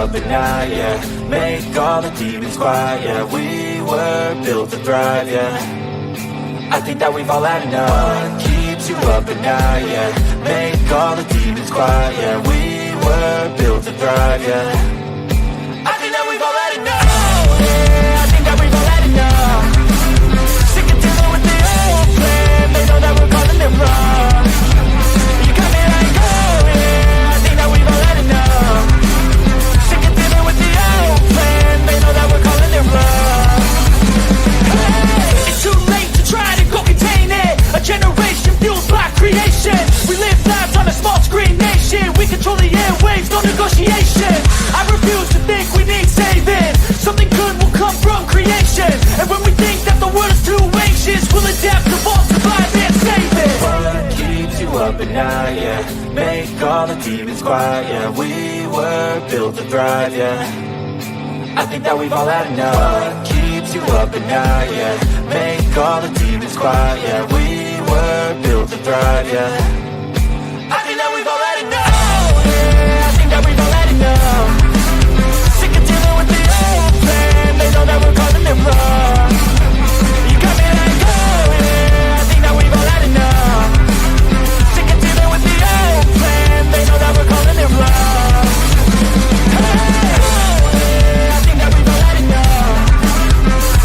up at night, yeah. Make all the demons quiet, yeah. We were built to thrive, yeah. I think that we've all had enough. What keeps you up at night, yeah. Make all the demons quiet, yeah. We were built to thrive, yeah. I think that we've all had enough. Yeah, I think that we've all had enough. Sick of dealing with the old plan. They know that we're calling it wrong. You got me like, oh yeah, I think that we've all had enough. Sick of dealing with the old plan. They know that we're calling it wrong. Hey, it's too late to try to go contain it. A generation fueled by creation. We live lives on a small screen nation. We control the airwaves, no negotiation. I refuse to think we need saving. Something good will come from creation. And when we think that the world is too anxious, we'll adapt, evolve, survive and save it. What keeps you up at night, yeah. Make all the demons quiet, yeah. We were built to thrive, yeah. I think that we've all had enough. What keeps you up at night, yeah. Make all the demons quiet, yeah. We were built to thrive, yeah. I think that we've all had enough. Oh, yeah, I think that we've all had enough. Sick of dealing with the old plan. They know that we're calling it wrong. You got me like, oh yeah, I think that we've all had enough. Sick of dealing with the old plan. They know that we're calling it wrong. Hey, oh yeah, I think that we've all had enough.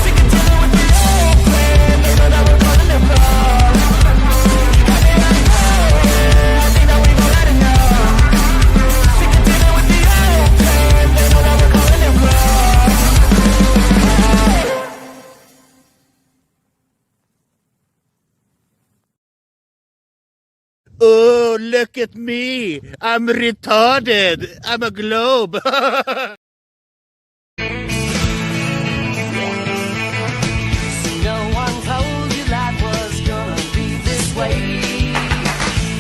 Sick of dealing with the old plan. They know that we're calling it wrong. You got me like, oh yeah, I think that we've all had enough. Sick of dealing with the old plan. They know that we're calling it wrong. Oh, look at me. I'm retarded. I'm a globe. No one told you life was gonna be this way.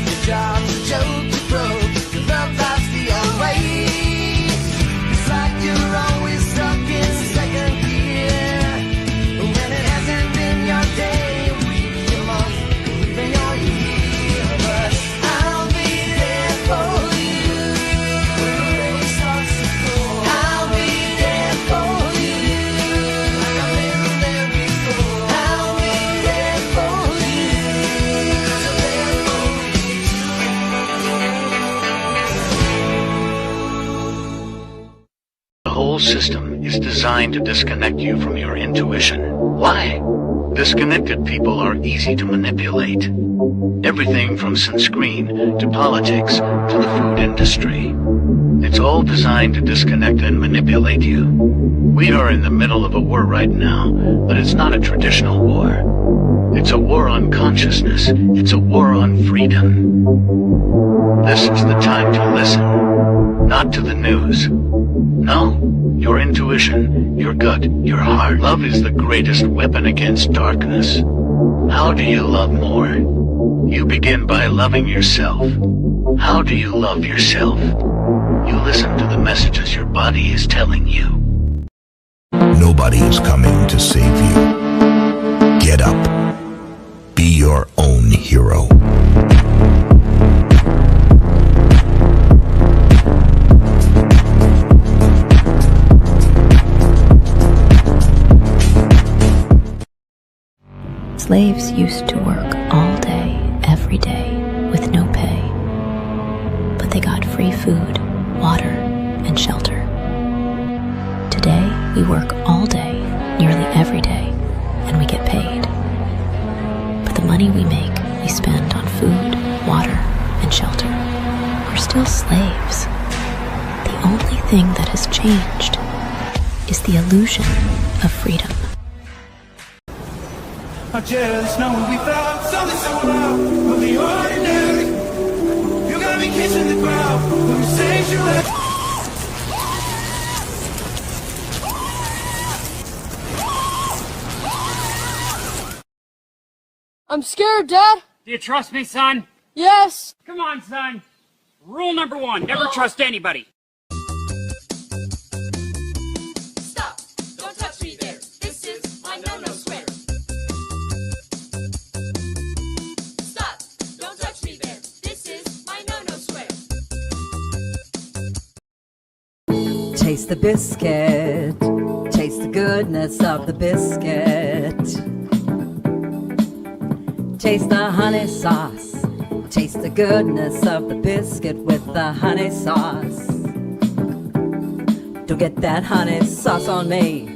Your job's a joke, you broke, your love life's the old way. It's like you're always stuck in second gear. When it hasn't been your day, week, your month, even your year. But I'll be there for you when the rain starts to pour. I'll be there for you like I've been there before. I'll be there for you, so there for you. The whole system is designed to disconnect you from your intuition. Why? Disconnected people are easy to manipulate. Everything from sunscreen to politics to the food industry. It's all designed to disconnect and manipulate you. We are in the middle of a war right now, but it's not a traditional war. It's a war on consciousness. It's a war on freedom. This is the time to listen, not to the news. No, your intuition, your gut, your heart. Love is the greatest weapon against darkness. How do you love more? You begin by loving yourself. How do you love yourself? You listen to the messages your body is telling you. Nobody is coming to save you. Get up. Be your own hero. Slaves used to work all day, every day, with no pay. But they got free food, water, and shelter. Today, we work all day, nearly every day, and we get paid. But the money we make, we spend on food, water, and shelter. We're still slaves. The only thing that has changed is the illusion of freedom. I just know we found something so wild from the ordinary. You got me kissing the ground from sanctuary. I'm scared, Dad. Do you trust me, son? Yes. Come on, son. Rule number 1, never trust anybody. Stop! Don't touch me there. This is my no-no square. Stop! Don't touch me there. This is my no-no square. the biscuit. Taste the goodness of the biscuit. Taste the honey sauce. Taste the goodness of the biscuit with the honey sauce. Don't get that honey sauce on me.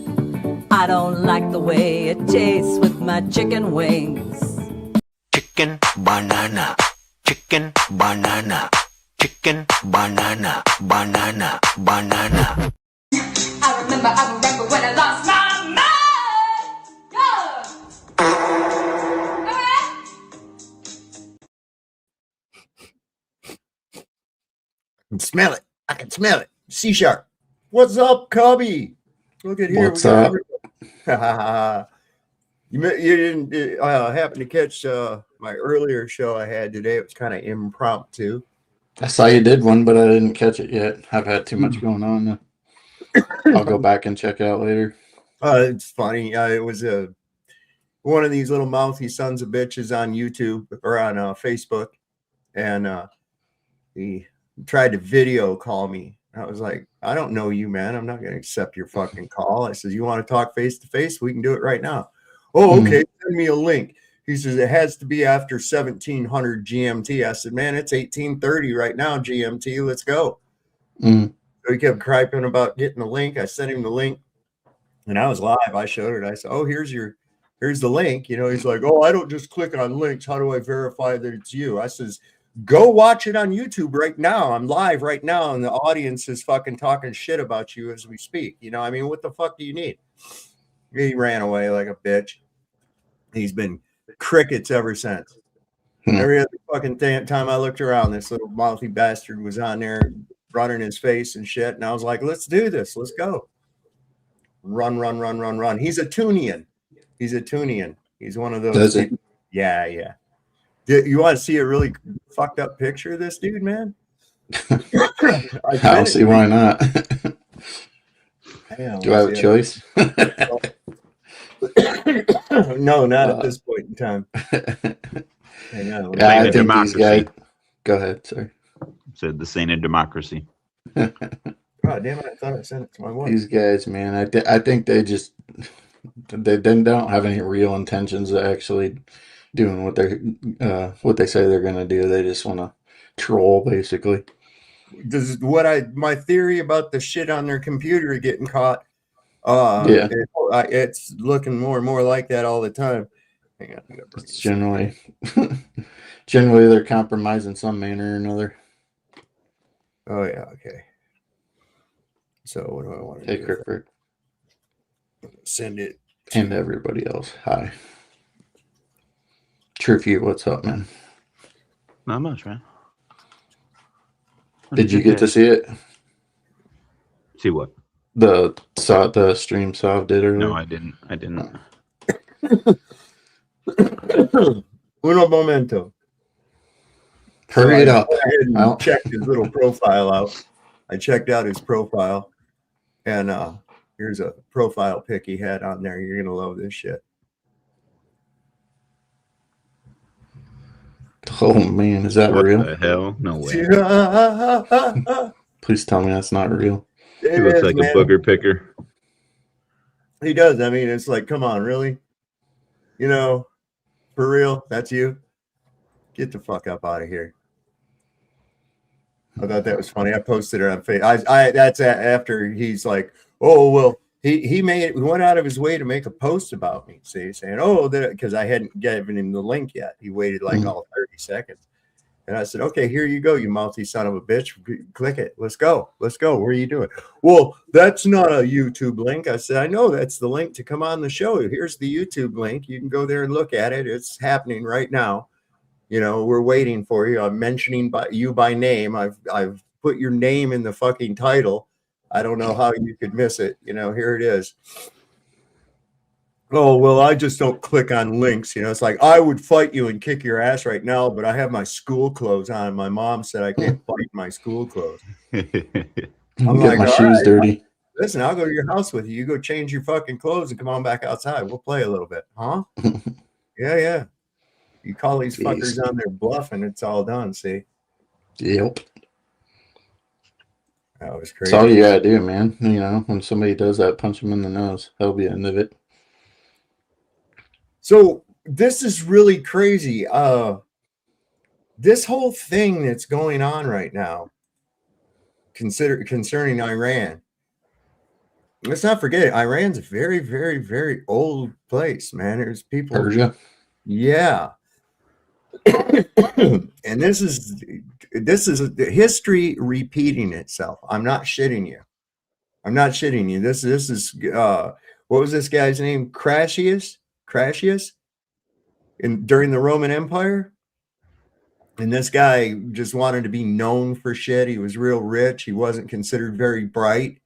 I don't like the way it tastes with my chicken wings. Chicken banana, chicken banana, chicken banana, banana, banana. I remember when I lost my mind. I can smell it. I can smell it. C sharp. What's up, Cubby? Look at here. What's up? You didn't happen to catch my earlier show I had today. It was kind of impromptu. I saw you did one, but I didn't catch it yet. I've had too much going on. I'll go back and check it out later. It's funny. It was one of these little mouthy sons of bitches on YouTube or on Facebook, and he tried to video call me. I was like, I don't know you, man. I'm not going to accept your fucking call. I says, you want to talk face to face? We can do it right now. Oh, okay. Send me a link. He says, it has to be after 1700 GMT. I said, man, it's 1830 right now, GMT. Let's go. So he kept griping about getting the link. I sent him the link, and I was live. I showed it. I said, oh, here's the link. You know, he's like, oh, I don't just click on links. How do I verify that it's you? I says, go watch it on YouTube right now. I'm live right now, and the audience is fucking talking shit about you as we speak. You know, I mean, what the fuck do you need? He ran away like a bitch. He's been crickets ever since. Every other fucking time I looked around, this little mouthy bastard was on there running his face and shit. And I was like, let's do this. Let's go. Run. He's a Tunian. He's one of those. Does he? Yeah. You want to see a really fucked up picture of this dude, man? I don't see why not. Do I have a choice? No, not at this point in time. Hang on. Yeah, I think these guys. Go ahead, sir. Said the saint of democracy. God damn it! I thought I sent it to my wife. These guys, man, I think they just don't have any real intentions of actually doing what they say they're gonna do. They just want to troll, basically. My theory about the shit on their computer getting caught. It's looking more and more like that all the time. Hang on, it's generally they're compromised in some manner or another. Oh yeah, okay. So what do I want to do? Hey, Kirkford. Send it. And everybody else. Hi. Trifute, what's up, man? Not much, man. Did you get to see it? See what? The stream Sav did earlier? No, I didn't. Uno momento. Hurry it up. I checked his little profile out. I checked out his profile, and here's a profile pic he had on there. You're gonna love this shit. Oh man, is that real? What the hell? No way. Please tell me that's not real. He looks like a booger picker. He does. I mean, it's like, come on, really? You know, for real? That's you? Get the fuck up out of here. I thought that was funny. I posted it on Facebook. That's after he's like, oh, well, he went out of his way to make a post about me, see, saying, oh, because I hadn't given him the link yet. He waited like all 30 seconds. And I said, okay, here you go, you mouthy son of a bitch. Click it. Let's go. What are you doing? Well, that's not a YouTube link. I said, I know that's the link to come on the show. Here's the YouTube link. You can go there and look at it. It's happening right now. You know, we're waiting for you. I'm mentioning you by name. I've put your name in the fucking title. I don't know how you could miss it. You know, here it is. Oh, well, I just don't click on links. You know, it's like I would fight you and kick your ass right now, but I have my school clothes on. My mom said I can't fight in my school clothes. I'm get my shoes dirty. Listen, I'll go to your house with you. You go change your fucking clothes and come on back outside. We'll play a little bit. Huh? Yeah. You call these fuckers on their bluff and it's all done, see? Yep. That was crazy. That's all you gotta do, man. You know, when somebody does that, punch them in the nose. That'll be the end of it. So this is really crazy. This whole thing that's going on right now, concerning Iran. Let's not forget, Iran's a very, very, very old place, man. There's people. Persia. Yeah. And this is history repeating itself. I'm not shitting you. This is what was this guy's name? Crassus during the Roman Empire. And this guy just wanted to be known for shit. He was real rich. He wasn't considered very bright,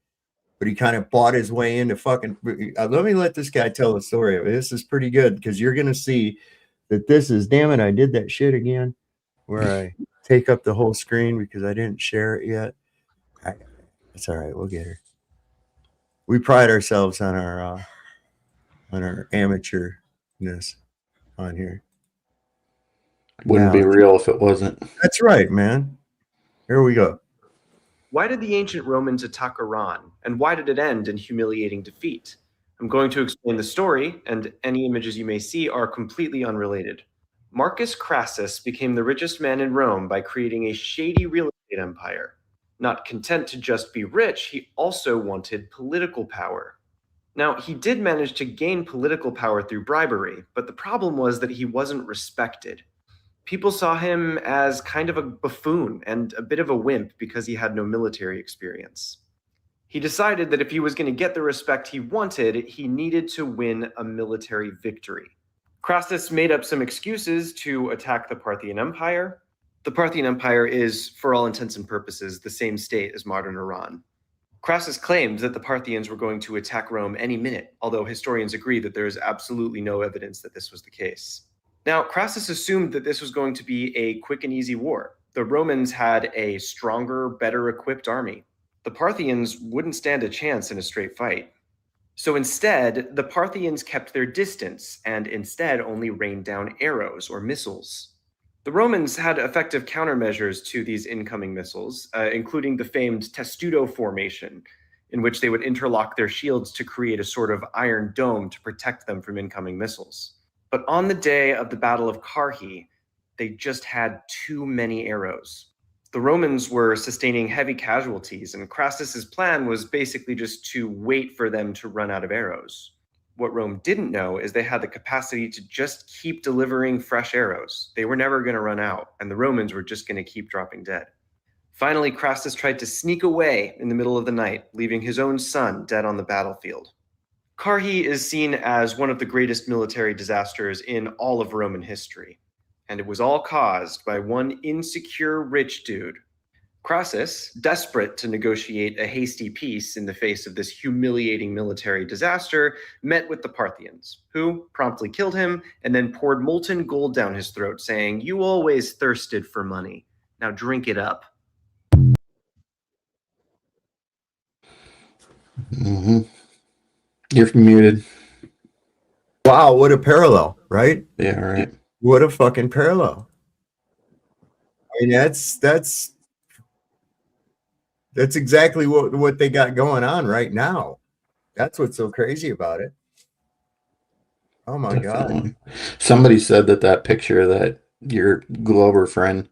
but he kind of bought his way into fucking. Let me let this guy tell the story of it. This is pretty good because you're going to see that this is, damn it, I did that shit again where I take up the whole screen because I didn't share it yet. It's all right. We'll get her. We pride ourselves on our amateurness on here. Wouldn't be real if it wasn't. That's right, man. Here we go. Why did the ancient Romans attack Iran, and why did it end in humiliating defeat? I'm going to explain the story, and any images you may see are completely unrelated. Marcus Crassus became the richest man in Rome by creating a shady real estate empire. Not content to just be rich, he also wanted political power. Now, he did manage to gain political power through bribery, but the problem was that he wasn't respected. People saw him as kind of a buffoon and a bit of a wimp because he had no military experience. He decided that if he was going to get the respect he wanted, he needed to win a military victory. Crassus made up some excuses to attack the Parthian Empire. The Parthian Empire is, for all intents and purposes, the same state as modern Iran. Crassus claimed that the Parthians were going to attack Rome any minute, although historians agree that there is absolutely no evidence that this was the case. Now, Crassus assumed that this was going to be a quick and easy war. The Romans had a stronger, better equipped army. The Parthians wouldn't stand a chance in a straight fight. So instead, the Parthians kept their distance and instead only rained down arrows or missiles. The Romans had effective countermeasures to these incoming missiles, including the famed testudo formation, in which they would interlock their shields to create a sort of iron dome to protect them from incoming missiles. But on the day of the Battle of Carrhae, they just had too many arrows. The Romans were sustaining heavy casualties, and Crassus's plan was basically just to wait for them to run out of arrows. What Rome didn't know is they had the capacity to just keep delivering fresh arrows. They were never going to run out, and the Romans were just going to keep dropping dead. Finally, Crassus tried to sneak away in the middle of the night, leaving his own son dead on the battlefield. Carrhae is seen as one of the greatest military disasters in all of Roman history, and it was all caused by one insecure rich dude. Crassus, desperate to negotiate a hasty peace in the face of this humiliating military disaster, met with the Parthians, who promptly killed him and then poured molten gold down his throat, saying, "You always thirsted for money. Now drink it up." Mm-hmm. You're muted. Wow, what a parallel, right? Yeah, right. What a fucking parallel. I mean, that's exactly what they got going on right now. That's what's so crazy about it. Oh my God. Somebody said that picture that your Glover friend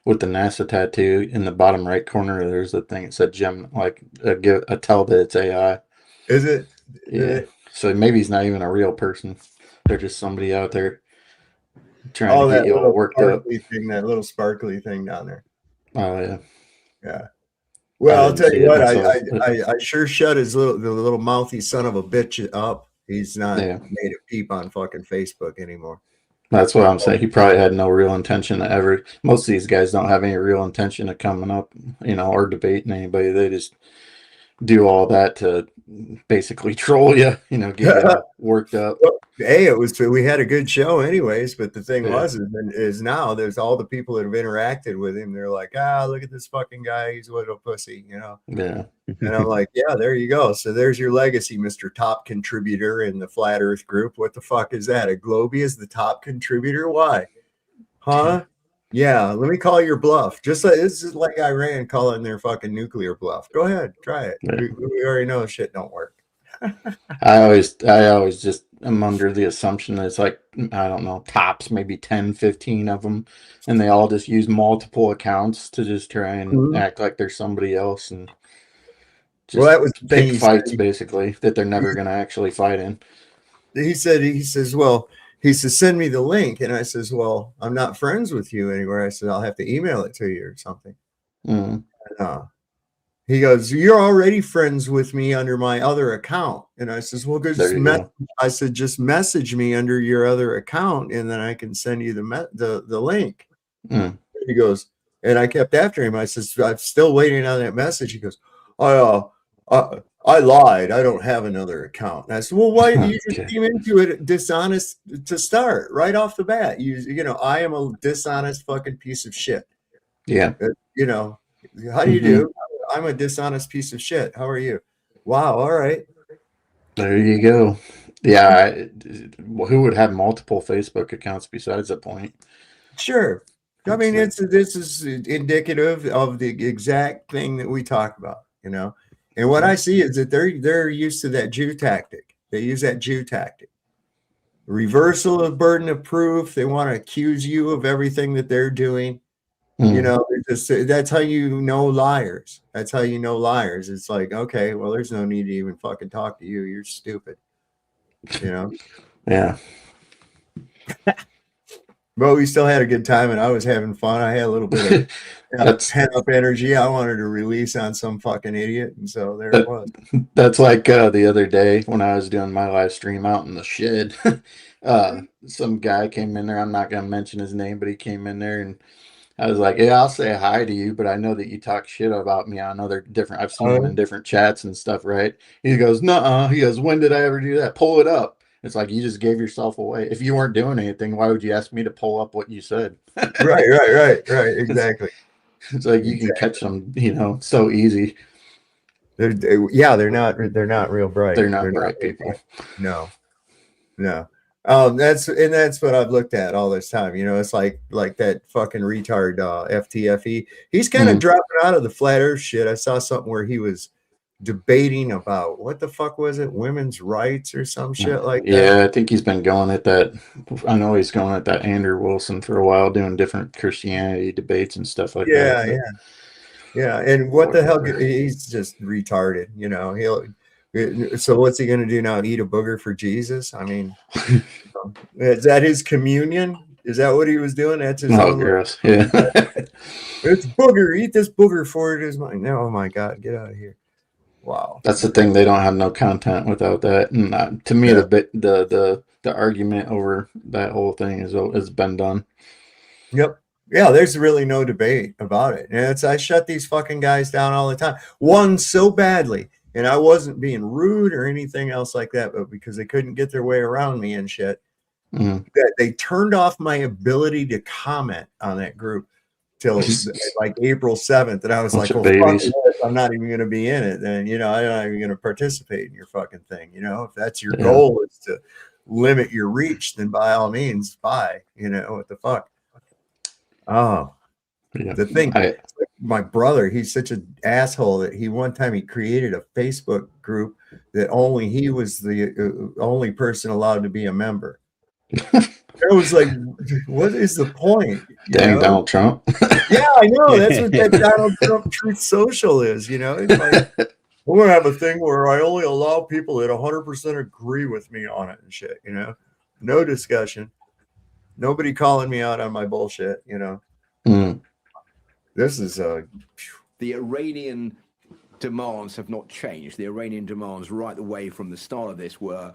with the NASA tattoo in the bottom right corner, there's a thing that said Gem, like a tell that it's AI. Is it? Yeah. So maybe he's not even a real person. They're just somebody out there trying to get you all worked up. That little sparkly thing down there. Oh yeah. Yeah. Well, I'll tell you what, I sure shut the little mouthy son of a bitch up. He's not made a peep on fucking Facebook anymore. That's what I'm saying. He probably had no real intention to ever. Most of these guys don't have any real intention of coming up, or debating anybody. They just do all that to basically troll you, get you worked up. Well, hey, we had a good show anyways, but the thing is now there's all the people that have interacted with him. They're like, look at this fucking guy. He's a little pussy, Yeah. And I'm like, yeah, there you go. So there's your legacy, Mr. Top Contributor in the Flat Earth group. What the fuck is that? A Globie is the top contributor? Why? Huh? Yeah, let me call your bluff. Just like this is like Iran calling their fucking nuclear bluff. Go ahead, try it. Yeah. We already know shit don't work. I always just am under the assumption that it's like, I don't know, tops maybe 10, 15 of them, and they all just use multiple accounts to just try and act like they're somebody else and just Well, that was the thing pick he said. fights basically that they're never going to actually fight in. He says, well, he says, send me the link. And I says, well, I'm not friends with you anywhere. I said, I'll have to email it to you or something. Mm. He goes, you're already friends with me under my other account. And I says, well, I said, just message me under your other account and then I can send you the link. Mm. He goes, and I kept after him. I says, I'm still waiting on that message. He goes, I lied. I don't have another account. And I said, well, why you just came into it dishonest to start right off the bat? You know, I am a dishonest fucking piece of shit. Yeah. You know, how do you do? I'm a dishonest piece of shit. How are you? Wow. All right. There you go. Yeah. Who would have multiple Facebook accounts besides that point? Sure. I mean, this is indicative of the exact thing that we talk about, you know. And what I see is that they're used to that Jew tactic. They use that Jew tactic. Reversal of burden of proof. They want to accuse you of everything that they're doing. You know, that's how you know liars. That's how you know liars. It's like, okay, well, there's no need to even fucking talk to you. You're stupid. You know? Yeah. But we still had a good time and I was having fun. I had a little bit of pent up energy I wanted to release on some fucking idiot. And so there it was. That's like the other day when I was doing my live stream out in the shed. Some guy came in there. I'm not going to mention his name, but he came in there and I was like, yeah, I'll say hi to you, but I know that you talk shit about me on other different, I've seen him in different chats and stuff, right? He goes, nuh-uh. He goes, when did I ever do that? Pull it up. It's like, you just gave yourself away. If you weren't doing anything, why would you ask me to pull up what you said? Right. Exactly. It's like you can catch them, you know, so easy. They're not real bright. They're not bright people. No. That's what I've looked at all this time. You know, it's like that fucking retard FTFE. He's kind of dropping out of the flat earth shit. I saw something where he was debating about what the fuck was it, women's rights or some shit like that. Yeah, I think he's been going at that. I know he's going at that Andrew Wilson for a while, doing different Christianity debates and stuff like that. Yeah. And what the hell? He's just retarded. You know, so what's he going to do now? Eat a booger for Jesus? I mean, is that his communion? Is that what he was doing? That's his own. Gross. Yeah. It's booger. Eat this booger for it is mine. Oh my God, get out of here. Wow. That's the thing. They don't have no content without that. And to me, the argument over that whole thing has been done. Yep. Yeah, there's really no debate about it. And I shut these fucking guys down all the time. One so badly. And I wasn't being rude or anything else like that, but because they couldn't get their way around me and shit, that they turned off my ability to comment on that group till like April 7th. And I was like, well, fuck this, I'm not even going to be in it. Then, you know, I'm not even going to participate in your fucking thing. You know, if that's your goal is to limit your reach, then by all means, bye. You know, what the fuck? Oh, the thing, my brother, he's such an asshole that one time he created a Facebook group that only he was the only person allowed to be a member. It was like, what is the point? Dang, Donald Trump. Yeah, I know. That's what that Donald Trump Truth Social is. You know, it's like, we're gonna have a thing where I only allow people that 100% agree with me on it and shit. You know, no discussion. Nobody calling me out on my bullshit, you know. This is the Iranian demands have not changed. The Iranian demands right the way from the start of this were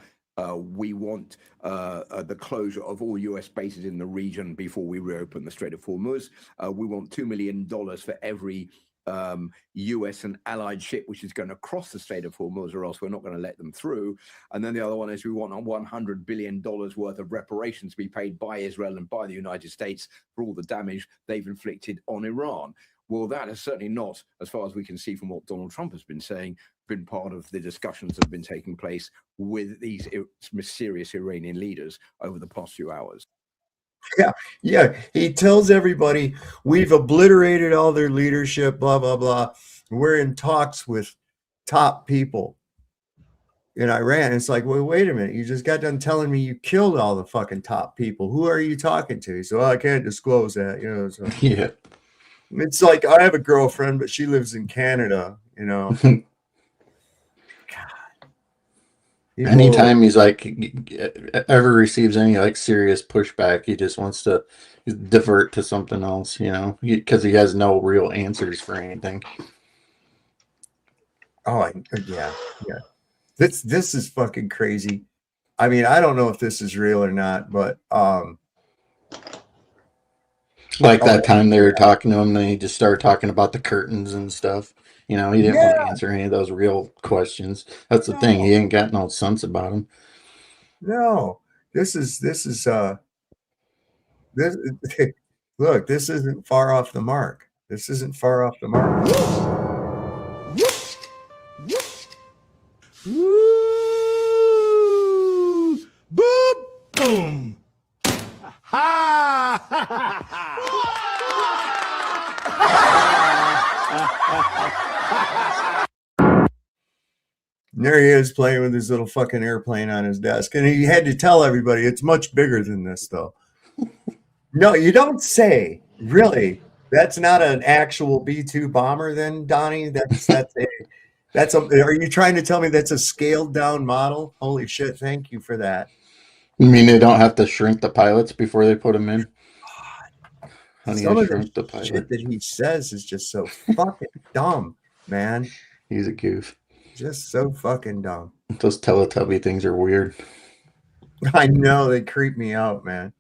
we want the closure of all US bases in the region before we reopen the Strait of Hormuz. We want $2 million for every US and allied ship which is going to cross the Strait of Hormuz, or else we're not going to let them through. And then the other one is we want $100 billion worth of reparations to be paid by Israel and by the United States for all the damage they've inflicted on Iran. Well, that has certainly not, as far as we can see from what Donald Trump has been saying, been part of the discussions that have been taking place with these mysterious Iranian leaders over the past few hours. Yeah. He tells everybody we've obliterated all their leadership, blah, blah, blah. We're in talks with top people in Iran. It's like, well, wait a minute. You just got done telling me you killed all the fucking top people. Who are you talking to? So I can't disclose that, you know. So Yeah. it's like I have a girlfriend, but she lives in Canada, you know. Anytime he's like ever receives any like serious pushback, he just wants to divert to something else, you know, because he has no real answers for anything. Oh, yeah. This is fucking crazy. I mean, I don't know if this is real or not, but like that time they were talking to him, then he just started talking about the curtains and stuff. You know, he didn't want to answer any of those real questions. That's the thing. He ain't got no sense about him. No, this look, this isn't far off the mark. This isn't far off the mark. Boop, boom. Ha! And there he is playing with his little fucking airplane on his desk. And he had to tell everybody it's much bigger than this, though. No, you don't say. Really? That's not an actual B-2 bomber then, Donnie? Are you trying to tell me that's a scaled down model? Holy shit, thank you for that. You mean they don't have to shrink the pilots before they put them in? Honey, Some I of shrunk the the pilot. shit that he says is just so fucking dumb, man. He's a goof. Just so fucking dumb. Those Teletubby things are weird. I know, they creep me out, man.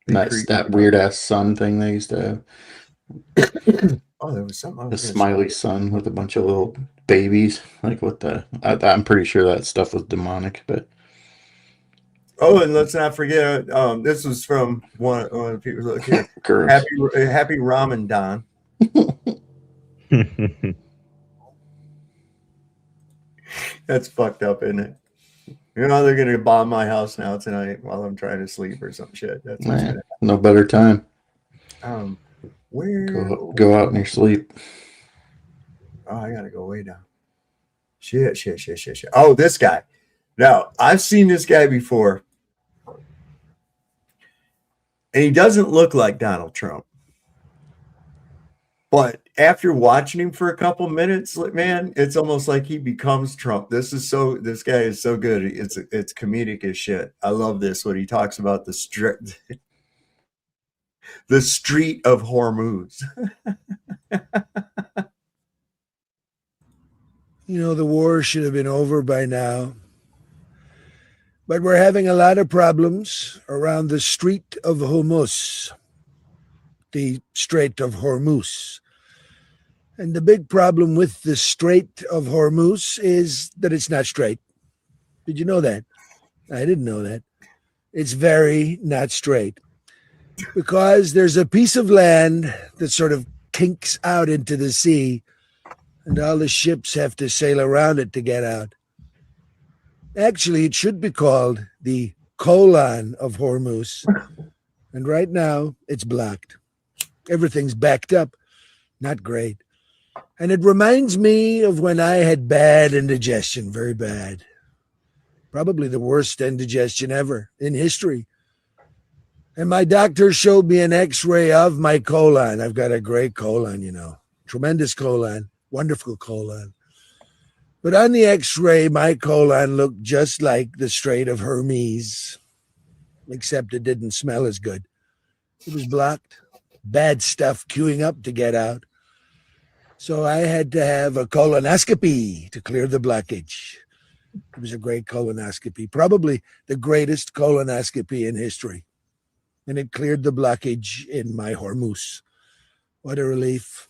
That weird ass sun thing they used to have. Oh, there was something. The smiley sun with a bunch of little babies. Like what the? I'm pretty sure that stuff was demonic, but. Oh, and let's not forget. This was from one of the people. Look here. Happy Ramadan. That's fucked up, isn't it? You know they're gonna bomb my house now tonight while I'm trying to sleep or some shit. That's what's gonna happen. No better time. Where go out in your sleep. Oh, I gotta go way down. Shit. Oh, this guy. Now I've seen this guy before, and he doesn't look like Donald Trump. But after watching him for a couple minutes, man, it's almost like he becomes Trump. This guy is so good. It's comedic as shit. I love this when he talks about the street of Hormuz. You know, the war should have been over by now. But we're having a lot of problems around the Strait of Hormuz. The Strait of Hormuz. And the big problem with the Strait of Hormuz is that it's not straight. Did you know that? I didn't know that. It's very not straight. Because there's a piece of land that sort of kinks out into the sea, and all the ships have to sail around it to get out. Actually, it should be called the colon of Hormuz. And right now, it's blocked. Everything's backed up. Not great. And it reminds me of when I had bad indigestion, very bad. Probably the worst indigestion ever in history. And my doctor showed me an x-ray of my colon. I've got a great colon, you know. Tremendous colon. Wonderful colon. But on the x-ray, my colon looked just like the Strait of Hermes, except it didn't smell as good. It was blocked. Bad stuff queuing up to get out. So I had to have a colonoscopy to clear the blockage. It was a great colonoscopy, probably the greatest colonoscopy in history. And it cleared the blockage in my Hormuz. What a relief.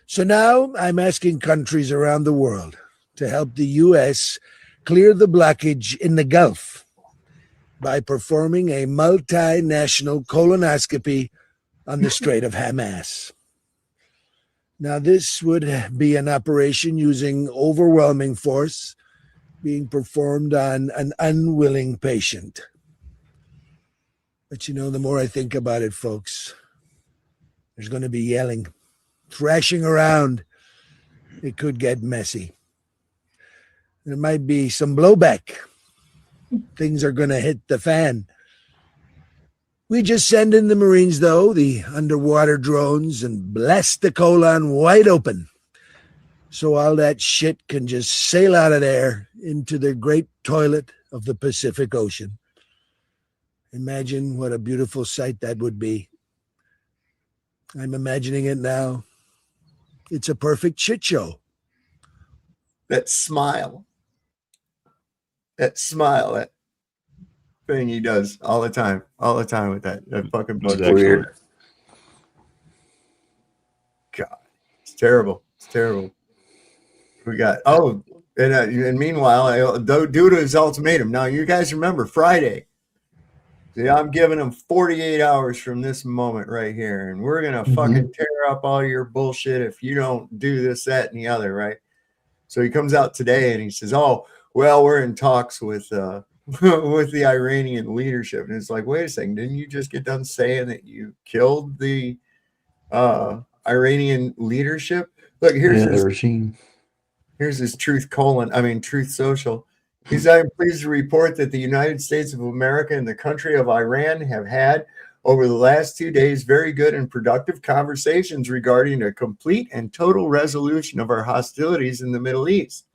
So now I'm asking countries around the world to help the U.S. clear the blockage in the Gulf by performing a multinational colonoscopy on the Strait of Hamas. Now, this would be an operation using overwhelming force being performed on an unwilling patient. But you know, the more I think about it, folks, there's going to be yelling, thrashing around. It could get messy. There might be some blowback. Things are going to hit the fan. We just send in the Marines, though, the underwater drones, and blast the colon wide open. So all that shit can just sail out of there into the great toilet of the Pacific Ocean. Imagine what a beautiful sight that would be. I'm imagining it now. It's a perfect shit show. That smile. That thing he does all the time with that fucking bug. Weird. God, it's terrible. We got and meanwhile, due to his ultimatum. Now you guys remember Friday. See, I'm giving him 48 hours from this moment right here, and we're gonna fucking tear up all your bullshit if you don't do this, that, and the other, right? So he comes out today and he says, "Oh, well, we're in talks with with the Iranian leadership." And it's like, wait a second, didn't you just get done saying that you killed the Iranian leadership? Look, here's the regime. Here's his Truth Social. He said, "I'm pleased to report that the United States of America and the country of Iran have had over the last 2 days very good and productive conversations regarding a complete and total resolution of our hostilities in the Middle East.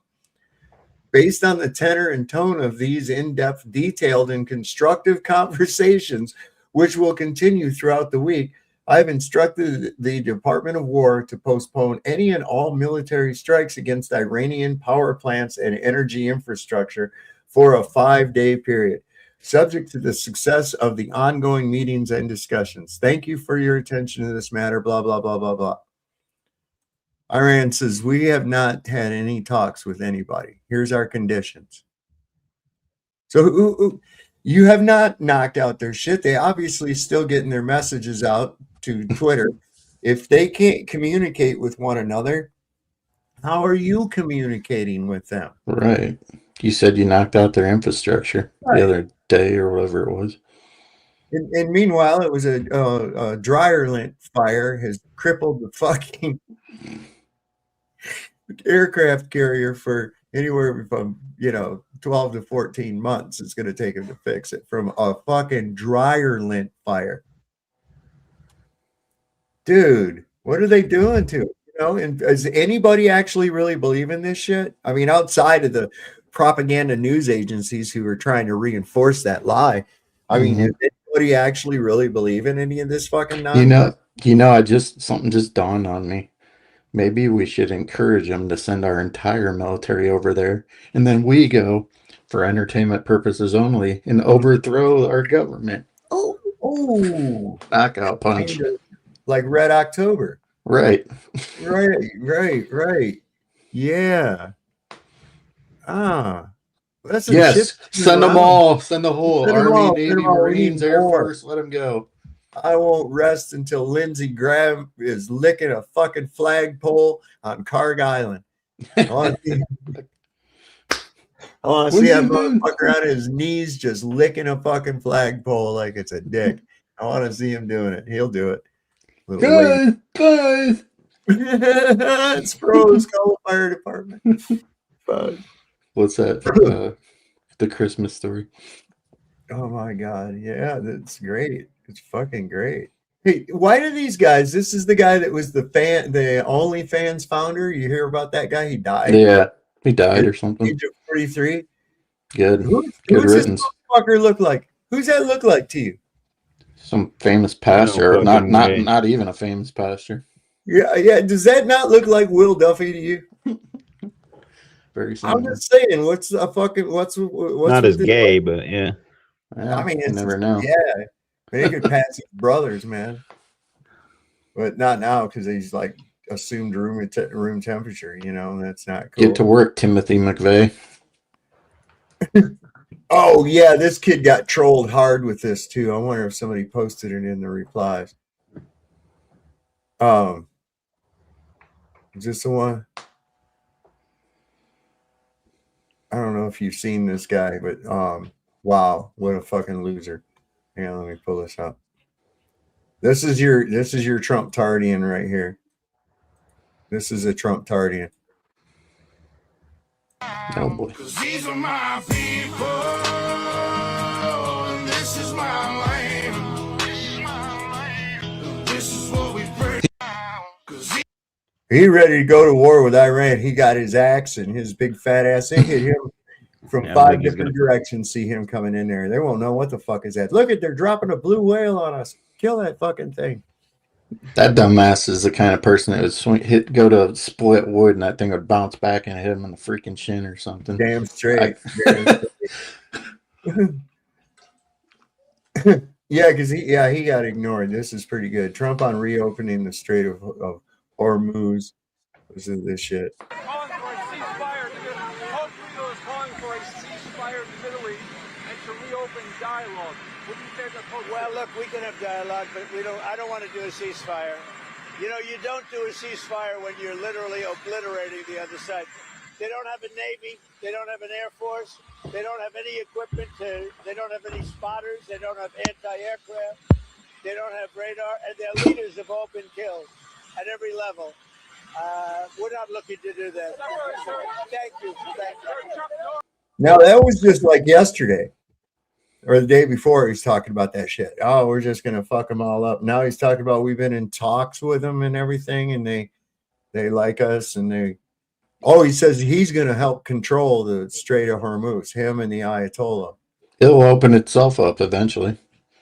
Based on the tenor and tone of these in-depth, detailed, and constructive conversations, which will continue throughout the week, I've instructed the Department of War to postpone any and all military strikes against Iranian power plants and energy infrastructure for a 5-day period, subject to the success of the ongoing meetings and discussions. Thank you for your attention to this matter, blah, blah, blah, blah, blah." Iran says, "We have not had any talks with anybody. Here's our conditions." So you have not knocked out their shit. They obviously still getting their messages out to Twitter. If they can't communicate with one another, how are you communicating with them? Right. You said you knocked out their infrastructure the other day or whatever it was. And meanwhile, it was a dryer lint fire has crippled the fucking aircraft carrier for anywhere from 12 to 14 months. It's going to take him to fix it from a fucking dryer lint fire. Dude, what are they doing to it? And does anybody actually really believe in this shit? I mean, outside of the propaganda news agencies who are trying to reinforce that lie, I mean, does anybody actually really believe in any of this fucking nonsense? Something just dawned on me. Maybe we should encourage them to send our entire military over there, and then we go for entertainment purposes only and overthrow our government. Oh, knockout punch. Like Red October. Right. Right. Yeah. That's yes. Send them all. Send the whole Army, Navy, Marines, Air Force. Let them go. I won't rest until Lindsey Graham is licking a fucking flagpole on Carg Island. I want to see that motherfucker on his knees just licking a fucking flagpole like it's a dick. I want to see him doing it. He'll do it. Guys. It's pros. Call the fire department. What's that? The Christmas Story. Oh my God. Yeah, that's great. It's fucking great. Hey, why do these guys? This is the guy that was the OnlyFans founder. You hear about that guy? He died. Yeah, he died or something. Age of 43. Good. Who's riddance. this motherfucker look like? Who's that look like to you? Some famous pastor. Not even a famous pastor. Yeah. Does that not look like Will Duffy to you? Very similar. I'm just saying. What's not as gay, but yeah. I mean, you never know. Yeah, they could pass his brothers, man, but not now because he's like assumed room temperature. That's not cool. Get to work, Timothy McVeigh. Oh yeah, this kid got trolled hard with this too. I wonder if somebody posted it in the replies. Is this the one? I don't know if you've seen this guy, but wow, what a fucking loser. Hang on, let me pull this up. This is your Trump Tardian right here. This is a Trump Tardian. Oh boy. These are my people, and this is my land. This is what we pray. He ready to go to war with Iran. He got his axe and his big fat ass. They hit him from 5 different directions. See him coming in there. They won't know what the fuck is that. Look at, they're dropping a blue whale on us. Kill that fucking thing. That dumbass is the kind of person that would go to split wood and that thing would bounce back and hit him in the freaking shin or something. Damn straight. Yeah, because he got ignored. This is pretty good. Trump on reopening the Strait of Hormuz. This is this shit. Calling for a ceasefire. Pope Leo is calling for a ceasefire in the Middle East and to reopen dialogue. What do you say to Pope? Well, look, we can have dialogue, but I don't want to do a ceasefire. You know, you don't do a ceasefire when you're literally obliterating the other side. They don't have a Navy. They don't have an Air Force. They don't have any equipment they don't have any spotters. They don't have anti-aircraft. They don't have radar. And their leaders have all been killed at every level. We're not looking to do that. Thank you. Now, that was just like yesterday or the day before. He's talking about that shit. Oh, we're just going to fuck them all up. Now he's talking about we've been in talks with them and everything, and they like us, and he says he's going to help control the Strait of Hormuz, him and the Ayatollah. It'll open itself up eventually.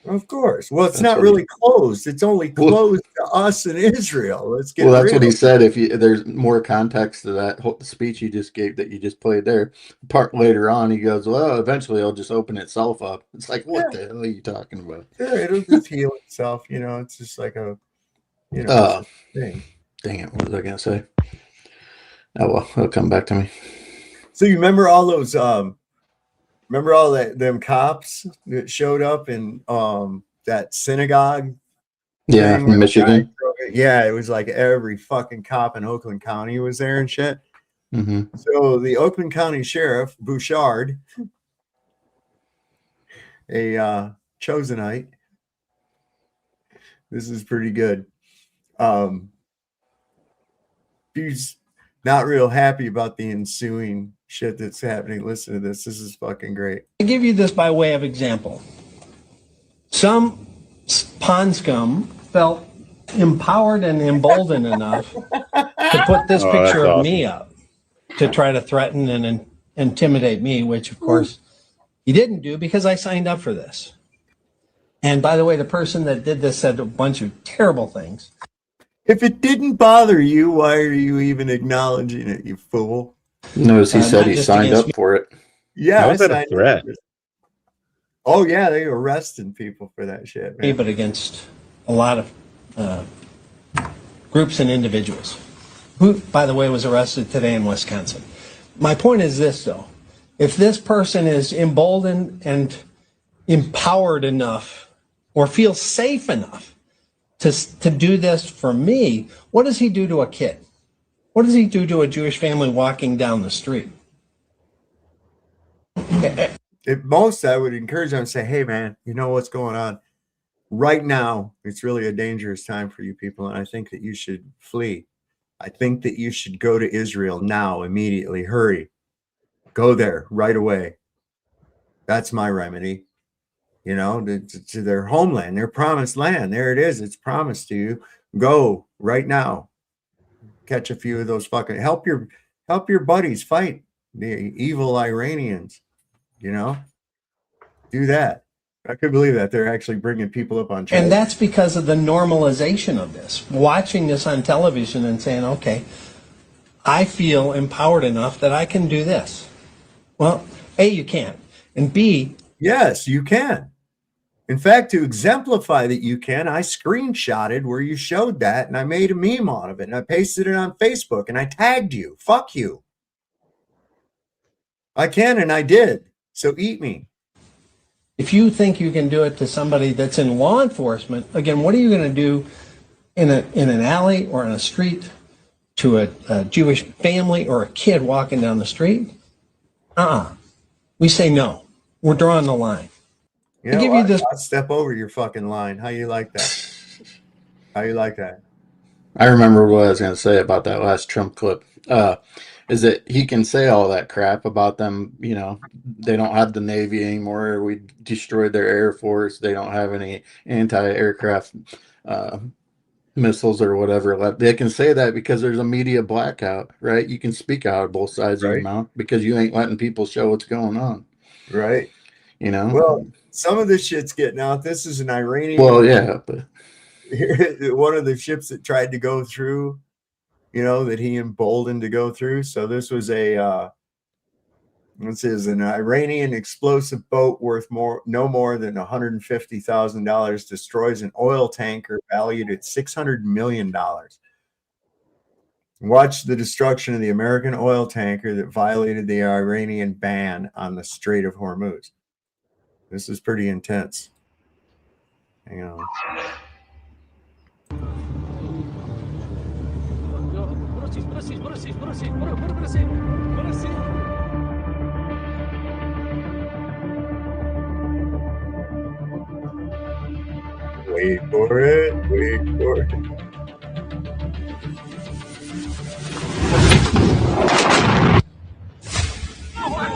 Of course. Well, it's not really closed. It's only closed to us and Israel. Let's get that's what he said. If there's more context to that whole speech you just gave that you just played there, part later on, he goes, well, eventually it'll just open itself up. It's like, what the hell are you talking about? Yeah, it'll just heal itself. You know, it's just like a, thing. Dang it. What was I going to say? Oh, well, it'll come back to me. So you remember all those, remember all them cops that showed up in that synagogue? Yeah, in Michigan. Yeah, it was like every fucking cop in Oakland County was there and shit. Mm-hmm. So the Oakland County Sheriff, Bouchard, a Chosenite, this is pretty good. He's not real happy about the ensuing shit that's happening. Listen to this. This is fucking great. I give you this by way of example. Some pond scum felt empowered and emboldened enough to put this picture of me up to try to threaten and intimidate me, which of course he didn't do because I signed up for this. And by the way, the person that did this said a bunch of terrible things. If it didn't bother you, why are you even acknowledging it, you fool? Notice he said he signed up for it. Yeah, how is that a threat? Oh yeah, they arrested people for that shit, man. But against a lot of groups and individuals, who, by the way, was arrested today in Wisconsin. My point is this, though: if this person is emboldened and empowered enough, or feels safe enough to do this for me, what does he do to a kid? What does he do to a Jewish family walking down the street? At most, I would encourage them to say, hey, man, you know what's going on? Right now, it's really a dangerous time for you people, and I think that you should flee. I think that you should go to Israel now, immediately. Hurry. Go there right away. That's my remedy. You know, to their homeland, their promised land. There it is. It's promised to you. Go right now. Catch a few of those fucking help your buddies fight the evil Iranians. You know, do that. I could believe that they're actually bringing people up on trial. And that's because of the normalization of this. Watching this on television and saying, okay, I feel empowered enough that I can do this. Well, A, you can. And B, yes, you can. In fact, to exemplify that you can, I screenshotted where you showed that, and I made a meme out of it, and I pasted it on Facebook, and I tagged you. Fuck you. I can, and I did. So eat me. if you think you can do it to somebody that's in law enforcement, again, what are you going to do in an alley or in a street to a Jewish family or a kid walking down the street? We say no. We're drawing the line. You To know give what? you this, I'll step over your fucking line. How you like that? How you like that? I remember what I was going to say about that last Trump clip. Is that he can say all that crap about them, you know, they don't have the Navy anymore. We destroyed their Air Force. They don't have any anti-aircraft missiles or whatever left. They can say that because there's a media blackout, right? You can speak out of both sides of your mouth because you ain't letting people show what's going on. Right. You know? Well, some of this shit's getting out. This is an Iranian. Well, yeah, but one of the ships that tried to go through, you know, that he emboldened to go through. So this was a this is an Iranian explosive boat worth no more than $150,000 destroys an oil tanker valued at $600 million. Watch the destruction of the American oil tanker that violated the Iranian ban on the Strait of Hormuz. This is pretty intense. Hang on. Wait for it. Wait for it.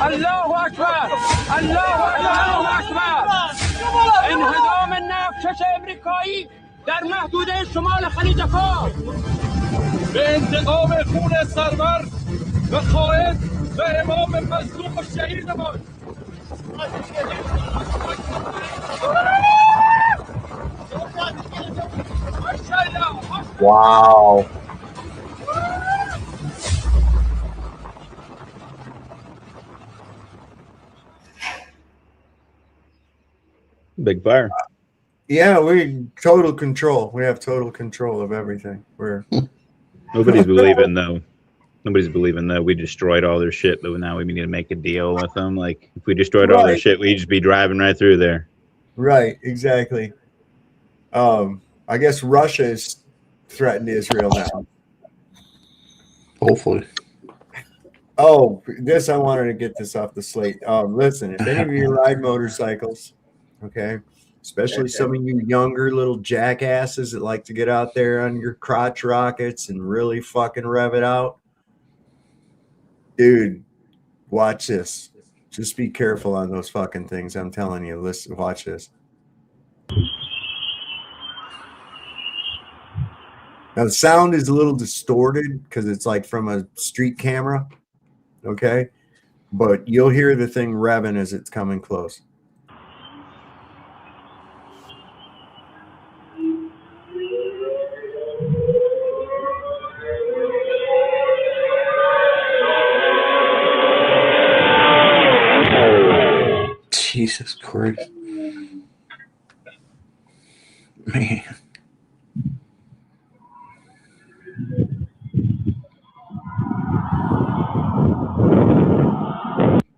الله اکبر الله اکبر انهدام نفتکش امریکایی در محدوده شمال خلیج فارس به انتقام خون سرور و قائد و امام مظلوم و شهیدمان Wow. Big fire. Yeah, we total control. We have total control of everything. We're Nobody's believing though. Nobody's believing that we destroyed all their shit, but now we need to make a deal with them. Like if we destroyed all their shit, we'd just be driving right through there. Right, exactly. I guess Russia is threatened Israel now. Hopefully. Oh, I wanted to get this off the slate. Listen, if any of you ride motorcycles, okay, especially some of you younger little jackasses that like to get out there on your crotch rockets and really fucking rev it out, dude, watch this. Just be careful on those fucking things. I'm telling you. Listen, watch this. Now the sound is a little distorted because it's like from a street camera, okay? But you'll hear the thing revving as it's coming close. Jesus Christ. Man.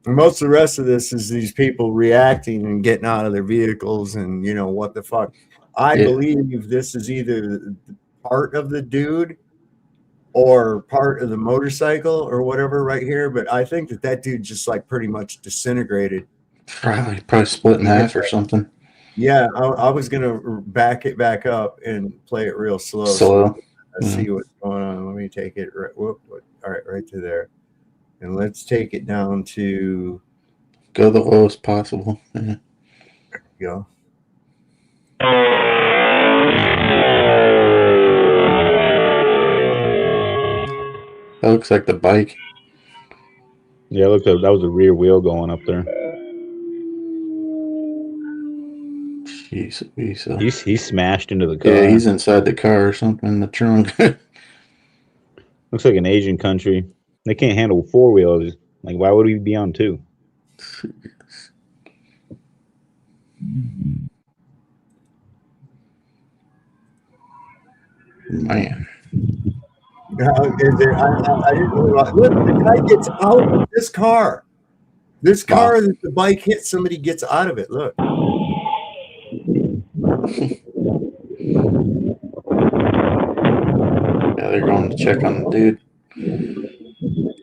And most of the rest of this is these people reacting and getting out of their vehicles and, you know, what the fuck. I believe this is either part of the dude or part of the motorcycle or whatever right here. But I think that dude just like pretty much disintegrated. Probably split in half or something. Yeah, I was going to back it back up and play it real slow. Slow. Let's see what's going on. Let me take it right. All right, right to there. And let's take it down to go the lowest possible. Yeah. There you go. That looks like the bike. Yeah, it looked like that was the rear wheel going up there. Jeez, he smashed into the car. Yeah, he's inside the car or something in the trunk. Looks like an Asian country. They can't handle four wheels. Like, why would we be on two? Man. I didn't realize. Look, the guy gets out of this car. This car that the bike hits, somebody gets out of it. Look. Yeah, they're going to check on the dude.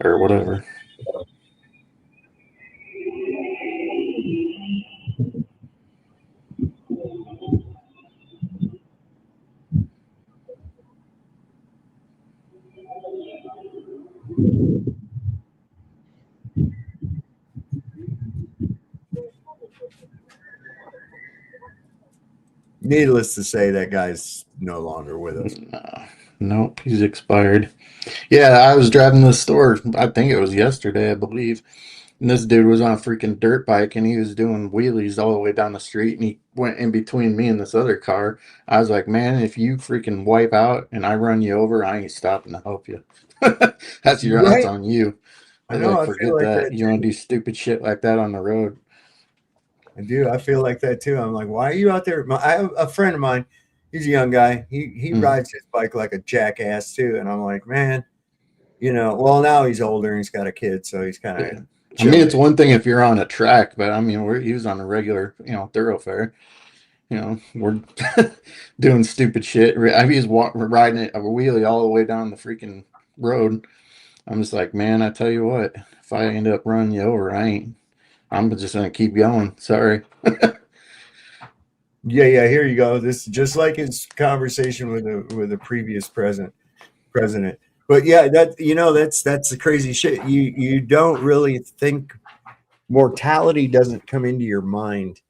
Or whatever. Needless to say, that guy's no longer with us. Nope, he's expired. Yeah, I was driving to the store. I think it was yesterday, I believe. And this dude was on a freaking dirt bike and he was doing wheelies all the way down the street and he went in between me and this other car. I was like, man, if you freaking wipe out and I run you over, I ain't stopping to help you. That's Right. on you. I I was know. like, I feel forget like that. that You want too. to do stupid shit like that on the road. I do. I feel like that too. I'm like, why are you out there? I have a friend of mine. He's a young guy. He rides his bike like a jackass too. And I'm like, man, well, now he's older and he's got a kid, so he's kind of. Yeah. I mean, it's one thing if you're on a track, but I mean, he was on a regular, thoroughfare. We're doing stupid shit. I mean, he's riding a wheelie all the way down the freaking road. I'm just like, man, I tell you what, if I end up running you over, I'm just gonna keep going. Sorry. Yeah. Here you go. This is just like his conversation with the previous president. But yeah, that's the crazy shit. You don't really think mortality doesn't come into your mind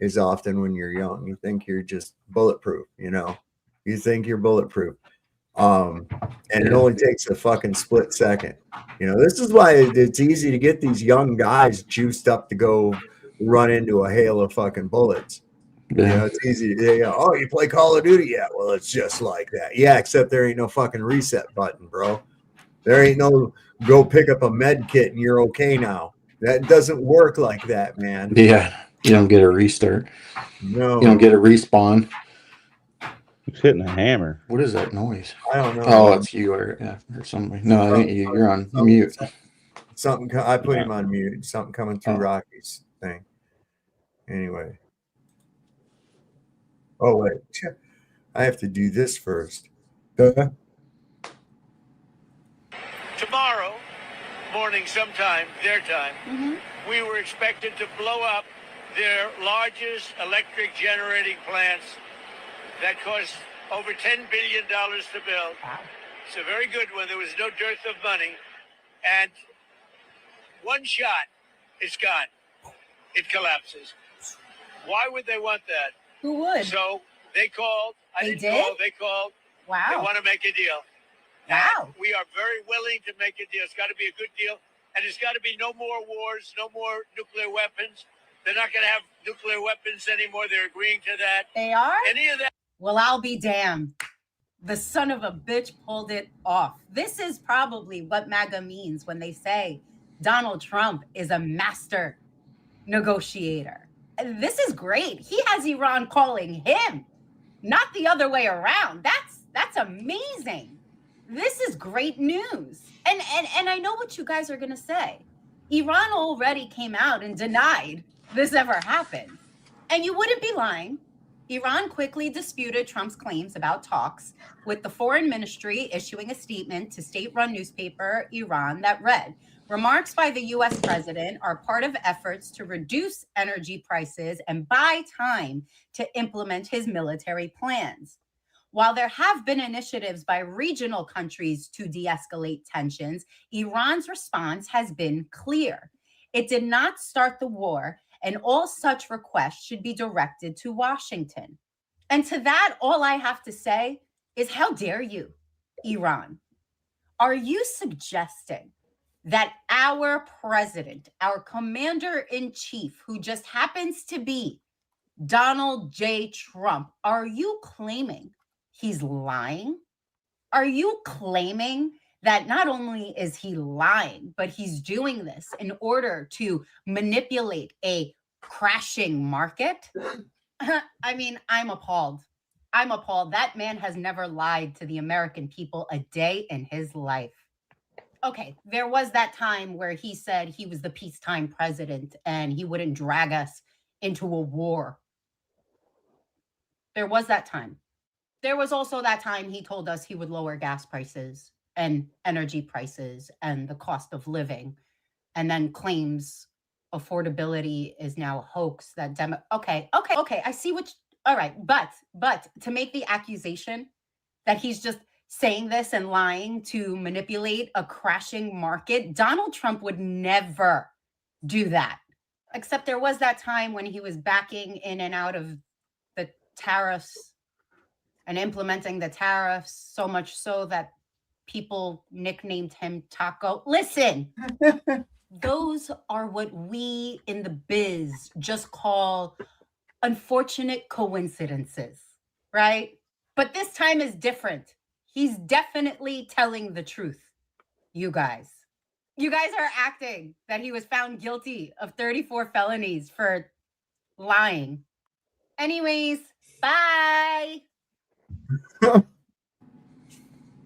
as often when you're young. You think you're just bulletproof. You think you're bulletproof. And it only takes a fucking split second. This is why it's easy to get these young guys juiced up to go run into a hail of fucking bullets. Yeah. It's easy to oh, you play Call of Duty? Yeah, well, it's just like that. Yeah, except there ain't no fucking reset button, bro. There ain't no go pick up a med kit and you're okay now. That doesn't work like that, man. Yeah. You don't get a restart. No. You don't get a respawn. Who's hitting a hammer? What is that noise? I don't know. Oh, it's you or somebody. No, I think you're on mute. Something. I put him on mute. Something coming through Rocky's thing. Anyway. Oh wait, I have to do this first. Tomorrow morning, sometime their time, we were expected to blow up their largest electric generating plants that cost over $10 billion to build. Wow. It's a very good one. There was no dearth of money. And one shot, it's gone. It collapses. Why would they want that? Who would? So they called. They called. Wow. They want to make a deal. Wow. And we are very willing to make a deal. It's got to be a good deal. And it's got to be no more wars, no more nuclear weapons. They're not going to have nuclear weapons anymore. They're agreeing to that. They are? Any of that? Well, I'll be damned. The son of a bitch pulled it off. This is probably what MAGA means when they say Donald Trump is a master negotiator. This is great. He has Iran calling him, not the other way around. That's amazing. This is great news. And I know what you guys are going to say. Iran already came out and denied this ever happened. And you wouldn't be lying. Iran quickly disputed Trump's claims about talks, with the foreign ministry issuing a statement to state-run newspaper Iran that read, "Remarks by the U.S. president are part of efforts to reduce energy prices and buy time to implement his military plans." While there have been initiatives by regional countries to de-escalate tensions, Iran's response has been clear. It did not start the war, and all such requests should be directed to Washington. And to that, all I have to say is, how dare you, Iran? Are you suggesting that our president, our commander-in-chief, who just happens to be Donald J. Trump, are you claiming he's lying? Are you claiming that not only is he lying, but he's doing this in order to manipulate a crashing market? I mean, I'm appalled. I'm appalled. That man has never lied to the American people a day in his life. Okay, there was that time where he said he was the peacetime president and he wouldn't drag us into a war. There was that time. There was also that time he told us he would lower gas prices and energy prices and the cost of living, and then claims affordability is now a hoax that okay, I see all right, but to make the accusation that he's just saying this and lying to manipulate a crashing market. Donald Trump would never do that. Except there was that time when he was backing in and out of the tariffs and implementing the tariffs, so much so that people nicknamed him Taco. Listen, those are what we in the biz just call unfortunate coincidences, right? But this time is different. He's definitely telling the truth, you guys. You guys are acting that he was found guilty of 34 felonies for lying. Anyways, bye.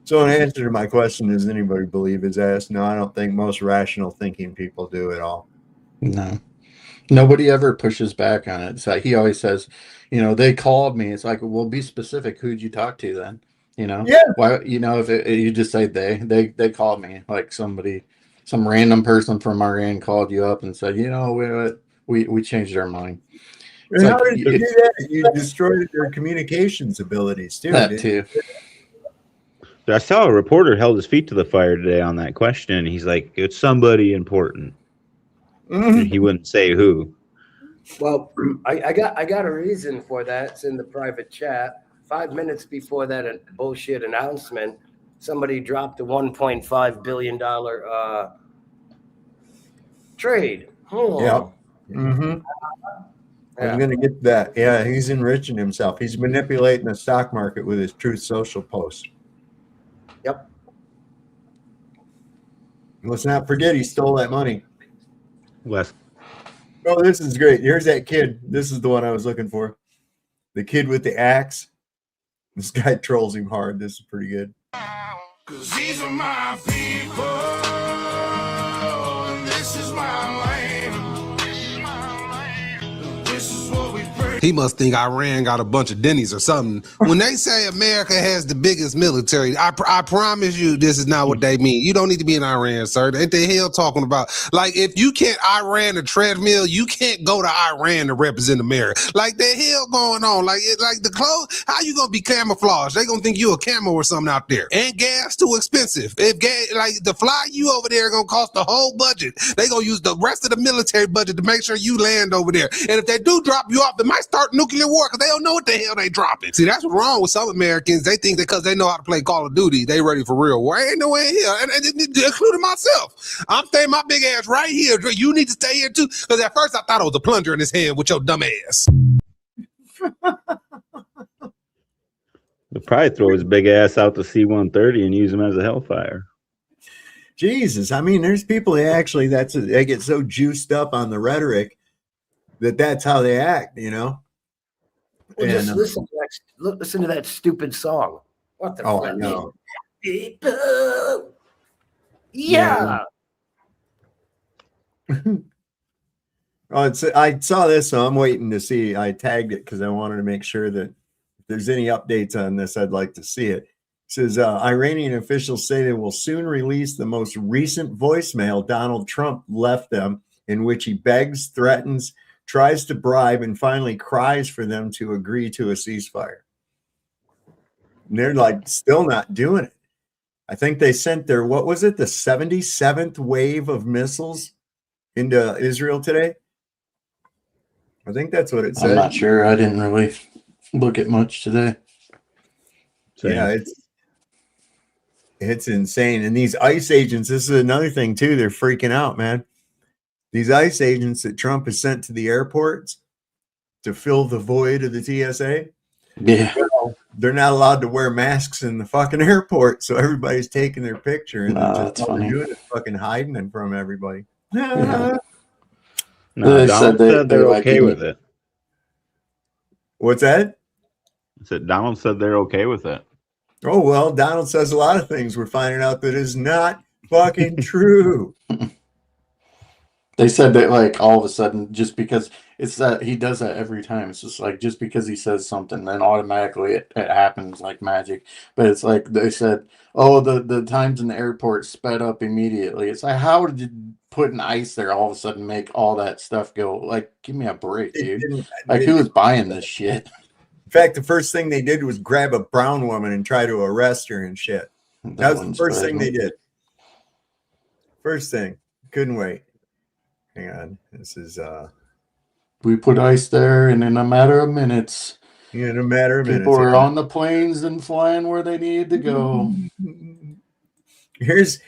So in answer to my question, does anybody believe his ass? No, I don't think most rational thinking people do at all. No. Nobody ever pushes back on it. It's like he always says, you know, they called me. It's like, well, be specific. Who'd you talk to then? You know? Yeah. Why, you know, if you just say they called me, like somebody, some random person from Iran called you up and said, you know, we changed our mind. It's And like, how did you do that? You destroyed their communications abilities too. That too. I saw a reporter held his feet to the fire today on that question. He's like, it's somebody important. He wouldn't say who. Well, I got a reason for that. It's in the private chat. 5 minutes before that bullshit announcement, somebody dropped a $1.5 billion trade. Yeah. Mm-hmm. I was going to get that. Yeah, he's enriching himself. He's manipulating the stock market with his Truth Social posts. Yep. Let's not forget he stole that money. Wes. Oh, this is great. Here's that kid. This is the one I was looking for. The kid with the axe. This guy trolls him hard. This is pretty good. 'Cause these are my people, and this is my land. This is what we pray. He must think Iran got a bunch of Denny's or something. When they say America has the biggest military, I promise you this is not what they mean. You don't need to be in Iran, sir. Ain't the hell talking about? Like, if you can't Iran a treadmill, you can't go to Iran to represent America. Like, the hell going on? Like the clothes, how you gonna be camouflaged? They gonna think you a camo or something out there. And gas too expensive. If gas, like, to fly you over there gonna cost the whole budget. They gonna use the rest of the military budget to make sure you land over there. And if they do drop you off, they might start nuclear war because they don't know what the hell they dropping. See, that's what's wrong with some Americans. They think that because they know how to play Call of Duty, they ready for real war. Ain't no way in here, and including myself. I'm staying my big ass right here. You need to stay here too, because at first I thought it was a plunger in his hand with your dumb ass. He'll probably throw his big ass out the C-130 and use him as a Hellfire. Jesus, I mean, there's people that actually they get so juiced up on the rhetoric that's how they act, you know. Well, just listen to that stupid song. What the fuck? I know. People. Yeah. I saw this, so I'm waiting to see. I tagged it because I wanted to make sure that if there's any updates on this, I'd like to see it. It says Iranian officials say they will soon release the most recent voicemail Donald Trump left them, in which he begs, threatens, tries to bribe, and finally cries for them to agree to a ceasefire. And they're like still not doing it. I think they sent their, what was it, the 77th wave of missiles into Israel today? I think that's what it said. I'm not sure. I didn't really look at much today. Yeah, it's insane. And these ICE agents, this is another thing too, they're freaking out, man. These ICE agents that Trump has sent to the airports to fill the void of the TSA, yeah, they're not allowed to wear masks in the fucking airport, so everybody's taking their picture and that's funny. doing it, fucking hiding it from everybody. Yeah. No, Donald said they're okay with it. What's that? I said Donald said they're okay with it. Oh, well, Donald says a lot of things we're finding out that is not fucking true. They said that, like, all of a sudden, just because it's that he does that every time. It's just like, just because he says something, then automatically it happens like magic. But it's like they said, oh, the times in the airport sped up immediately. It's like, how did putting ice there all of a sudden make all that stuff go? Like, give me a break, dude. Like, who is buying this shit? In fact, the first thing they did was grab a brown woman and try to arrest her and shit. That was the first thing they did. First thing. Couldn't wait. Hang on. This is We put ice there, and in a matter of minutes, in a matter of minutes, people were on the planes and flying where they needed to go. Here's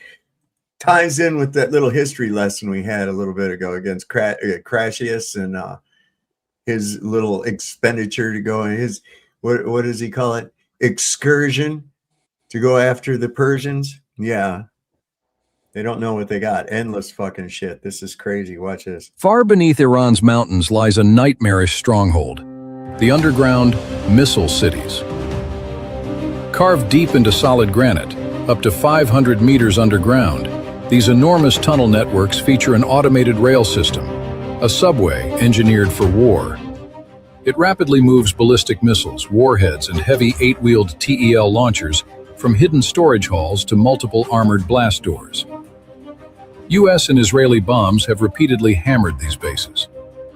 ties in with that little history lesson we had a little bit ago against Crassus and his little expenditure to go in his what does he call it? Excursion to go after the Persians. Yeah. They don't know what they got. Endless fucking shit. This is crazy. Watch this. Far beneath Iran's mountains lies a nightmarish stronghold, the underground missile cities. Carved deep into solid granite, up to 500 meters underground, these enormous tunnel networks feature an automated rail system, a subway engineered for war. It rapidly moves ballistic missiles, warheads, and heavy 8-wheeled TEL launchers from hidden storage halls to multiple armored blast doors. US and Israeli bombs have repeatedly hammered these bases.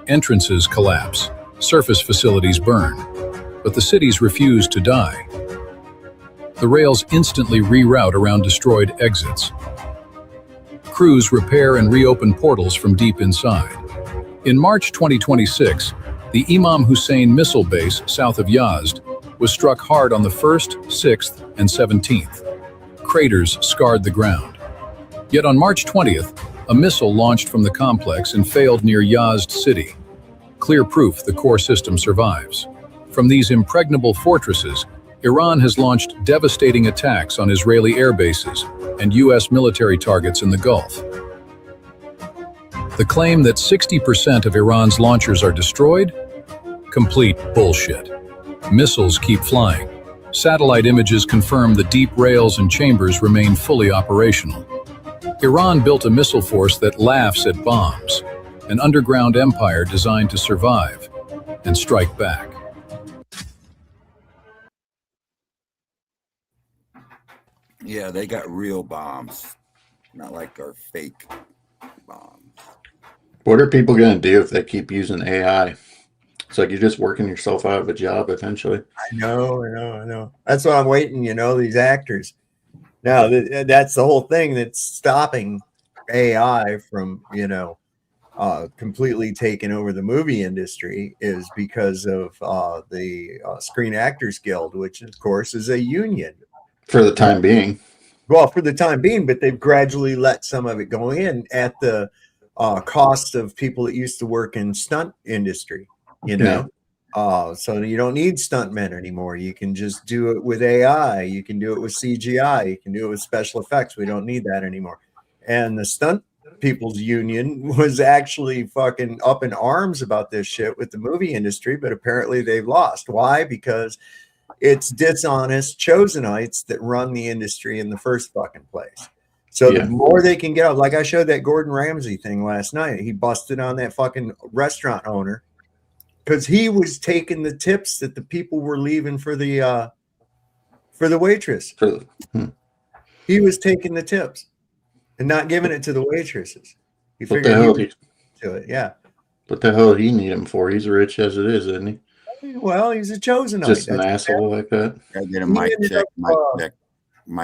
Entrances collapse, surface facilities burn, but the cities refuse to die. The rails instantly reroute around destroyed exits. Crews repair and reopen portals from deep inside. In March 2026, the Imam Hussein missile base south of Yazd was struck hard on the 1st, 6th, and 17th. Craters scarred the ground. Yet on March 20th, a missile launched from the complex and failed near Yazd city. Clear proof the core system survives. From these impregnable fortresses, Iran has launched devastating attacks on Israeli air bases and US military targets in the Gulf. The claim that 60% of Iran's launchers are destroyed? Complete bullshit. Missiles keep flying. Satellite images confirm the deep rails and chambers remain fully operational. Iran built a missile force that laughs at bombs, an underground empire designed to survive and strike back. Yeah, they got real bombs, not like our fake bombs. What are people going to do if they keep using AI? It's like you're just working yourself out of a job eventually. I know. That's why I'm waiting, these actors. Now, that's the whole thing that's stopping AI from, completely taking over the movie industry is because of the Screen Actors Guild, which, of course, is a union. For the time being. Well, for the time being, but they've gradually let some of it go in at the cost of people that used to work in stunt industry, so you don't need stuntmen anymore. You can just do it with AI. You can do it with CGI. You can do it with special effects. We don't need that anymore. And the stunt people's union was actually fucking up in arms about this shit with the movie industry, but apparently they've lost. Why? Because it's dishonest Chosenites that run the industry in the first fucking place. So the more they can get out, like I showed that Gordon Ramsay thing last night, he busted on that fucking restaurant owner because he was taking the tips that the people were leaving for the waitress. He was taking the tips and not giving it to the waitresses. He What figured the hell he would do it. Yeah. What the hell do you need him for? He's rich as it is, isn't he? Well, he's a Chosenite. Just an asshole like that. Gotta get a mic check.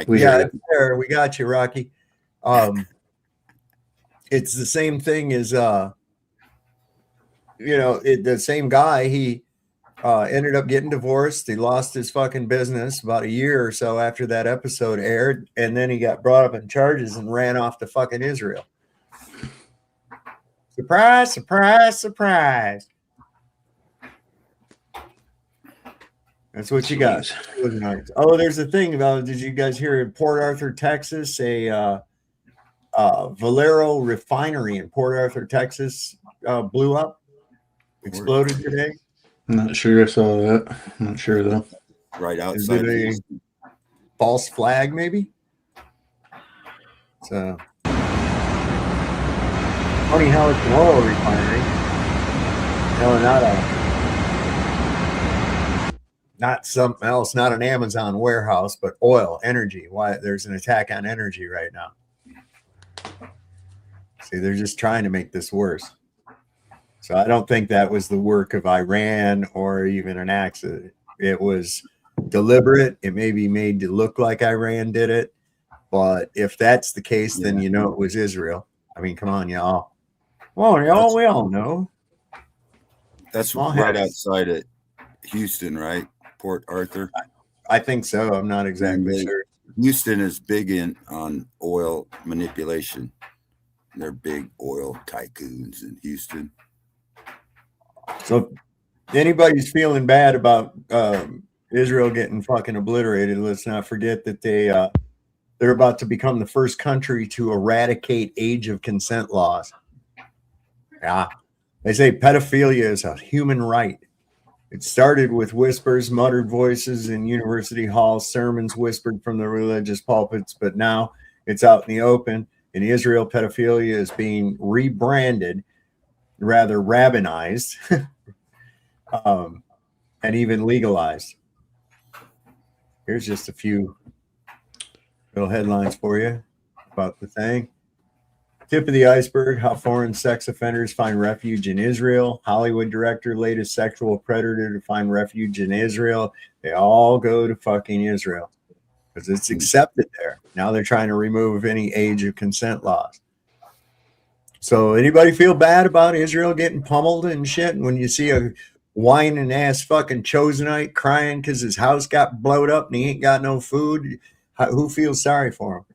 Yeah, there. We got you, Rocky. It's the same thing as the same guy. He ended up getting divorced. He lost his fucking business about a year or so after that episode aired, and then he got brought up in charges and ran off to fucking Israel. Surprise, surprise, surprise. That's what you got. Oh, there's a thing about, did you guys hear in Port Arthur, Texas, a Valero refinery in Port Arthur, Texas blew up, exploded today? I'm not sure I saw that. I'm not sure though. Right Is outside. it a false flag, maybe? So funny how it's an oil refinery. No, not something else, not an Amazon warehouse, but oil, energy. Why there's an attack on energy right now. See, they're just trying to make this worse. So I don't think that was the work of Iran or even an accident. it was deliberate. It may be made to look like Iran did it, but if that's the case, then you know it was Israel. I mean, come on, y'all. Well, y'all, we all know. That's right outside of Houston, right? Port Arthur. I think so. I'm not exactly sure. Houston is big on oil manipulation. They're big oil tycoons in Houston. So if anybody's feeling bad about Israel getting fucking obliterated, let's not forget that they're about to become the first country to eradicate age of consent laws. Yeah. They say pedophilia is a human right. It started with whispers, muttered voices in university halls, sermons whispered from the religious pulpits, but now it's out in the open. In Israel, pedophilia is being rebranded, rather rabbinized, and even legalized. Here's just a few little headlines for you about the thing. Tip of the iceberg, how foreign sex offenders find refuge in Israel. Hollywood director, latest sexual predator to find refuge in Israel. They all go to fucking Israel because it's accepted there. Now they're trying to remove any age of consent laws. So anybody feel bad about Israel getting pummeled and shit? And when you see a whining ass fucking Chosenite crying because his house got blowed up and he ain't got no food, who feels sorry for him?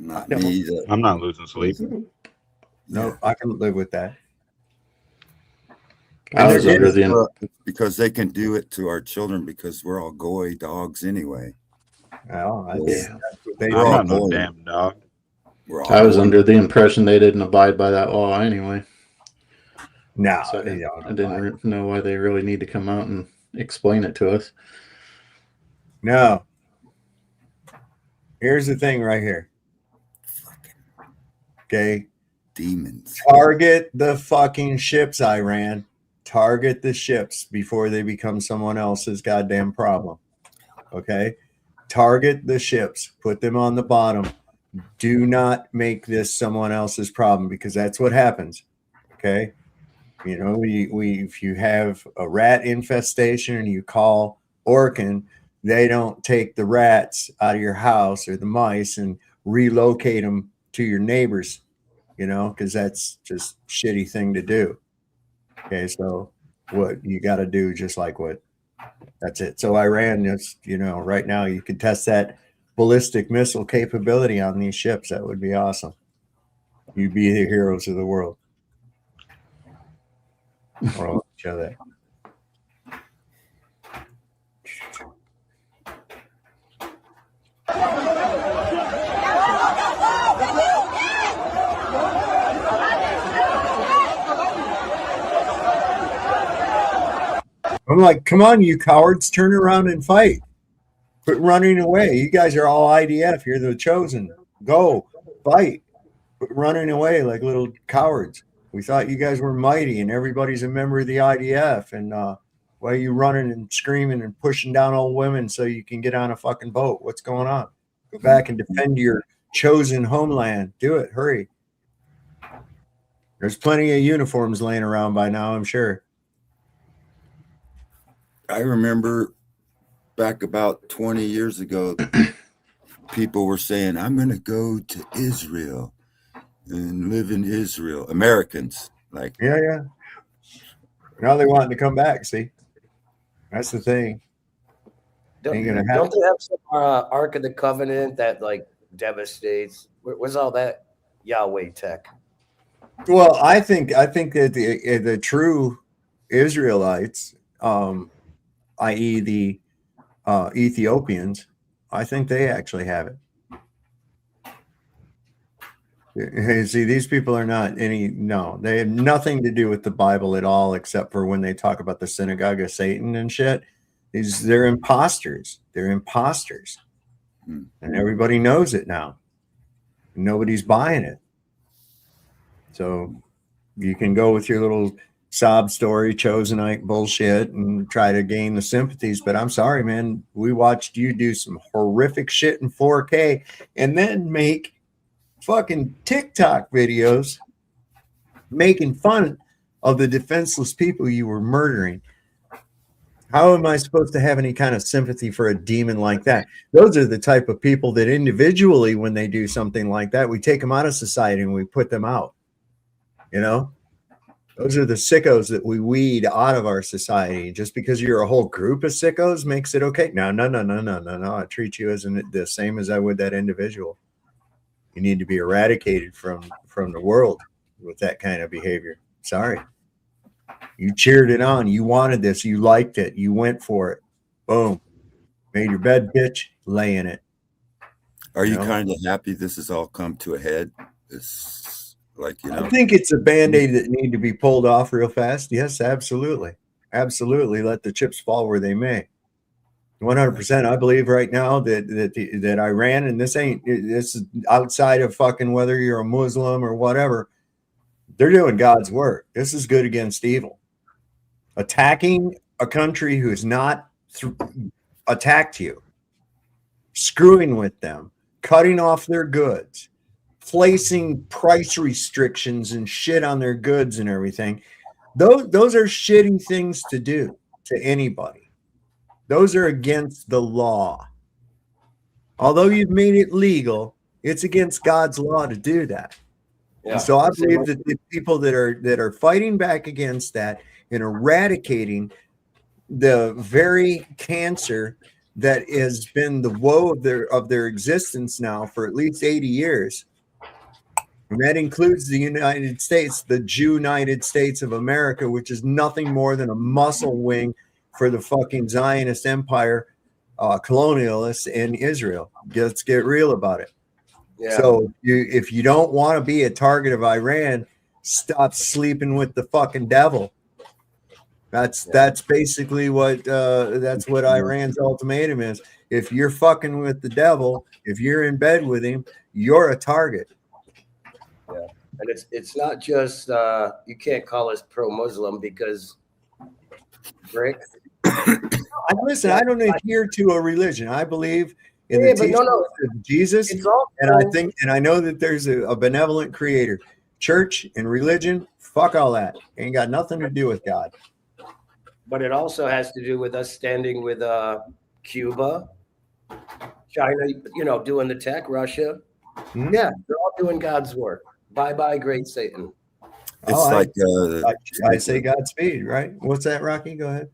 Not me either. I'm not losing sleep. No, I can live with that. I was under the because they can do it to our children because we're all goy dogs anyway. Well, I'm not no damn dog. I was under the impression they didn't abide by that law anyway. No, so I didn't know why they really need to come out and explain it to us. No. Here's the thing right here. Okay. Demons. Target the fucking ships, Iran. Target the ships before they become someone else's goddamn problem. Okay. Target the ships. Put them on the bottom. Do not make this someone else's problem because that's what happens. Okay. You know, if you have a rat infestation and you call Orkin, they don't take the rats out of your house or the mice and relocate them to your neighbors, you know, because that's just a shitty thing to do. Okay, so what you got to do, just like what, that's it. So Iran, just, you know, right now you could test that ballistic missile capability on these ships. That would be awesome. You'd be the heroes of the world. Or I'll show that. I'm like, come on, you cowards, turn around and fight. Quit running away. You guys are all IDF. You're the chosen. Go, fight. Quit running away like little cowards. We thought you guys were mighty and everybody's a member of the IDF. And why are you running and screaming and pushing down old women so you can get on a fucking boat? What's going on? Go back and defend your chosen homeland. Do it. Hurry. There's plenty of uniforms laying around by now, I'm sure. I remember back about 20 years ago, people were saying, I'm going to go to Israel and live in Israel. Americans. Like, yeah. Now they want to come back, see? That's the thing. Don't they have some Ark of the Covenant that like devastates? Where's all that Yahweh tech? Well, I think that the true Israelites, i.e. the Ethiopians, I think they actually have it. See, these people are not they have nothing to do with the Bible at all, except for when they talk about the synagogue of Satan and shit. They're imposters. They're imposters. And everybody knows it now. Nobody's buying it. So you can go with your little sob story, Chosenite bullshit, and try to gain the sympathies. But I'm sorry, man. We watched you do some horrific shit in 4K and then make fucking TikTok videos making fun of the defenseless people you were murdering. How am I supposed to have any kind of sympathy for a demon like that? Those are the type of people that individually, when they do something like that, we take them out of society and we put them out. You know, those are the sickos that we weed out of our society. Just because you're a whole group of sickos makes it okay. No. I treat you as the same as I would that individual. You need to be eradicated from the world with that kind of behavior. Sorry. You cheered it on. You wanted this. You liked it. You went for it. Boom. Made your bed, bitch. Lay in it. Are you kind of happy this has all come to a head? It's like, I think it's a Band-Aid that need to be pulled off real fast. Yes, absolutely. Absolutely. Let the chips fall where they may. 100%. I believe right now that Iran, and this is outside of fucking whether you're a Muslim or whatever, they're doing God's work. This is good against evil. Attacking a country who's not attacked you, screwing with them, cutting off their goods, placing price restrictions and shit on their goods and everything. Those are shitty things to do to anybody. Those are against the law. Although you've made it legal, it's against God's law to do that. Yeah. And so I believe that the people that are fighting back against that and eradicating the very cancer that has been the woe of their existence now for at least 80 years. And that includes the United States, the Jew-United States of America, which is nothing more than a muscle wing for the fucking Zionist empire, colonialists in Israel. Let's get real about it. Yeah. So if you don't want to be a target of Iran, stop sleeping with the fucking devil. That's basically what Iran's ultimatum is. If you're fucking with the devil, if you're in bed with him, you're a target. Yeah. And it's not just you can't call us pro-Muslim because Rick. Listen, I don't adhere to a religion. I believe in the teachings of Jesus, and I know that there's a benevolent creator. Church and religion, fuck all that. Ain't got nothing to do with God. But it also has to do with us standing with Cuba, China, doing the tech, Russia. Mm-hmm. Yeah, they're all doing God's work. Bye-bye, great Satan. I say Godspeed, right? What's that, Rocky? Go ahead.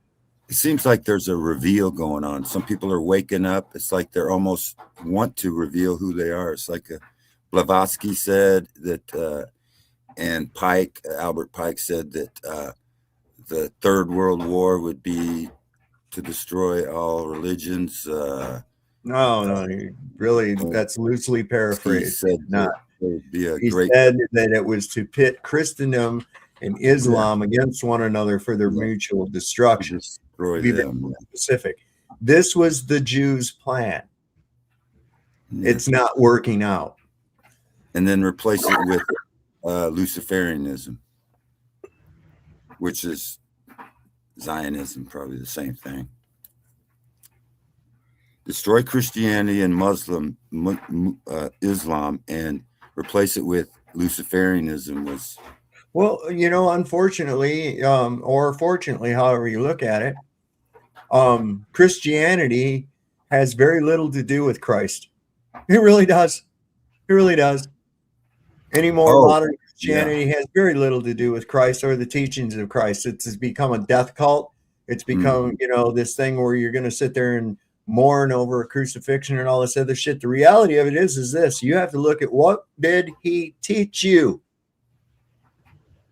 It seems like there's a reveal going on. Some people are waking up. It's like they're almost want to reveal who they are. It's like Blavatsky said that, and Albert Pike said that the Third World War would be to destroy all religions. No, really, that's loosely paraphrased. He said he said that it was to pit Christendom and Islam against one another for their mutual destruction. Destroy them. Specific. This was the Jews' plan. Yeah. It's not working out. And then replace it with Luciferianism, which is Zionism, probably the same thing. Destroy Christianity and Islam and replace it with Luciferianism was. Well, unfortunately, or fortunately, however you look at it, Christianity has very little to do with Christ. It really does. It really does. Any more modern Christianity has very little to do with Christ or the teachings of Christ. It's become a death cult. It's become, this thing where you're going to sit there and mourn over a crucifixion and all this other shit. The reality of it is this. You have to look at what did he teach you?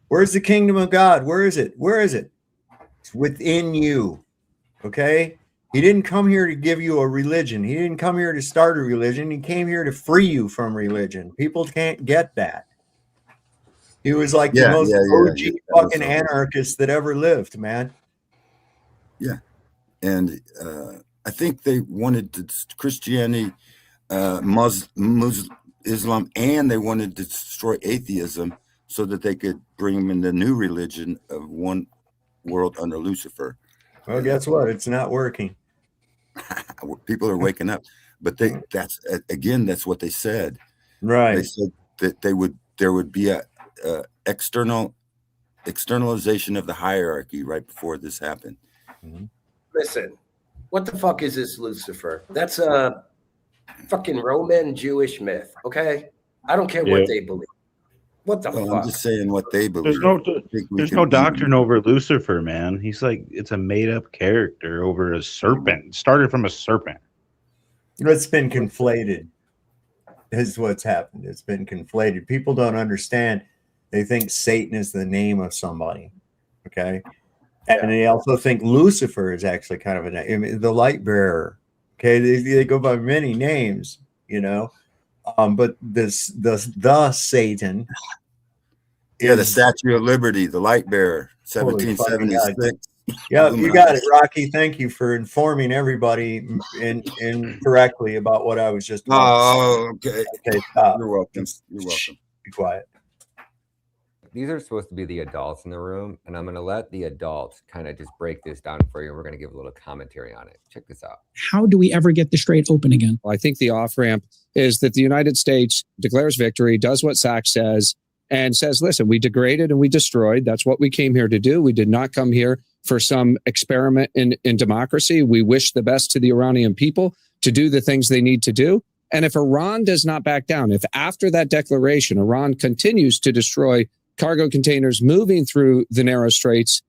Where's the kingdom of God? Where is it? Where is it? It's within you. Okay? He didn't come here to give you a religion. He didn't come here to start a religion. He came here to free you from religion. People can't get that. He was like the most OG fucking anarchist that ever lived, man. Yeah. And I think they wanted to Christianity, Islam, and they wanted to destroy atheism so that they could bring them in the new religion of one world under Lucifer. Well, guess what? It's not working. People are waking up, but that's what they said. Right. They said that there would be a externalization of the hierarchy right before this happened. Mm-hmm. Listen, what the fuck is this Lucifer? That's a fucking Roman Jewish myth, okay? I don't care Yeah. what they believe. What the Well, fuck? I'm just saying what they believe. There's no doctrine over Lucifer, man. He's like, it's a made up character over a serpent. Started from a serpent. It's been conflated. Is what's happened. It's been conflated. People don't understand. They think Satan is the name of somebody. Okay. And they also think Lucifer is actually kind of a name. I mean, the light bearer. Okay. They go by many names, you know. But the Satan. Yeah, the Statue of Liberty, the light bearer, Holy fucking God. 1776. Yeah, you got it, Rocky. Thank you for informing everybody incorrectly about what I was just talking about. Oh, okay. Okay, stop. You're welcome. You're welcome. Be quiet. These are supposed to be the adults in the room, and I'm going to let the adults kind of just break this down for you. We're going to give a little commentary on it. Check this out. How do we ever get the Strait open again? I think the off-ramp is that the United States declares victory, does what Sachs says, and says, listen, we degraded and we destroyed. That's what we came here to do. We did not come here for some experiment in democracy. We wish the best to the Iranian people to do the things they need to do. And if Iran does not back down, if after that declaration, Iran continues to destroy cargo containers moving through the narrow straits,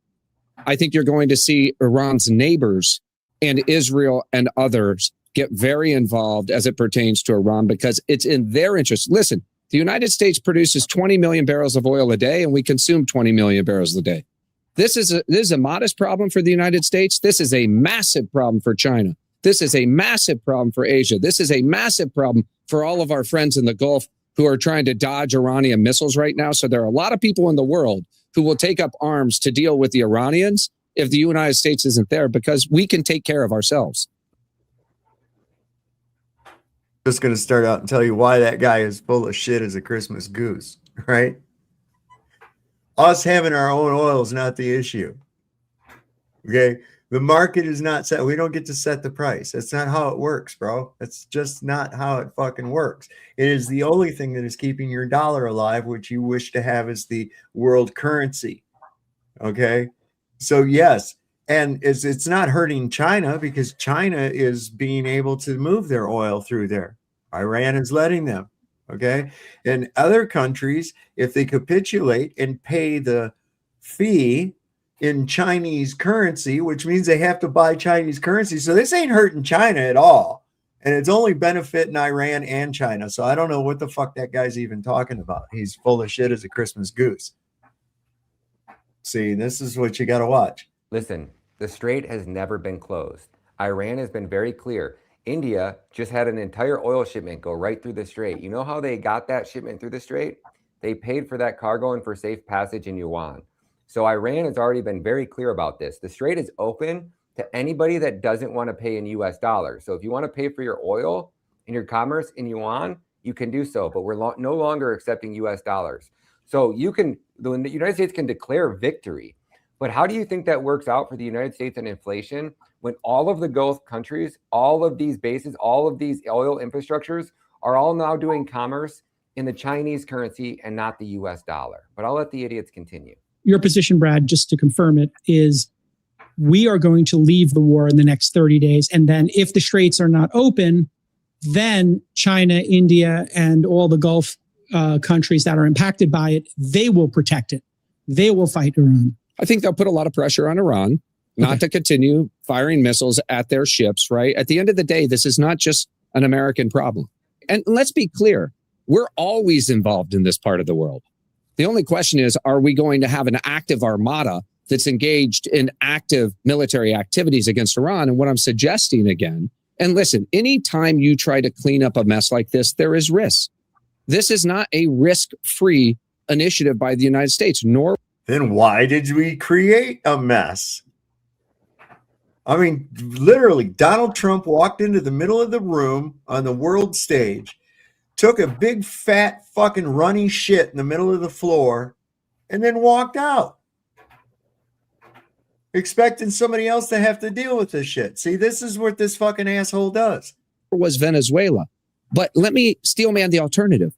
I think you're going to see Iran's neighbors and Israel and others get very involved as it pertains to Iran because it's in their interest. Listen, the United States produces 20 million barrels of oil a day and we consume 20 million barrels a day. This is a modest problem for the United States. This is a massive problem for China. This is a massive problem for Asia. This is a massive problem for all of our friends in the Gulf who are trying to dodge Iranian missiles right now. So there are a lot of people in the world who will take up arms to deal with the Iranians if the United States isn't there because we can take care of ourselves. Just going to start out and tell you why that guy is full of shit as a Christmas goose, right? Us having our own oil is not the issue. Okay. The market is not set. We don't get to set the price. That's not how it works, bro. That's just not how it fucking works. It is the only thing that is keeping your dollar alive, which you wish to have as the world currency. Okay. So yes. And it's not hurting China because China is being able to move their oil through there. Iran is letting them. Okay. And other countries, if they capitulate and pay the fee in Chinese currency, which means they have to buy Chinese currency. So this ain't hurting China at all. And it's only benefiting Iran and China. So I don't know what the fuck that guy's even talking about. He's full of shit as a Christmas goose. See, this is what you got to watch. Listen, the strait has never been closed. Iran has been very clear. India just had an entire oil shipment go right through the strait. You know how they got that shipment through the strait? They paid for that cargo and for safe passage in yuan. So Iran has already been very clear about this. The strait is open to anybody that doesn't want to pay in US dollars. So if you want to pay for your oil and your commerce in yuan, you can do so, but we're no longer accepting US dollars. So the United States can declare victory. But how do you think that works out for the United States and inflation when all of the Gulf countries, all of these bases, all of these oil infrastructures are all now doing commerce in the Chinese currency and not the US dollar? But I'll let the idiots continue. Your position, Brad, just to confirm it, is we are going to leave the war in the next 30 days. And then if the straits are not open, then China, India, and all the Gulf countries that are impacted by it, they will protect it. They will fight Iran. I think they'll put a lot of pressure on Iran not to continue firing missiles at their ships, right? At the end of the day, this is not just an American problem. And let's be clear, we're always involved in this part of the world. The only question is, are we going to have an active armada that's engaged in active military activities against Iran? And what I'm suggesting again, and listen, anytime you try to clean up a mess like this, there is risk. This is not a risk-free initiative by the United States, nor... Then why did we create a mess? I mean, literally, Donald Trump walked into the middle of the room on the world stage, took a big, fat, fucking runny shit in the middle of the floor, and then walked out, expecting somebody else to have to deal with this shit. See, this is what this fucking asshole does. Was Venezuela. But let me steelman the alternative.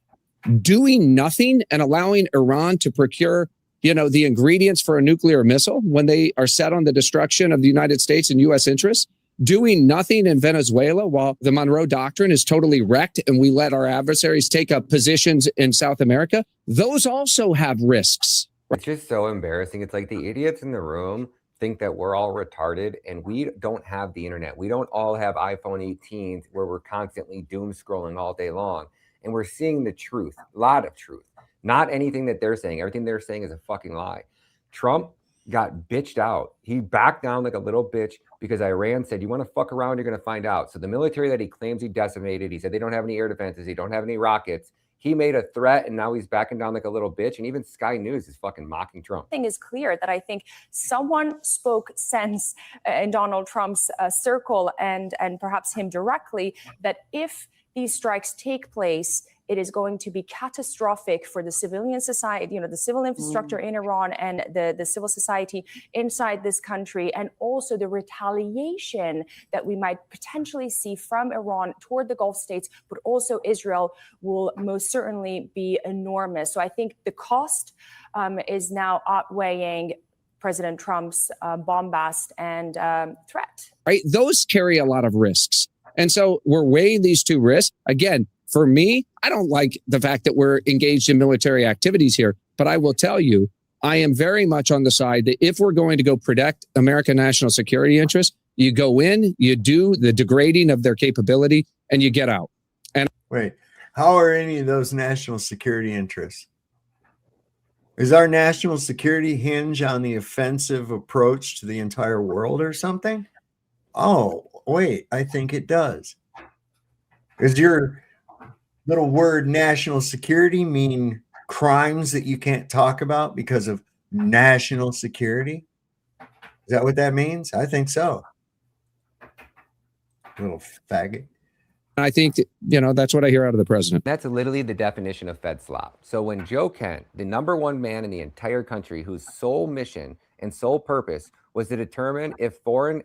Doing nothing and allowing Iran to procure the ingredients for a nuclear missile when they are set on the destruction of the United States and U.S. interests, doing nothing in Venezuela while the Monroe Doctrine is totally wrecked and we let our adversaries take up positions in South America, those also have risks. It's just so embarrassing. It's like the idiots in the room think that we're all retarded and we don't have the internet. We don't all have iPhone 18s where we're constantly doom scrolling all day long. And we're seeing the truth, a lot of truth, not anything that they're saying. Everything they're saying is a fucking lie. Trump got bitched out. He backed down like a little bitch because Iran said, you want to fuck around, you're going to find out. So the military that he claims he decimated, he said they don't have any air defenses, they don't have any rockets. He made a threat and now he's backing down like a little bitch. And even Sky News is fucking mocking Trump. Thing is clear that I think someone spoke sense in Donald Trump's circle and perhaps him directly, that if these strikes take place, it is going to be catastrophic for the civilian society, the civil infrastructure in Iran and the civil society inside this country, and also the retaliation that we might potentially see from Iran toward the Gulf states, but also Israel will most certainly be enormous. So I think the cost is now outweighing President Trump's bombast and threat. Right? Those carry a lot of risks. And so we're weighing these two risks. Again, for me, I don't like the fact that we're engaged in military activities here, but I will tell you, I am very much on the side that if we're going to go protect American national security interests, you go in, you do the degrading of their capability, and you get out. And wait, how are any of those national security interests? Is our national security hinge on the offensive approach to the entire world or something? Oh, wait, I think it does. Is your little word national security mean crimes that you can't talk about because of national security? Is that what that means? I think so. Little faggot. I think that, that's what I hear out of the president. That's literally the definition of Fed slop. So when Joe Kent, the #1 man in the entire country whose sole mission and sole purpose was to determine if foreign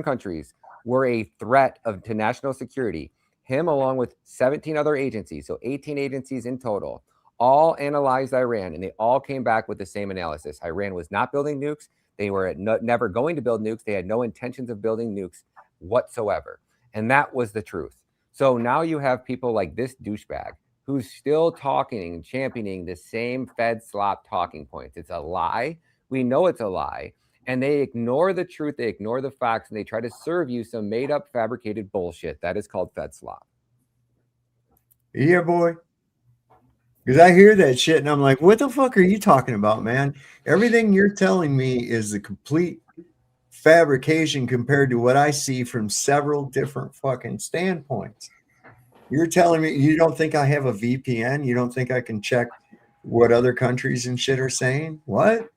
countries were a threat to national security, him along with 17 other agencies, so 18 agencies in total, all analyzed Iran, and they all came back with the same analysis. Iran was not building nukes. They were never going to build nukes. They had no intentions of building nukes whatsoever. And that was the truth. So now you have people like this douchebag who's still talking and championing the same Fed slop talking points. It's a lie. We know it's a lie. And they ignore the truth, they ignore the facts, and they try to serve you some made-up, fabricated bullshit. That is called Fed slop. Yeah, boy. Because I hear that shit, and I'm like, what the fuck are you talking about, man? Everything you're telling me is a complete fabrication compared to what I see from several different fucking standpoints. You're telling me you don't think I have a VPN? You don't think I can check what other countries and shit are saying? What?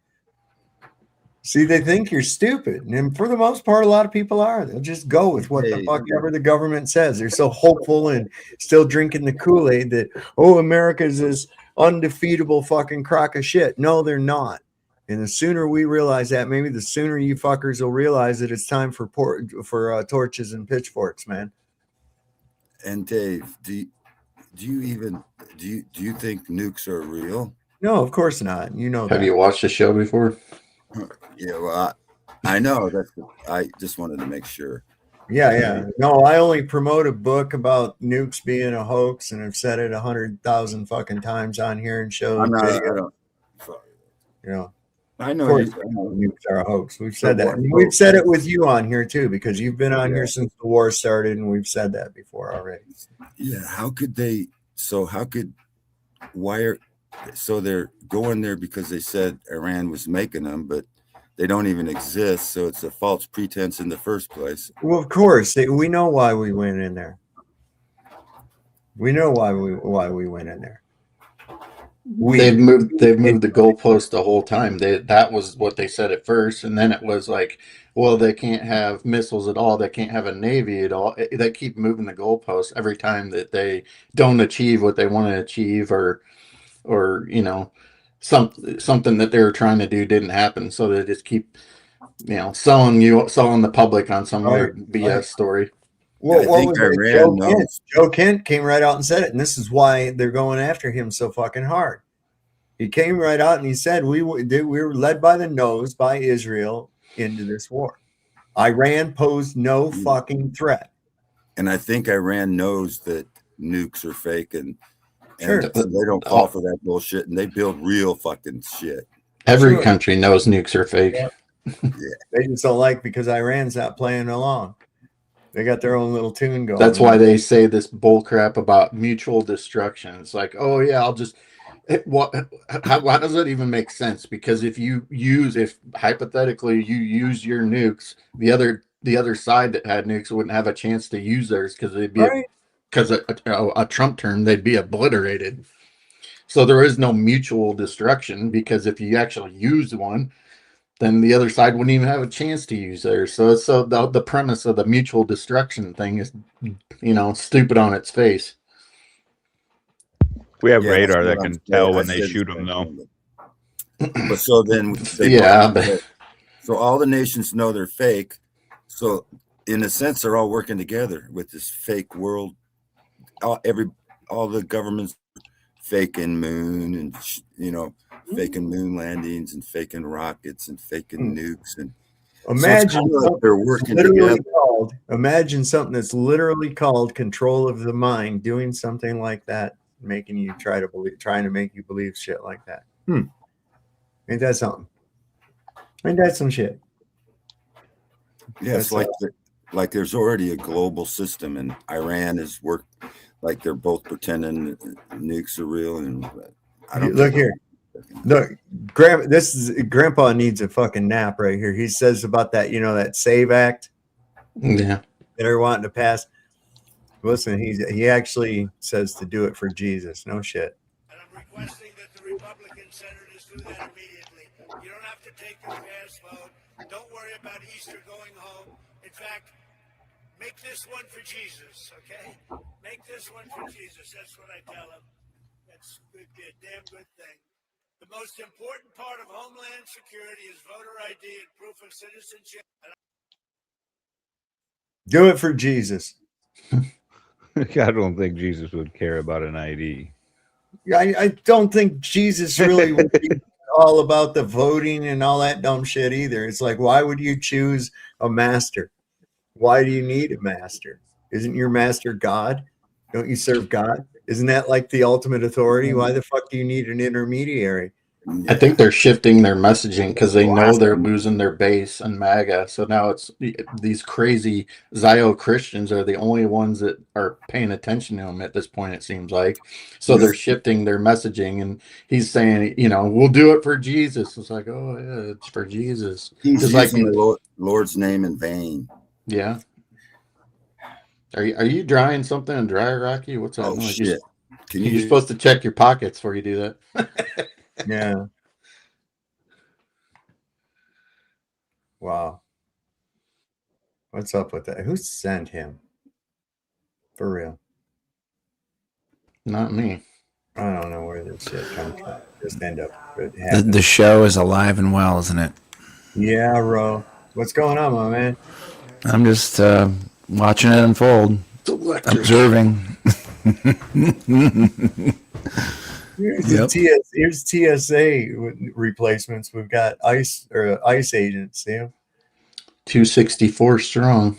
See, they think you're stupid. And for the most part, a lot of people are. They'll just go with what the fuck ever the government says. They're so hopeful and still drinking the Kool-Aid that, oh, America's this undefeatable fucking crock of shit. No, they're not. And the sooner we realize that, maybe the sooner you fuckers will realize that it's time for torches and pitchforks, man. And Dave, do you think nukes are real? No, of course not. You know. Have you watched the show before? Yeah, well, I know. I just wanted to make sure. Yeah. No, I only promote a book about nukes being a hoax, and I've said it 100,000 fucking times on here and shows. I know nukes are a hoax. We've said that. And we've said it with you on here too, because you've been on here since the war started, and we've said that before already. Yeah. So they're going there because they said Iran was making them, but they don't even exist. So it's a false pretense in the first place. Well, of course, we know why we went in there. We know why we went in there. They've moved the goalpost the whole time. That was what they said at first, and then it was like, well, they can't have missiles at all. They can't have a navy at all. They keep moving the goalposts every time that they don't achieve what they want to achieve, or something that they were trying to do didn't happen. So they just keep selling the public on some weird BS story. Well, what was it? Joe Kent came right out and said it, and this is why they're going after him so fucking hard. He came right out and he said we were led by the nose by Israel into this war. Iran posed no fucking threat. And I think Iran knows that nukes are fake and Sure. they don't fall for that bullshit, and they build real fucking shit. Every country knows nukes are fake. Yeah. They just don't like because Iran's not playing along. They got their own little tune going. That's why they say this bull crap about mutual destruction. It's like, oh yeah, I'll just why does that even make sense? Because if hypothetically you use your nukes, the other side that had nukes wouldn't have a chance to use theirs because they'd be a Trump term, they'd be obliterated. So there is no mutual destruction, because if you actually use one, then the other side wouldn't even have a chance to use theirs. So the premise of the mutual destruction thing is, stupid on its face. We have radar that can tell when they shoot them, though. But so then so all the nations know they're fake. So in a sense, they're all working together with this fake world. All the governments faking moon and faking moon landings and faking rockets and faking nukes, and imagine they're working together. Imagine something that's literally called control of the mind doing something like that, making you trying to make you believe shit like that. Ain't that something? Ain't that some shit? Yeah, it's like there's already a global system, and Iran is like they're both pretending nukes are real, and I don't look here. Look, Grandpa needs a fucking nap right here. He says about that, that SAVE Act, that they're wanting to pass. Listen, he actually says to do it for Jesus. No shit. And I'm requesting that the Republican senators do that immediately. You don't have to take your pass vote. Don't worry about Easter going home. In fact, make this one for Jesus, okay? Make this one for Jesus. That's what I tell him. That's a damn good thing. The most important part of Homeland Security is voter ID and proof of citizenship. Do it for Jesus. I don't think Jesus would care about an ID. I don't think Jesus really would be all about the voting and all that dumb shit either. It's like, why would you choose a master? Why do you need a master? Isn't your master God? Don't you serve God? Isn't that like the ultimate authority? Why the fuck do you need an intermediary? I think they're shifting their messaging because they know they're losing their base on MAGA. So now it's these crazy Zio Christians are the only ones that are paying attention to him at this point, it seems like. So they're shifting their messaging, and he's saying, we'll do it for Jesus. It's like, oh yeah, it's for Jesus. He's Just using the Lord's name in vain. Yeah. Are you drying something in dry, Rocky? What's that? Oh shit! You're supposed to check your pockets before you do that. Yeah. Wow. What's up with that? Who sent him? For real. Not me. I don't know where this shit comes from. Just end up. The show is alive and well, isn't it? Yeah, bro. What's going on, my man? I'm just watching it unfold, observing. Here's TSA replacements. We've got ICE agents. See them? 264 strong.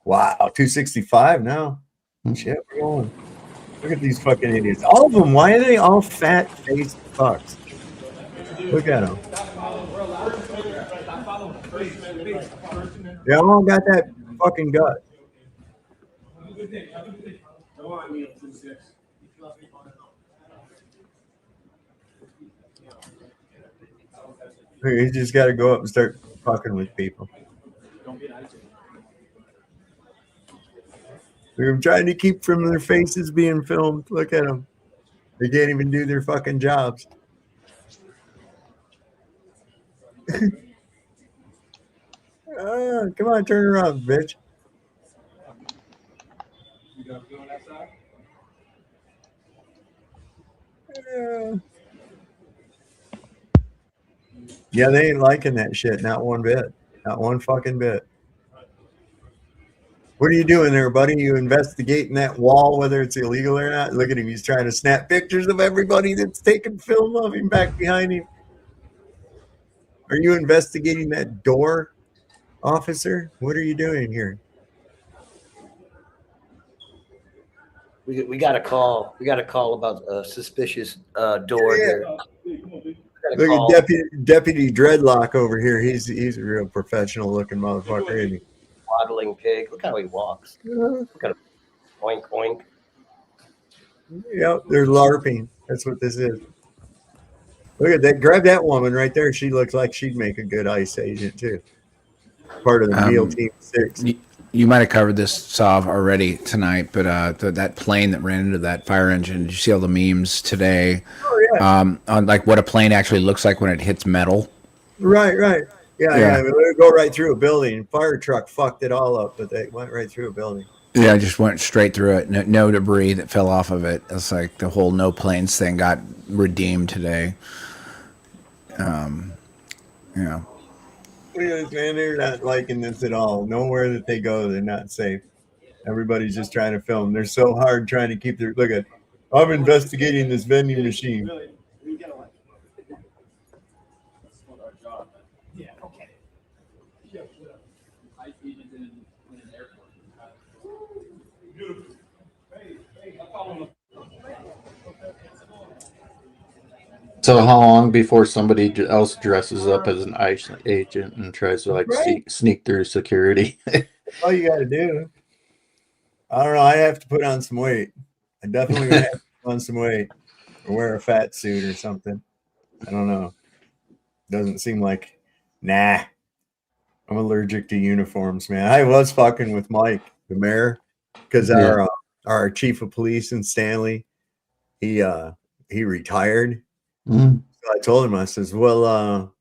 Wow, 265 now. Shit, we're going. Look at these fucking idiots. All of them. Why are they all fat-faced fucks? Look at them. They all got that fucking gut. You just got to go up and start fucking with people. I'm trying to keep from their faces being filmed. Look at them. They can't even do their fucking jobs. Come on, turn around, bitch. Yeah, they ain't liking that shit. Not one bit. Not one fucking bit. What are you doing there, buddy? You investigating that wall, whether it's illegal or not? Look at him. He's trying to snap pictures of everybody that's taking film of him back behind him. Are you investigating that door, officer? What are you doing here? We got a call. We got a call about a suspicious door here. Look at Deputy Dreadlock over here. He's a real professional looking motherfucker, isn't he? Waddling pig. Look how he walks. Look at him. Oink oink. Yep, they're LARPing. That's what this is. Look at that. Grab that woman right there. She looks like she'd make a good ICE agent too. Part of the MEAL Team 6. You might have covered this, Sav, already tonight, but that plane that ran into that fire engine, did you see all the memes today? Oh, yeah. On like what a plane actually looks like when it hits metal? Right. Yeah. They go right through a building. Fire truck fucked it all up, but they went right through a building. Yeah, I just went straight through it. No debris that fell off of it. It's like the whole no planes thing got redeemed today. Yeah. Look at this, man. They're not liking this at all. Nowhere that they go, they're not safe. Everybody's just trying to film. They're so hard trying to keep their look at. I'm investigating this vending machine. So how long before somebody else dresses up as an ICE agent and tries to like sneak through security? All you got to do. I don't know. I have to put on some weight. I definitely have to put on some weight or wear a fat suit or something. I don't know. Doesn't seem like. Nah. I'm allergic to uniforms, man. I was fucking with Mike, the mayor, because our chief of police in Stanley, he retired. Mm. So I told him, I says, well,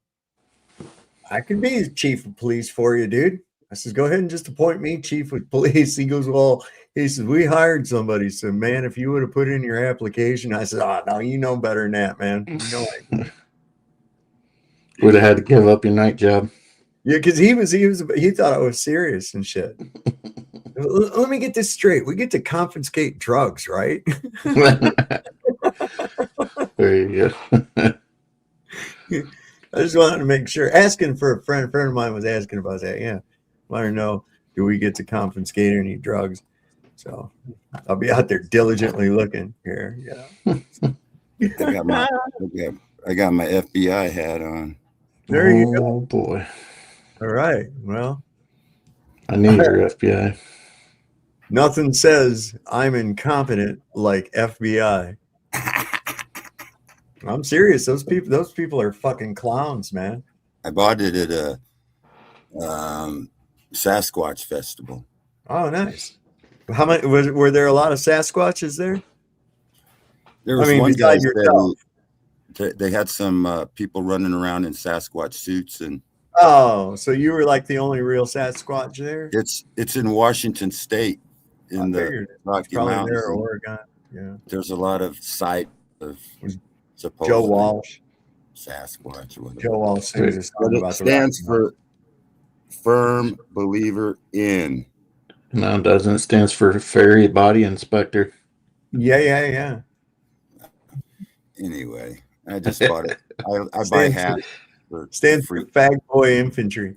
I can be chief of police for you, dude. I says, go ahead and just appoint me chief of police. He goes, well, he says, we hired somebody. So, man, if you would have put in your application, I said, oh, no, you know better than that, man. You know, Would have had to give up your night job. Yeah, because he thought I was serious and shit. Let me get this straight. We get to confiscate drugs, right? There you go. I just wanted to make sure. Asking for a friend of mine was asking about that. Yeah, want to know, do we get to confiscate any drugs? So I'll be out there diligently looking here. Yeah. I got my FBI hat on. There you go. Oh boy. All right. Well, I need your FBI. Nothing says I'm incompetent like FBI. I'm serious. Those people are fucking clowns, man. I bought it at a Sasquatch festival. Oh, nice. How many were there? A lot of Sasquatches there? There was one guy they had some people running around in Sasquatch suits, and so you were like the only real Sasquatch there? It's in Washington State in the Rocky Mountains. There, Oregon. Yeah. There's a lot of sight of Joe Walsh, Sasquatch or whatever. Joe Walsh stands for firm believer in. No, it doesn't. It stands for Fairy Body Inspector. Yeah. Anyway, I just bought it. I buy hats. Stands for Fag Boy Infantry.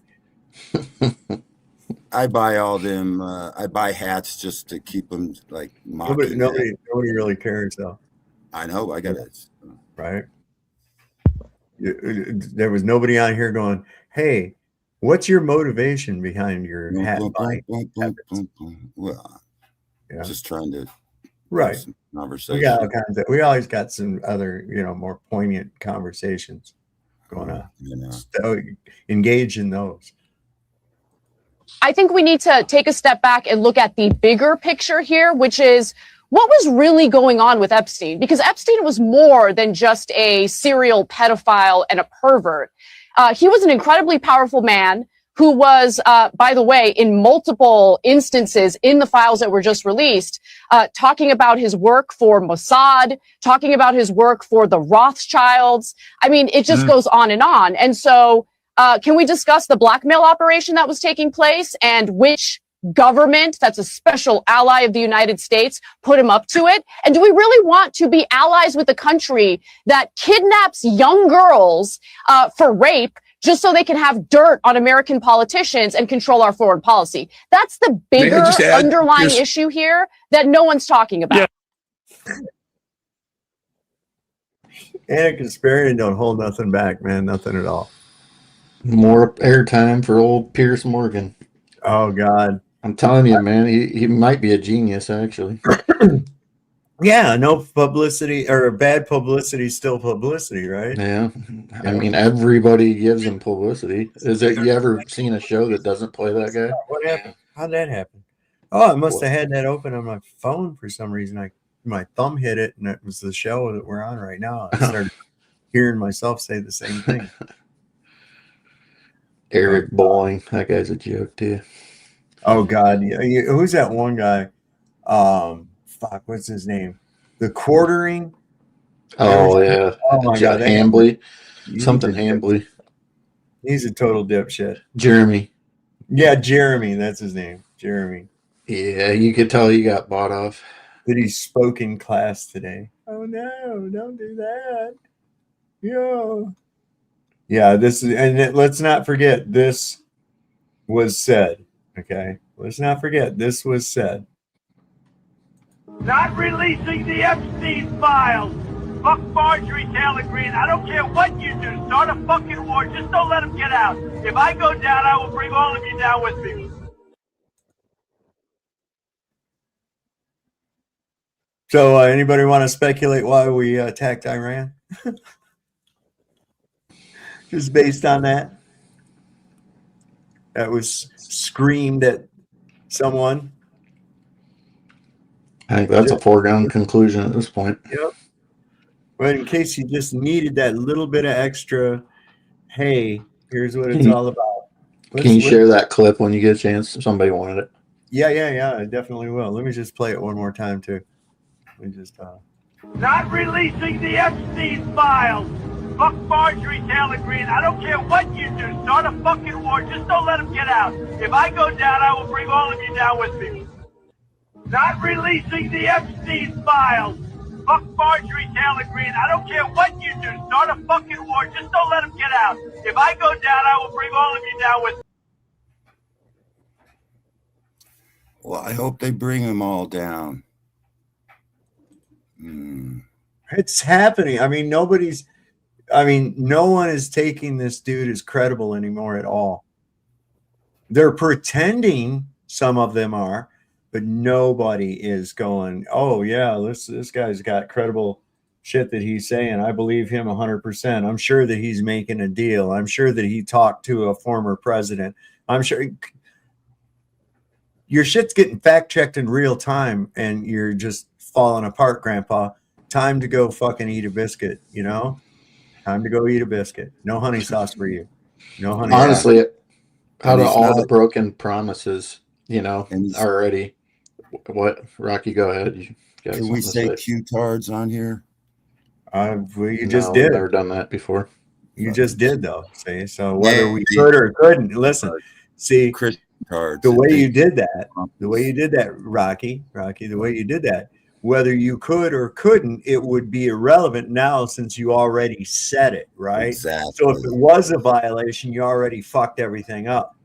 I buy all them. I buy hats just to keep them like mocking. Nobody really cares though. I know. I got it. Right. There was nobody on here going, "Hey, what's your motivation behind your hat buying?" Well, just trying to conversation. We always got some other, more poignant conversations going on. So engage in those. I think we need to take a step back and look at the bigger picture here, which is what was really going on with Epstein? Because Epstein was more than just a serial pedophile and a pervert. He was an incredibly powerful man who was, by the way, in multiple instances in the files that were just released, talking about his work for Mossad, talking about his work for the Rothschilds. I mean, it just goes on. And so can we discuss the blackmail operation that was taking place and which government that's a special ally of the United States put him up to it? And do we really want to be allies with a country that kidnaps young girls for rape just so they can have dirt on American politicians and control our foreign policy? That's the bigger underlying issue here that no one's talking about. Yeah. And a conspiracy don't hold nothing back, man. Nothing at all. More airtime for old Pierce Morgan. Oh, God. I'm telling you, man, he might be a genius, actually. Yeah, no publicity or bad publicity is still publicity, right? Yeah. I mean, everybody gives him publicity. Is there, you ever seen a show that doesn't play that guy? What happened? How'd that happen? Oh, I must have had that open on my phone for some reason. My thumb hit it, and it was the show that we're on right now. I started hearing myself say the same thing. Eric Boying, that guy's a joke too. Oh God, who's that one guy? Fuck, what's his name? The quartering. Oh yeah. Oh my God, Hambly, something Hambly. He's a total dipshit. Jeremy. Yeah, Jeremy. That's his name. Jeremy. Yeah, you could tell he got bought off. That he spoke in class today. Oh no, don't do that. Yo. Yeah, this is, and let's not forget, this was said. Okay, let's not forget, this was said. Not releasing the Epstein files. Fuck Marjorie Taylor Greene. I don't care what you do. Start a fucking war. Just don't let them get out. If I go down, I will bring all of you down with me. So, anybody want to speculate why we attacked Iran? Just based on that. That was screamed at someone. I think that's a foregone conclusion at this point. Yep. But in case you just needed that little bit of extra, hey, here's what it's all about. Can you share that clip when you get a chance? Somebody wanted it. Yeah, I definitely will. Let me just play it one more time too. We just Not releasing the Epstein files. Fuck Marjorie Taylor Greene. I don't care what you do. Start a fucking war. Just don't let them get out. If I go down, I will bring all of you down with me. Not releasing the Epstein files. Fuck Marjorie Taylor Greene. I don't care what you do. Start a fucking war. Just don't let them get out. If I go down, I will bring all of you down with me. Well, I hope they bring them all down. It's happening. I mean, no one is taking this dude as credible anymore at all. They're pretending, some of them are, but nobody is going, oh yeah, this guy's got credible shit that he's saying. I believe him 100%. I'm sure that he's making a deal. I'm sure that he talked to a former president. I'm sure your shit's getting fact checked in real time, and you're just falling apart, Grandpa. Time to go fucking eat a biscuit, you know? Time to go eat a biscuit. No honey sauce for you. No honey. Honestly, out of all the broken promises, already. What, Rocky? Go ahead. Can we say Q-tards on here? Well, you just did. I've never done that before. You just did, though. See, so whether we could or couldn't, listen. See, the way you did that, Rocky, the way you did that, whether you could or couldn't, it would be irrelevant now since you already said it, right? Exactly. So if it was a violation, you already fucked everything up,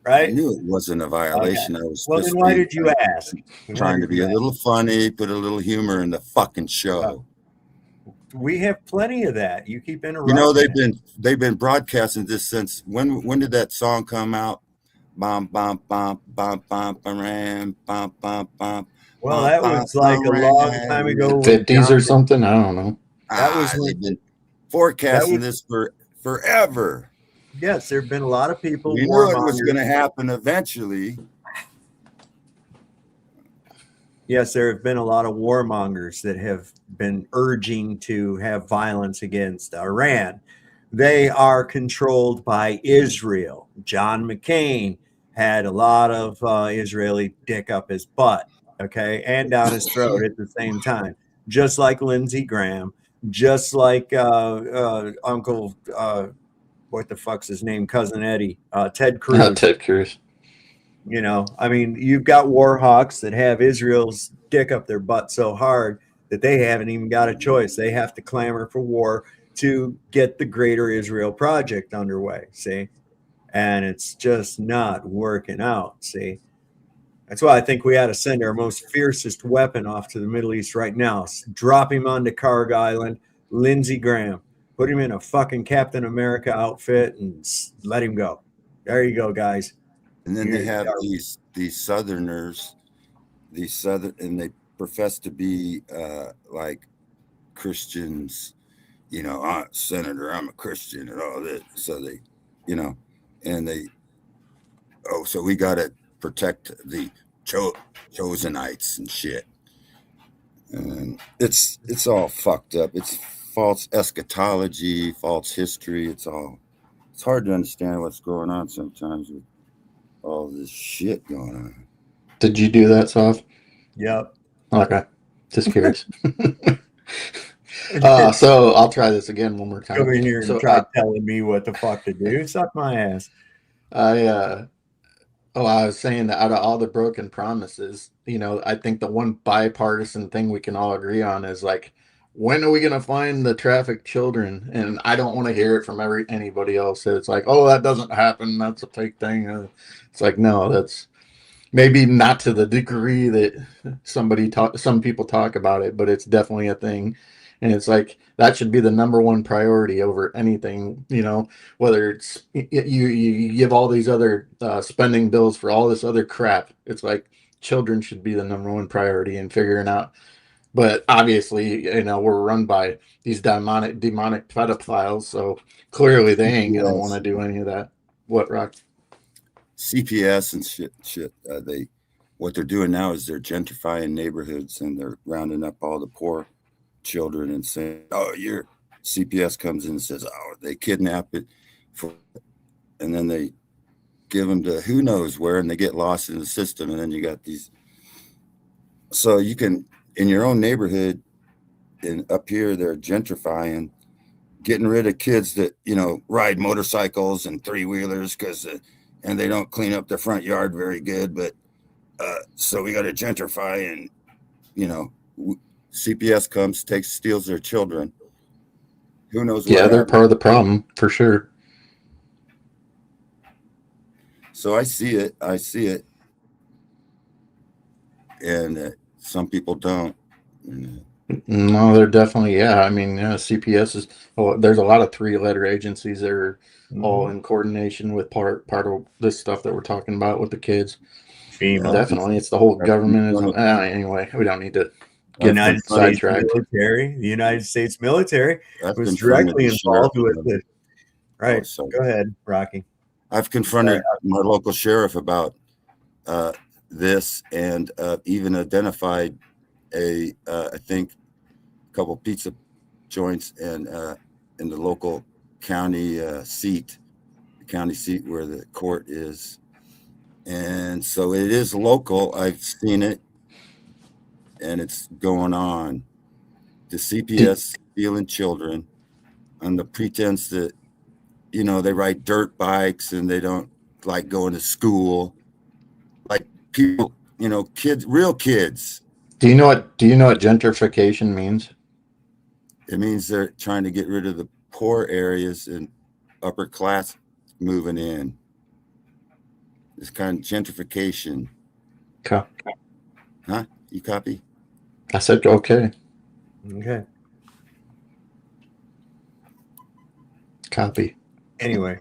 right? I knew it wasn't a violation. Okay. I was. Well, then why did you ask? Trying to be a little funny, put a little humor in the fucking show. We have plenty of that. You keep interrupting. You know, they've been broadcasting this since when did that song come out? Bum bum bum bum bum bum bum bum bum. Well, that was like a long time ago. 50s or something. I don't know. That was they've been forecasting this for forever. Yes, there have been a lot of people. We knew it was going to happen eventually. Yes, there have been a lot of warmongers that have been urging to have violence against Iran. They are controlled by Israel. John McCain had a lot of Israeli dick up his butt, okay, and down his throat at the same time, just like Lindsey Graham, just like Uncle, what the fuck's his name, Cousin Eddie, Ted Cruz. Ted Cruz. You know, I mean, you've got war hawks that have Israel's dick up their butt so hard that they haven't even got a choice. They have to clamor for war to get the Greater Israel Project underway. See, and it's just not working out. See, that's why I think we ought to send our most fiercest weapon off to the Middle East right now. Drop him onto Carg Island, Lindsey Graham. Put him in a fucking Captain America outfit and let him go. There you go, guys. And then they have these Southerners, and they profess to be like Christians. You know, Senator, I'm a Christian and all this. So they, you know, and they, so we got to protect the Chosenites and shit. And it's all fucked up. It's false eschatology, false history. It's hard to understand what's going on sometimes with all this shit going on. Did you do that, Soph? Yep. Okay. Just curious. So I'll try this again one more time. Come in here and So, try telling me what the fuck to do. Suck my ass. I was saying that out of all the broken promises, you know, I think the one bipartisan thing we can all agree on is like, when are we going to find the trafficked children? And I don't want to hear it from anybody else. So it's like, oh, that doesn't happen. That's a fake thing. It's like, no, that's maybe not to the degree that some people talk about it, but it's definitely a thing. And it's like, that should be the number one priority over anything, you know, whether it's you give all these other spending bills for all this other crap. It's like children should be the number one priority in figuring out. But obviously, you know, we're run by these demonic pedophiles. So clearly they ain't going to want to do any of that. What, Rock? CPS and shit. What they're doing now is they're gentrifying neighborhoods and they're rounding up all the poor children and saying, oh, your CPS comes in and says, oh, they kidnap it and then they give them to who knows where, and they get lost in the system. And then you got these, so you can, in your own neighborhood and up here, they're gentrifying, getting rid of kids that, you know, ride motorcycles and three-wheelers and they don't clean up their front yard very good. But so we got to gentrify, and, you know, CPS comes, steals their children. Who knows? Yeah, they're part of the problem for sure. So I see it, and some people don't. No, they're definitely, yeah. I mean, CPS is. Oh, there's a lot of three-letter agencies that are all in coordination with part of this stuff that we're talking about with the kids. FEMA. Definitely, it's the whole government. Anyway, we don't need to get sidetracked. The United States military was directly involved with it. Right. Go ahead, Rocky. I've confronted my local sheriff about this, and even identified I think a couple pizza joints and in the local county seat, where the court is. And so it is local. I've seen it, and it's going on. The CPS stealing children on the pretense that, you know, they ride dirt bikes and they don't like going to school. Like people, you know, kids, real kids. Do you know what gentrification means? It means they're trying to get rid of the poor areas and upper class moving in. This kind of gentrification. Okay. Huh? You copy? I said okay. Okay. Copy. Anyway.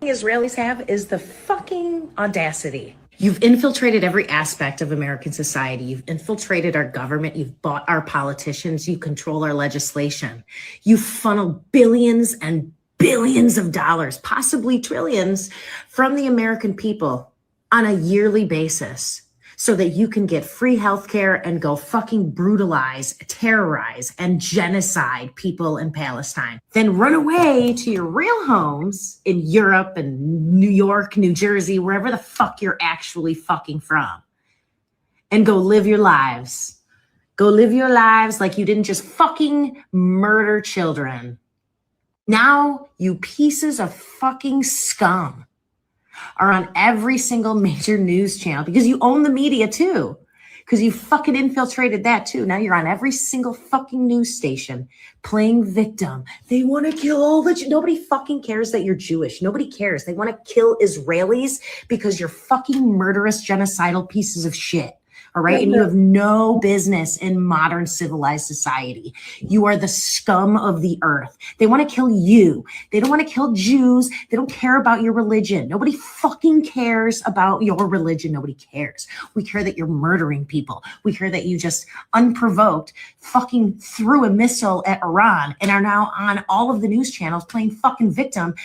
The Israelis have is the fucking audacity. You've infiltrated every aspect of American society. You've infiltrated our government. You've bought our politicians. You control our legislation. You funnel billions and billions of dollars, possibly trillions, from the American people on a yearly basis so that you can get free healthcare and go fucking brutalize, terrorize, and genocide people in Palestine. Then run away to your real homes in Europe and New York, New Jersey, wherever the fuck you're actually fucking from. And go live your lives. Go live your lives like you didn't just fucking murder children. Now, you pieces of fucking scum, are on every single major news channel because you own the media too. Because you fucking infiltrated that too. Now you're on every single fucking news station playing victim. They want to kill all the nobody fucking cares that you're Jewish. Nobody cares. They want to kill Israelis because you're fucking murderous, genocidal pieces of shit. All right. And you have no business in modern civilized society. You are the scum of the earth. They want to kill you. They don't want to kill Jews. They don't care about your religion. Nobody fucking cares about your religion. Nobody cares. We care that you're murdering people. We care that you just unprovoked fucking threw a missile at Iran and are now on all of the news channels playing fucking victim,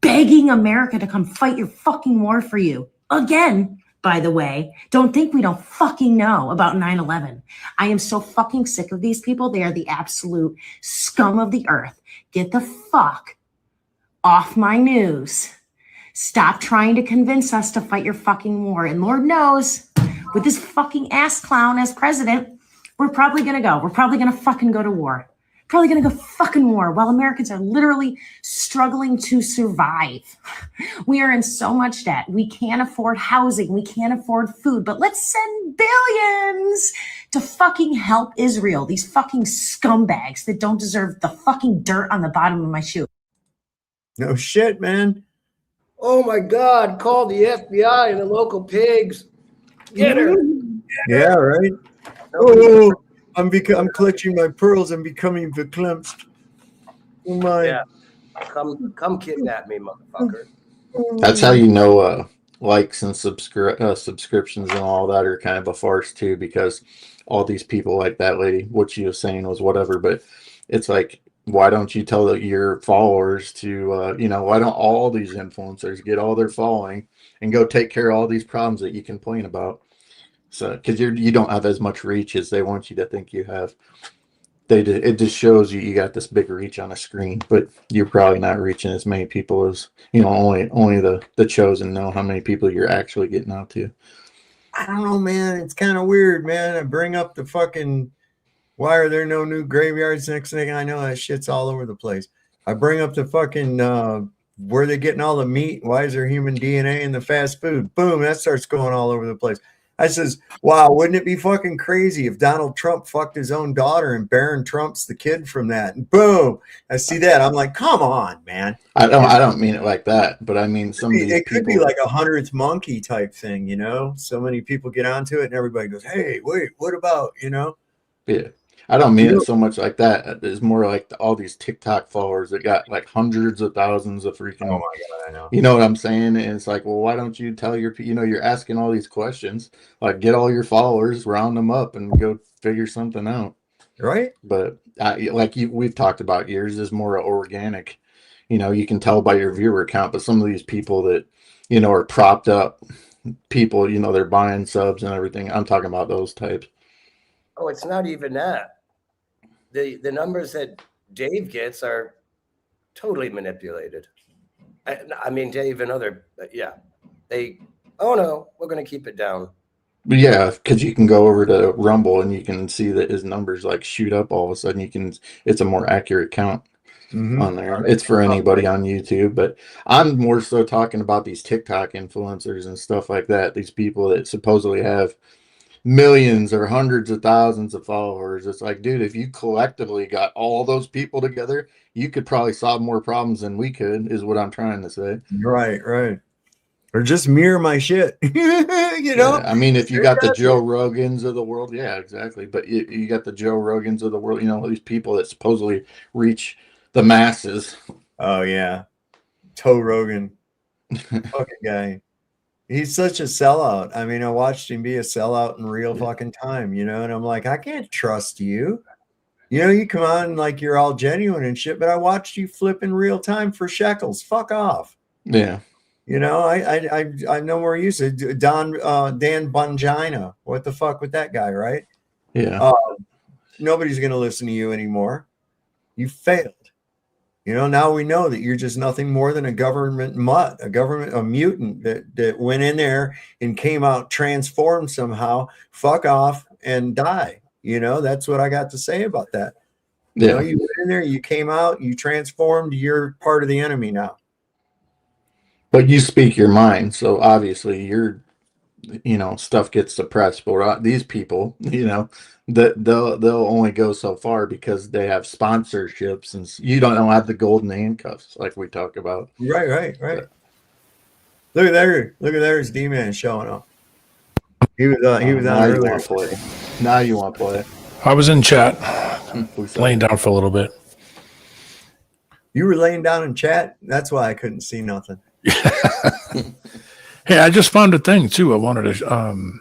begging America to come fight your fucking war for you. Again, by the way, don't think we don't fucking know about 9/11. I am so fucking sick of these people. They are the absolute scum of the earth. Get the fuck off my news. Stop trying to convince us to fight your fucking war. And Lord knows, with this fucking ass clown as president, we're probably going to go. We're probably going to fucking go to war. Probably going to go fucking war while Americans are literally struggling to survive. We are in so much debt. We can't afford housing. We can't afford food. But let's send billions to fucking help Israel. These fucking scumbags that don't deserve the fucking dirt on the bottom of my shoe. No shit, man. Oh my God, call the FBI and the local pigs. Get her. Yeah, right. Oh, I'm clutching my pearls and becoming verklempt. Oh my. Yeah. Come kidnap me, motherfucker. That's how you know likes and subscriptions and all that are kind of a farce too, because all these people like that lady, what she was saying was whatever, but it's like, why don't you tell your followers to, why don't all these influencers get all their following and go take care of all these problems that you complain about? So, because you don't have as much reach as they want you to think you have. It just shows you got this big reach on a screen, but you're probably not reaching as many people as only the chosen know how many people you're actually getting out to. I don't know, man. It's kind of weird, man. I bring up the fucking why are there no new graveyards? Next thing I know, that shit's all over the place. I bring up the fucking where they getting all the meat? Why is there human DNA in the fast food? Boom, that starts going all over the place. I says, wow, wouldn't it be fucking crazy if Donald Trump fucked his own daughter and Barron Trump's the kid from that? And boom, I see that. I'm like, come on, man. I don't mean it like that, but I mean some of these it could people, be like a 100th monkey type thing, So many people get onto it and everybody goes, hey, wait, what about, Yeah. I don't mean it so much like that. It's more like all these TikTok followers that got like hundreds of thousands of freaking. Oh my God, I know. You know what I'm saying? And it's like, well, why don't you tell you're asking all these questions, like get all your followers, round them up, and go figure something out. Right. But we've talked about, yours is more organic. You can tell by your viewer count. But some of these people that are propped up people, they're buying subs and everything. I'm talking about those types. Oh, it's not even that. The numbers that Dave gets are totally manipulated. I mean, Dave and other, oh no, we're going to keep it down. But yeah, because you can go over to Rumble and you can see that his numbers like shoot up all of a sudden. It's a more accurate count on there. It's for anybody on YouTube, but I'm more so talking about these TikTok influencers and stuff like that. These people that supposedly have millions or hundreds of thousands of followers. It's like, dude, if you collectively got all those people together, you could probably solve more problems than we could, is what I'm trying to say. Right. Or just mirror my shit. Yeah, I mean, if you got the Joe Rogans of the world, yeah, exactly. But you got the Joe Rogans of the world, these people that supposedly reach the masses. Oh yeah. Toe Rogan. Fucking guy. He's such a sellout. I mean, I watched him be a sellout in real fucking time, and I'm like, I can't trust you. You come on like you're all genuine and shit, but I watched you flip in real time for shekels. Fuck off. Yeah. I know where you said Dan Bongina. What the fuck with that guy, right? Yeah. Nobody's gonna listen to you anymore. You failed. Now we know that you're just nothing more than a government mutt, a mutant that went in there and came out transformed somehow. Fuck off and die. That's what I got to say about that. Yeah. You went in there, you came out, you transformed, you're part of the enemy now. But you speak your mind, so obviously you're, stuff gets suppressed. But these people, that they'll only go so far because they have sponsorships, and you don't have the golden handcuffs like we talk about. Right. Look at there's D-Man showing up. He was on earlier. Now you want to play. I was in chat, laying down for a little bit. You were laying down in chat? That's why I couldn't see nothing. Hey, I just found a thing too. I wanted to.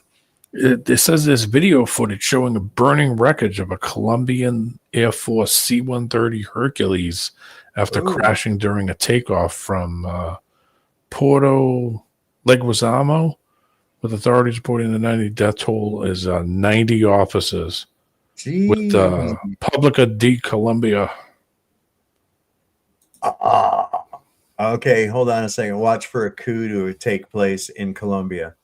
It says there's video footage showing a burning wreckage of a Colombian Air Force C-130 Hercules after crashing during a takeoff from Puerto Leguizamo, with authorities reporting the 90 death toll is 90 officers. Jeez. With Publica de Colombia. Okay, hold on a second. Watch for a coup to take place in Colombia.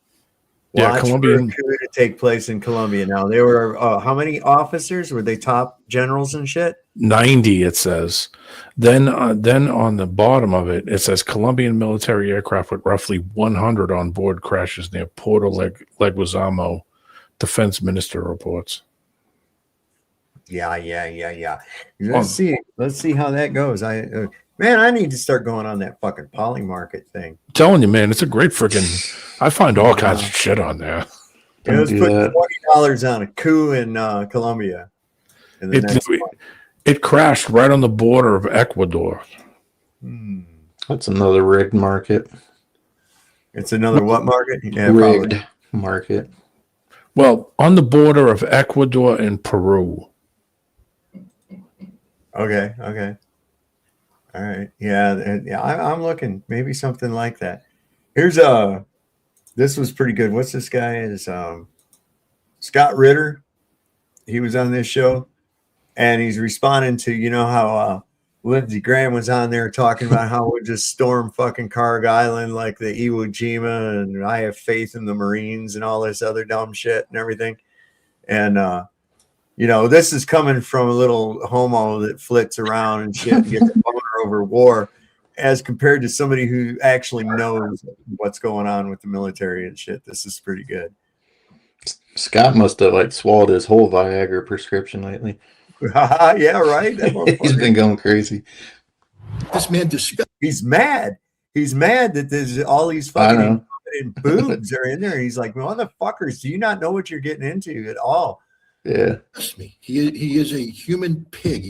Yeah, Watch Colombian. for a coup to take place in Colombia. Now, there were how many officers? Were they top generals and shit? 90, it says. Then on the bottom of it, it says Colombian military aircraft with roughly 100 on board crashes near Puerto Leguizamo, defense minister reports. Yeah. Let's see how that goes. Man, I need to start going on that fucking Poly Market thing. I'm telling you, man, it's a great freaking. I find all kinds of shit on there. Yeah, let's put $20 on a coup in Colombia. It crashed right on the border of Ecuador. That's another rigged market. It's another what market? Yeah, rigged market. Well, on the border of Ecuador and Peru. Okay. All right. Yeah. I'm looking maybe something like that. Here's this was pretty good. What's this guy is Scott Ritter. He was on this show and he's responding to, how Lindsey Graham was on there talking about how we'll just storm fucking Karg Island like the Iwo Jima and I have faith in the Marines and all this other dumb shit and everything. And this is coming from a little homo that flits around and shit and gets a boner over war, as compared to somebody who actually knows what's going on with the military and shit. This is pretty good. Scott must have swallowed his whole Viagra prescription lately. Yeah, right. He's been going crazy. This man he's mad. He's mad that there's all these fucking boobs are in there. He's like, motherfuckers, do you not know what you're getting into at all? Yeah. Trust me. He is a human pig.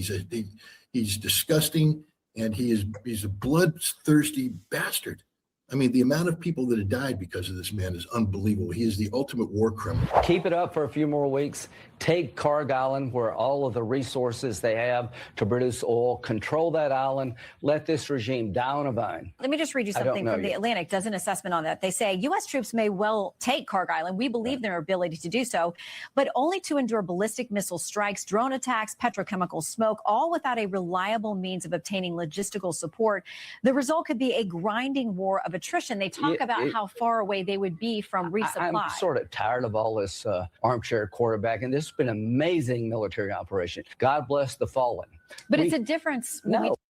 He's disgusting, and he's a bloodthirsty bastard. I mean, the amount of people that have died because of this man is unbelievable. He is the ultimate war criminal. Keep it up for a few more weeks. Take Karg Island, where all of the resources they have to produce oil, control that island, let this regime die on a vine. Let me just read you something from The Atlantic. Does an assessment on that. They say U.S. troops may well take Karg Island. We believe in their ability to do so, but only to endure ballistic missile strikes, drone attacks, petrochemical smoke, all without a reliable means of obtaining logistical support. The result could be a grinding war of attrition. They talk about how far away they would be from resupply. I'm sort of tired of all this armchair quarterbacking. This has been an amazing military operation. God bless the fallen. But it's a difference.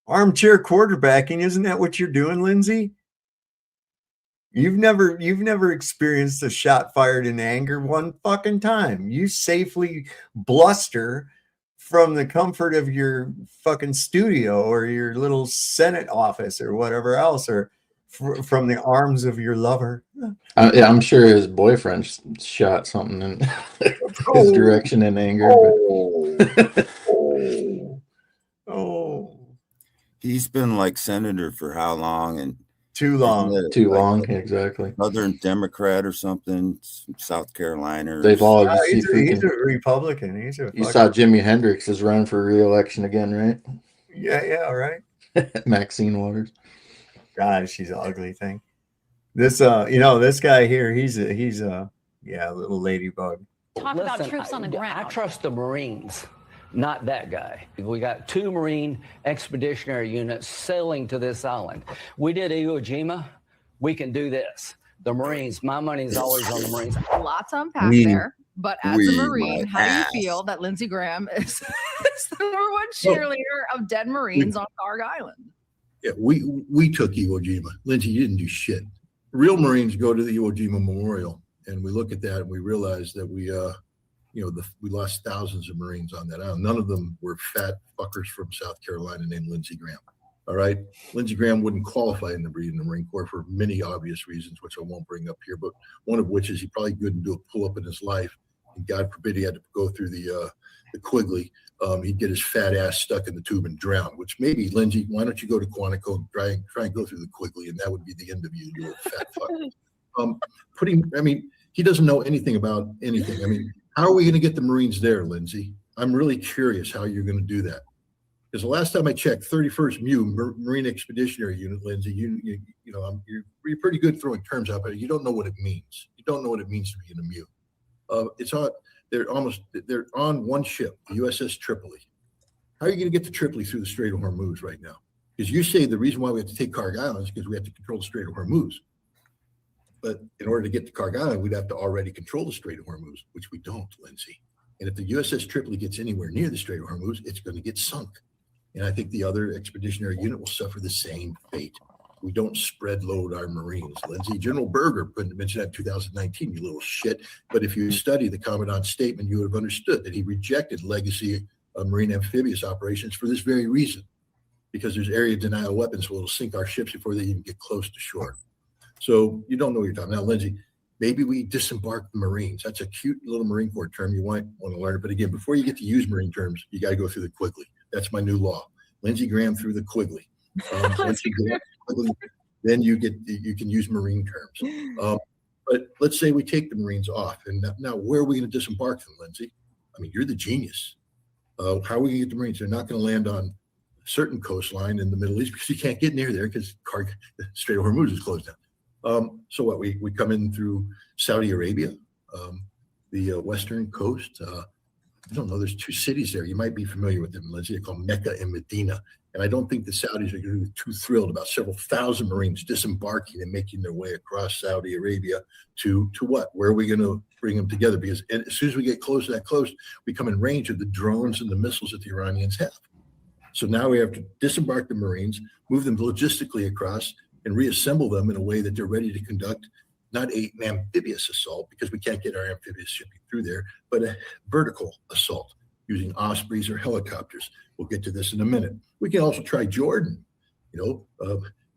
Armchair quarterbacking, isn't that what you're doing, Lindsay? You've never experienced a shot fired in anger one fucking time. You safely bluster from the comfort of your fucking studio or your little Senate office or whatever else, or from the arms of your lover. Yeah, I'm sure his boyfriend shot something in his direction in anger. He's been like senator for how long? And too long. Exactly. Southern Democrat or something, South Carolina. They've all he's a Republican. You saw Jimi Hendrix is running for re-election again, right? Yeah, right. Maxine Waters. God, she's an ugly thing. This this guy here, he's a little ladybug. Talk about troops on the ground. I trust the Marines, not that guy. We got 2 Marine expeditionary units sailing to this island. We did Iwo Jima. We can do this. The Marines, my money is always on the Marines. Lots to unpack there. But as a Marine, how do you feel that Lindsey Graham is the #1 cheerleader of dead Marines on Karg Island? Yeah, we took Iwo Jima. Lindsay, you didn't do shit. Real Marines go to the Iwo Jima Memorial, and we look at that and we realize that we lost thousands of Marines on that island. None of them were fat fuckers from South Carolina named Lindsey Graham. All right. Lindsey Graham wouldn't qualify in the Marine Corps for many obvious reasons, which I won't bring up here, but one of which is he probably couldn't do a pull-up in his life. And God forbid he had to go through the Quigley. He'd get his fat ass stuck in the tube and drown, which maybe, Lindsay, why don't you go to Quantico and try and go through the Quigley, and that would be the end of you, you little fat fuck. He doesn't know anything about anything. I mean, how are we going to get the Marines there, Lindsay? I'm really curious how you're going to do that. Because the last time I checked, 31st MU, Marine Expeditionary Unit, Lindsay, you're pretty good throwing terms out, but you don't know what it means. You don't know what it means to be in a MU. They're on one ship, the USS Tripoli. How are you going to get to Tripoli through the Strait of Hormuz right now? Because you say the reason why we have to take Karg Island is because we have to control the Strait of Hormuz. But in order to get to Karg Island, we'd have to already control the Strait of Hormuz, which we don't, Lindsay. And if the USS Tripoli gets anywhere near the Strait of Hormuz, it's going to get sunk. And I think the other expeditionary unit will suffer the same fate. We don't spread load our Marines, Lindsay. General Berger mentioned that in 2019, you little shit. But if you study the Commandant's statement, you would have understood that he rejected legacy of Marine amphibious operations for this very reason, because there's area denial weapons, so it'll sink our ships before they even get close to shore. So you don't know what you're talking about. Now, Lindsay, maybe we disembark the Marines. That's a cute little Marine Corps term. You might want to learn it. But again, before you get to use Marine terms, you got to go through the Quigley. That's my new law. Lindsey Graham through the Quigley. Then you can use Marine terms. But let's say we take the Marines off, and now where are we going to disembark them, Lindsay? I mean, you're the genius. How are we going to get the Marines? They're not going to land on a certain coastline in the Middle East because you can't get near there because the Strait of Hormuz is closed down. So what? We come in through Saudi Arabia, the western coast. I don't know. There's two cities there. You might be familiar with them, Lindsay. They're called Mecca and Medina. And I don't think the Saudis are going to be too thrilled about several thousand Marines disembarking and making their way across Saudi Arabia to what? Where are we going to bring them together? Because as soon as we get close to that coast, we come in range of the drones and the missiles that the Iranians have. So now we have to disembark the Marines, move them logistically across, and reassemble them in a way that they're ready to conduct not an amphibious assault, because we can't get our amphibious shipping through there, but a vertical assault using Ospreys or helicopters. We'll get to this in a minute. We can also try Jordan. The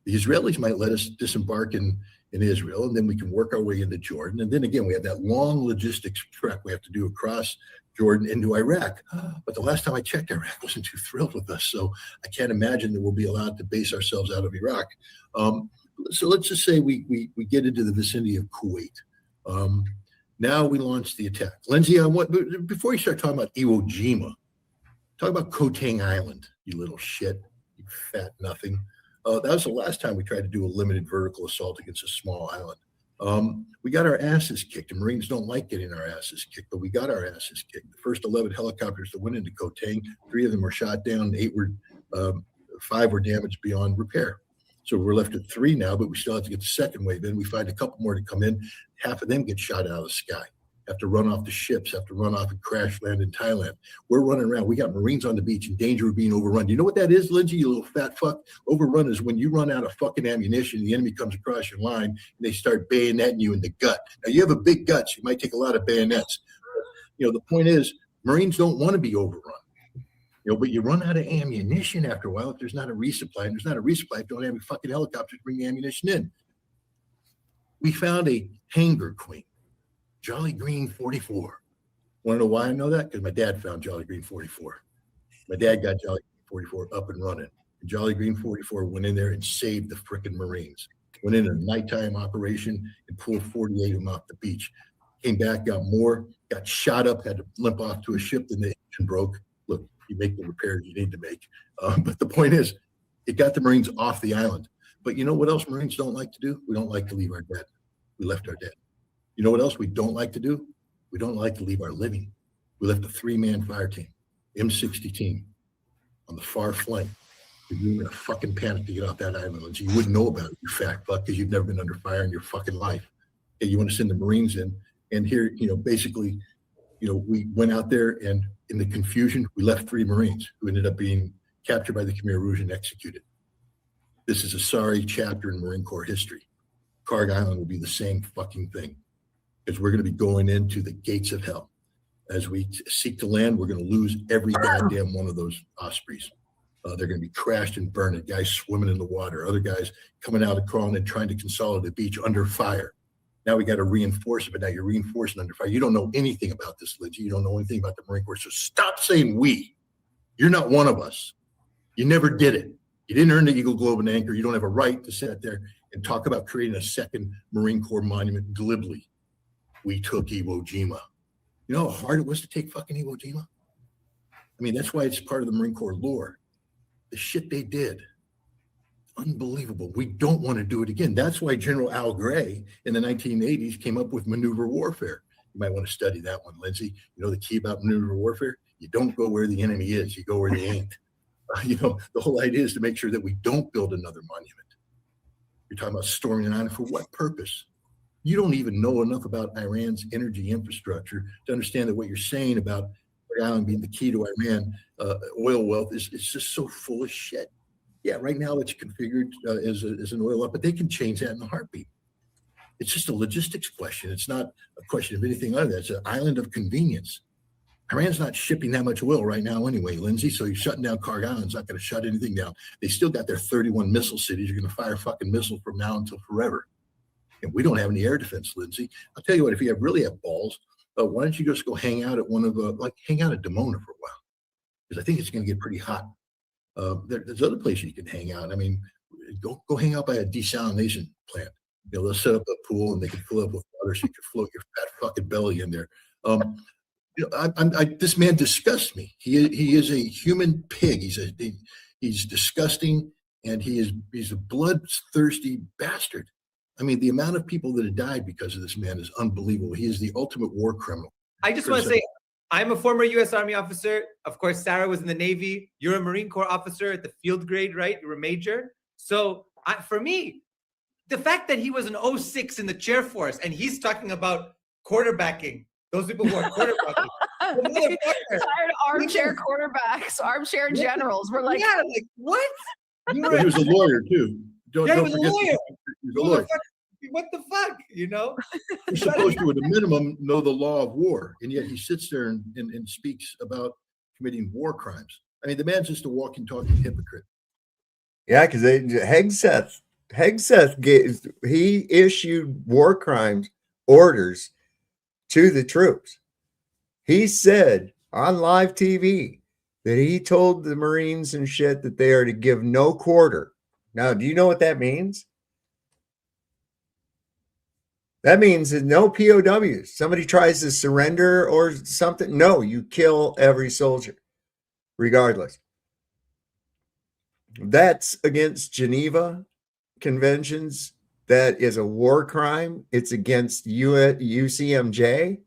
Israelis might let us disembark in Israel, and then we can work our way into Jordan. And then again, we have that long logistics trek we have to do across Jordan into Iraq. But the last time I checked, Iraq wasn't too thrilled with us. So I can't imagine that we'll be allowed to base ourselves out of Iraq. So let's just say we get into the vicinity of Kuwait. Now we launch the attack. Lindsay, before you start talking about Iwo Jima, talk about Koh Tang Island, you little shit, you fat nothing. That was the last time we tried to do a limited vertical assault against a small island. We got our asses kicked. The Marines don't like getting our asses kicked, but we got our asses kicked. The first 11 helicopters that went into Koh Tang, 3 of them were shot down, 5 were damaged beyond repair. So we're left at 3 now, but we still have to get the second wave in. We find a couple more to come in. Half of them get shot out of the sky, have to run off the ships, have to run off and crash land in Thailand. We're running around. We got Marines on the beach in danger of being overrun. Do you know what that is, Lindsay, you little fat fuck? Overrun is when you run out of fucking ammunition, the enemy comes across your line, and they start bayoneting you in the gut. Now, you have a big gut, so you might take a lot of bayonets. The point is, Marines don't want to be overrun. But you run out of ammunition after a while if there's not a resupply. And there's not a resupply if you don't have any fucking helicopters to bring the ammunition in. We found a hangar queen, Jolly Green 44. Want to know why I know that? Because my dad found Jolly Green 44. My dad got Jolly Green 44 up and running. And Jolly Green 44 went in there and saved the frickin' Marines. Went in a nighttime operation and pulled 48 of them off the beach. Came back, got more, got shot up, had to limp off to a ship, then the engine broke. Look, you make the repairs you need to make. But the point is, it got the Marines off the island. But you know what else Marines don't like to do? We don't like to leave our dead. We left our dead. You know what else we don't like to do? We don't like to leave our living. We left a 3-man fire team, M60 team, on the far flank. You were in a fucking panic to get off that island. And so you wouldn't know about it, you fat fuck, because you've never been under fire in your fucking life. Okay, you want to send the Marines in. And here, basically, we went out there, and in the confusion, we left 3 Marines who ended up being captured by the Khmer Rouge and executed. This is a sorry chapter in Marine Corps history. Carg Island will be the same fucking thing, because we're going to be going into the gates of hell. As we seek to land, we're going to lose every goddamn one of those Ospreys. They're going to be crashed and burned. Guys swimming in the water, other guys coming out of crawling and trying to consolidate the beach under fire. Now we got to reinforce it, but now you're reinforcing under fire. You don't know anything about this, Lindsay. You don't know anything about the Marine Corps. So stop saying we. You're not one of us. You never did it. You didn't earn the Eagle, Globe, and Anchor. You don't have a right to sit there and talk about creating a second Marine Corps monument glibly. We took Iwo Jima. You know how hard it was to take fucking Iwo Jima? I mean, that's why it's part of the Marine Corps lore. The shit they did. Unbelievable. We don't want to do it again. That's why General Al Gray in the 1980s came up with maneuver warfare. You might want to study that one, Lindsay. You know the key about maneuver warfare? You don't go where the enemy is. You go where they ain't. The whole idea is to make sure that we don't build another monument. You're talking about storming an island for what purpose? You don't even know enough about Iran's energy infrastructure to understand that what you're saying about the island being the key to Iran oil wealth is just so full of shit. Yeah, right now it's configured as an oil wealth, but they can change that in a heartbeat. It's just a logistics question. It's not a question of anything other than that. It's an island of convenience. Iran's not shipping that much oil right now anyway, Lindsay, so you're shutting down Carg Island's not going to shut anything down. They still got their 31 missile cities. You're going to fire fucking missiles from now until forever. And we don't have any air defense, Lindsay. I'll tell you what, if you really have balls, why don't you just go hang out at hang out at Dimona for a while? Because I think it's going to get pretty hot. There's other places you can hang out. I mean, go hang out by a desalination plant. They'll set up a pool and they can fill up with water so you can float your fat fucking belly in there. This man disgusts me. He is a human pig. He's disgusting, and he's a bloodthirsty bastard. I mean, the amount of people that have died because of this man is unbelievable. He is the ultimate war criminal. I just want to say, I'm a former U.S. Army officer. Of course, Sarah was in the Navy. You're a Marine Corps officer at the field grade, right? You're a major. So for me, the fact that he was an 06 in the chair force and he's talking about quarterbacking, those people who are quarterbacking. Tired armchair quarterbacks, armchair generals. We're like, yeah, like what? He was a lawyer too. Don't He was forget a lawyer. He was a lawyer. What the fuck? You're supposed to, at a minimum, know the law of war, and yet he sits there and speaks about committing war crimes. I mean, the man's just a walking, talking hypocrite. Yeah, because Hegseth he issued war crimes orders to the troops. He said on live TV that he told the Marines and shit that they are to give no quarter. Now, do you know what that means? That means that no POWs. Somebody tries to surrender or something. No, you kill every soldier, regardless. That's against Geneva Conventions. That is a war crime. It's against UCMJ.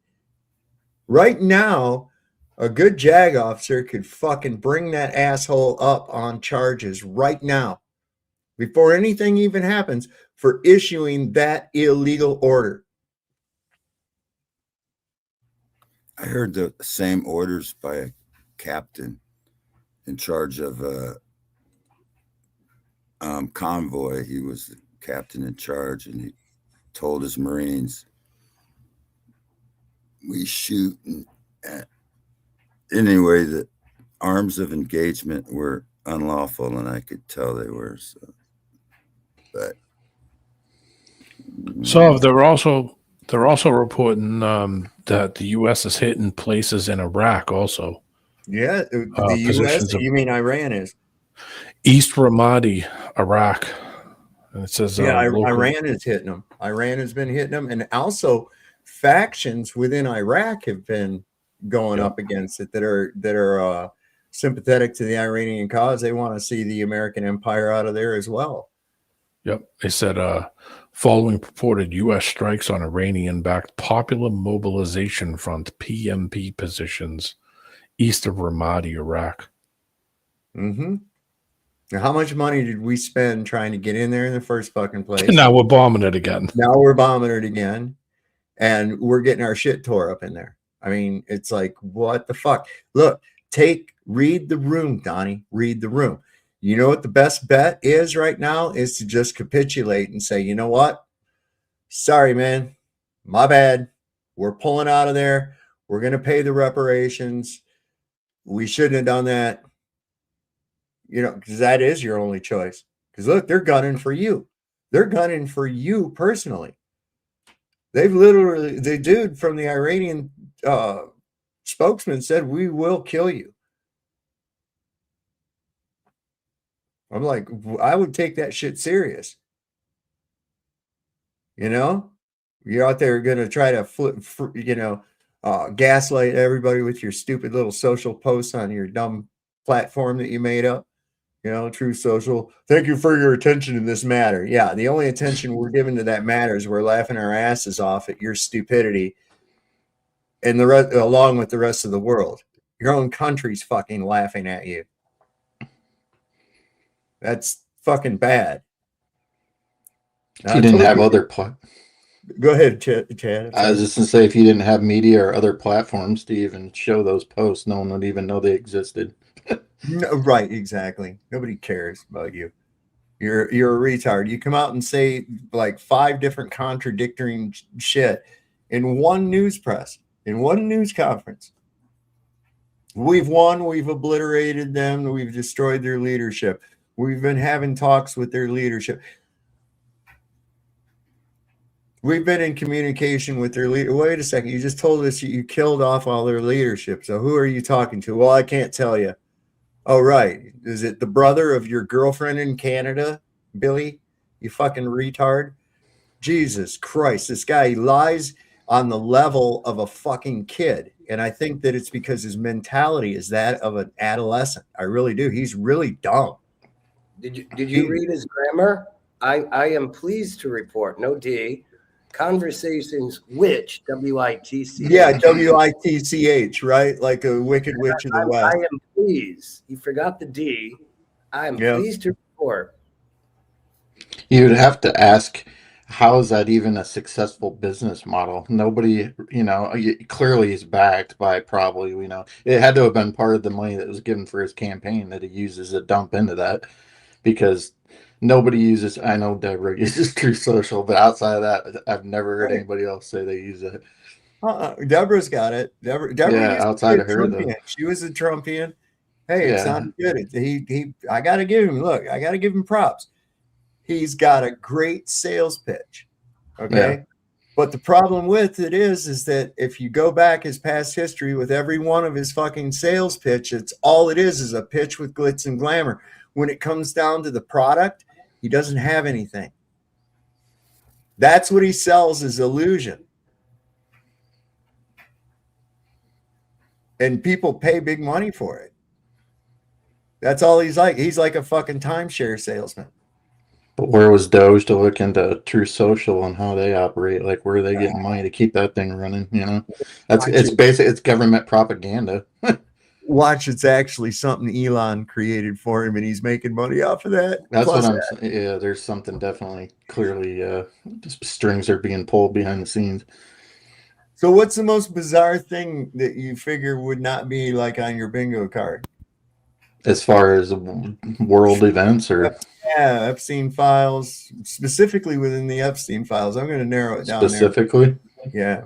Right now, a good JAG officer could fucking bring that asshole up on charges right now, before anything even happens, for issuing that illegal order. I heard the same orders by a captain in charge of a convoy. He was the captain in charge, and he told his Marines, we shoot at anyway, the arms of engagement were unlawful, and I could tell they were. So they're also reporting that the U.S. is hitting places in Iraq also. Yeah, the U.S. You mean Iran is? East Ramadi, Iraq. And it says Iran is hitting them. Iran has been hitting them, and also factions within Iraq have been going up against it that are sympathetic to the Iranian cause. They want to see the American empire out of there as well. Yep. They said following purported U.S. strikes on Iranian-backed Popular Mobilization Front PMP positions east of Ramadi, Iraq. Mm-hmm. Now, how much money did we spend trying to get in there in the first fucking place? Now we're bombing it again. And we're getting our shit tore up in there. I mean, it's like, what the fuck? Look, read the room, Donnie. Read the room. You know what the best bet is right now is to just capitulate and say, you know what? Sorry, man. My bad. We're pulling out of there. We're going to pay the reparations. We shouldn't have done that. You know, because that is your only choice. Because look, they're gunning for you. They're gunning for you personally. They've literally, the dude from the Iranian spokesman said, we will kill you. I'm like, I would take that shit serious. You know, you're out there going to try to gaslight everybody with your stupid little social posts on your dumb platform that you made up. You know, True Social. Thank you for your attention in this matter. Yeah, the only attention we're giving to that matter is we're laughing our asses off at your stupidity, and the rest, along with the rest of the world. Your own country's fucking laughing at you. That's fucking bad. If you didn't have other Go ahead, Chad. I was just gonna say, if you didn't have media or other platforms to even show those posts, no one would even know they existed. No, right, exactly. Nobody cares about you. You're a retard. You come out and say like 5 different contradicting shit in one news press, in one news conference. We've won, we've obliterated them, we've destroyed their leadership. We've been having talks with their leadership. We've been in communication with their leader. Wait a second, you just told us you killed off all their leadership. So who are you talking to? Well, I can't tell you. Oh, right. Is it the brother of your girlfriend in Canada, Billy? You fucking retard. Jesus Christ, this guy lies on the level of a fucking kid. And I think that it's because his mentality is that of an adolescent. I really do. He's really dumb. Did you read his grammar? I am pleased to report, no D, conversations which, W-I-T-C-H. Yeah, W-I-T-C-H, right? Like a wicked witch of the West. I am pleased. You forgot the D. I am pleased to report. You'd have to ask, how is that even a successful business model? Nobody, clearly he's backed by probably, it had to have been part of the money that was given for his campaign that he uses to dump into that, because nobody uses, I know Deborah uses True Social, but outside of that, I've never heard anybody else say they use it. Deborah's got it. Deborah used outside to of be a her, Trumpian. though. She was a Trumpian. Hey, it sounded good. I got to give him props. He's got a great sales pitch. Okay. Yeah. But the problem with it is that if you go back his past history with every one of his fucking sales pitch, it's all it is a pitch with glitz and glamour. When it comes down to the product, he doesn't have anything. That's what he sells, is illusion. And people pay big money for it. That's all he's like. He's like a fucking timeshare salesman. But where was Doge to look into True Social and how they operate? Like, where are they getting money to keep that thing running? It's basically, it's government propaganda. Watch, it's actually something Elon created for him, and he's making money off of that. That's what I'm saying. Yeah, there's something definitely clearly strings are being pulled behind the scenes. So what's the most bizarre thing that you figure would not be like on your bingo card? As far as world events, or yeah, Epstein files, specifically within the Epstein files. I'm going to narrow it down. Specifically? Yeah.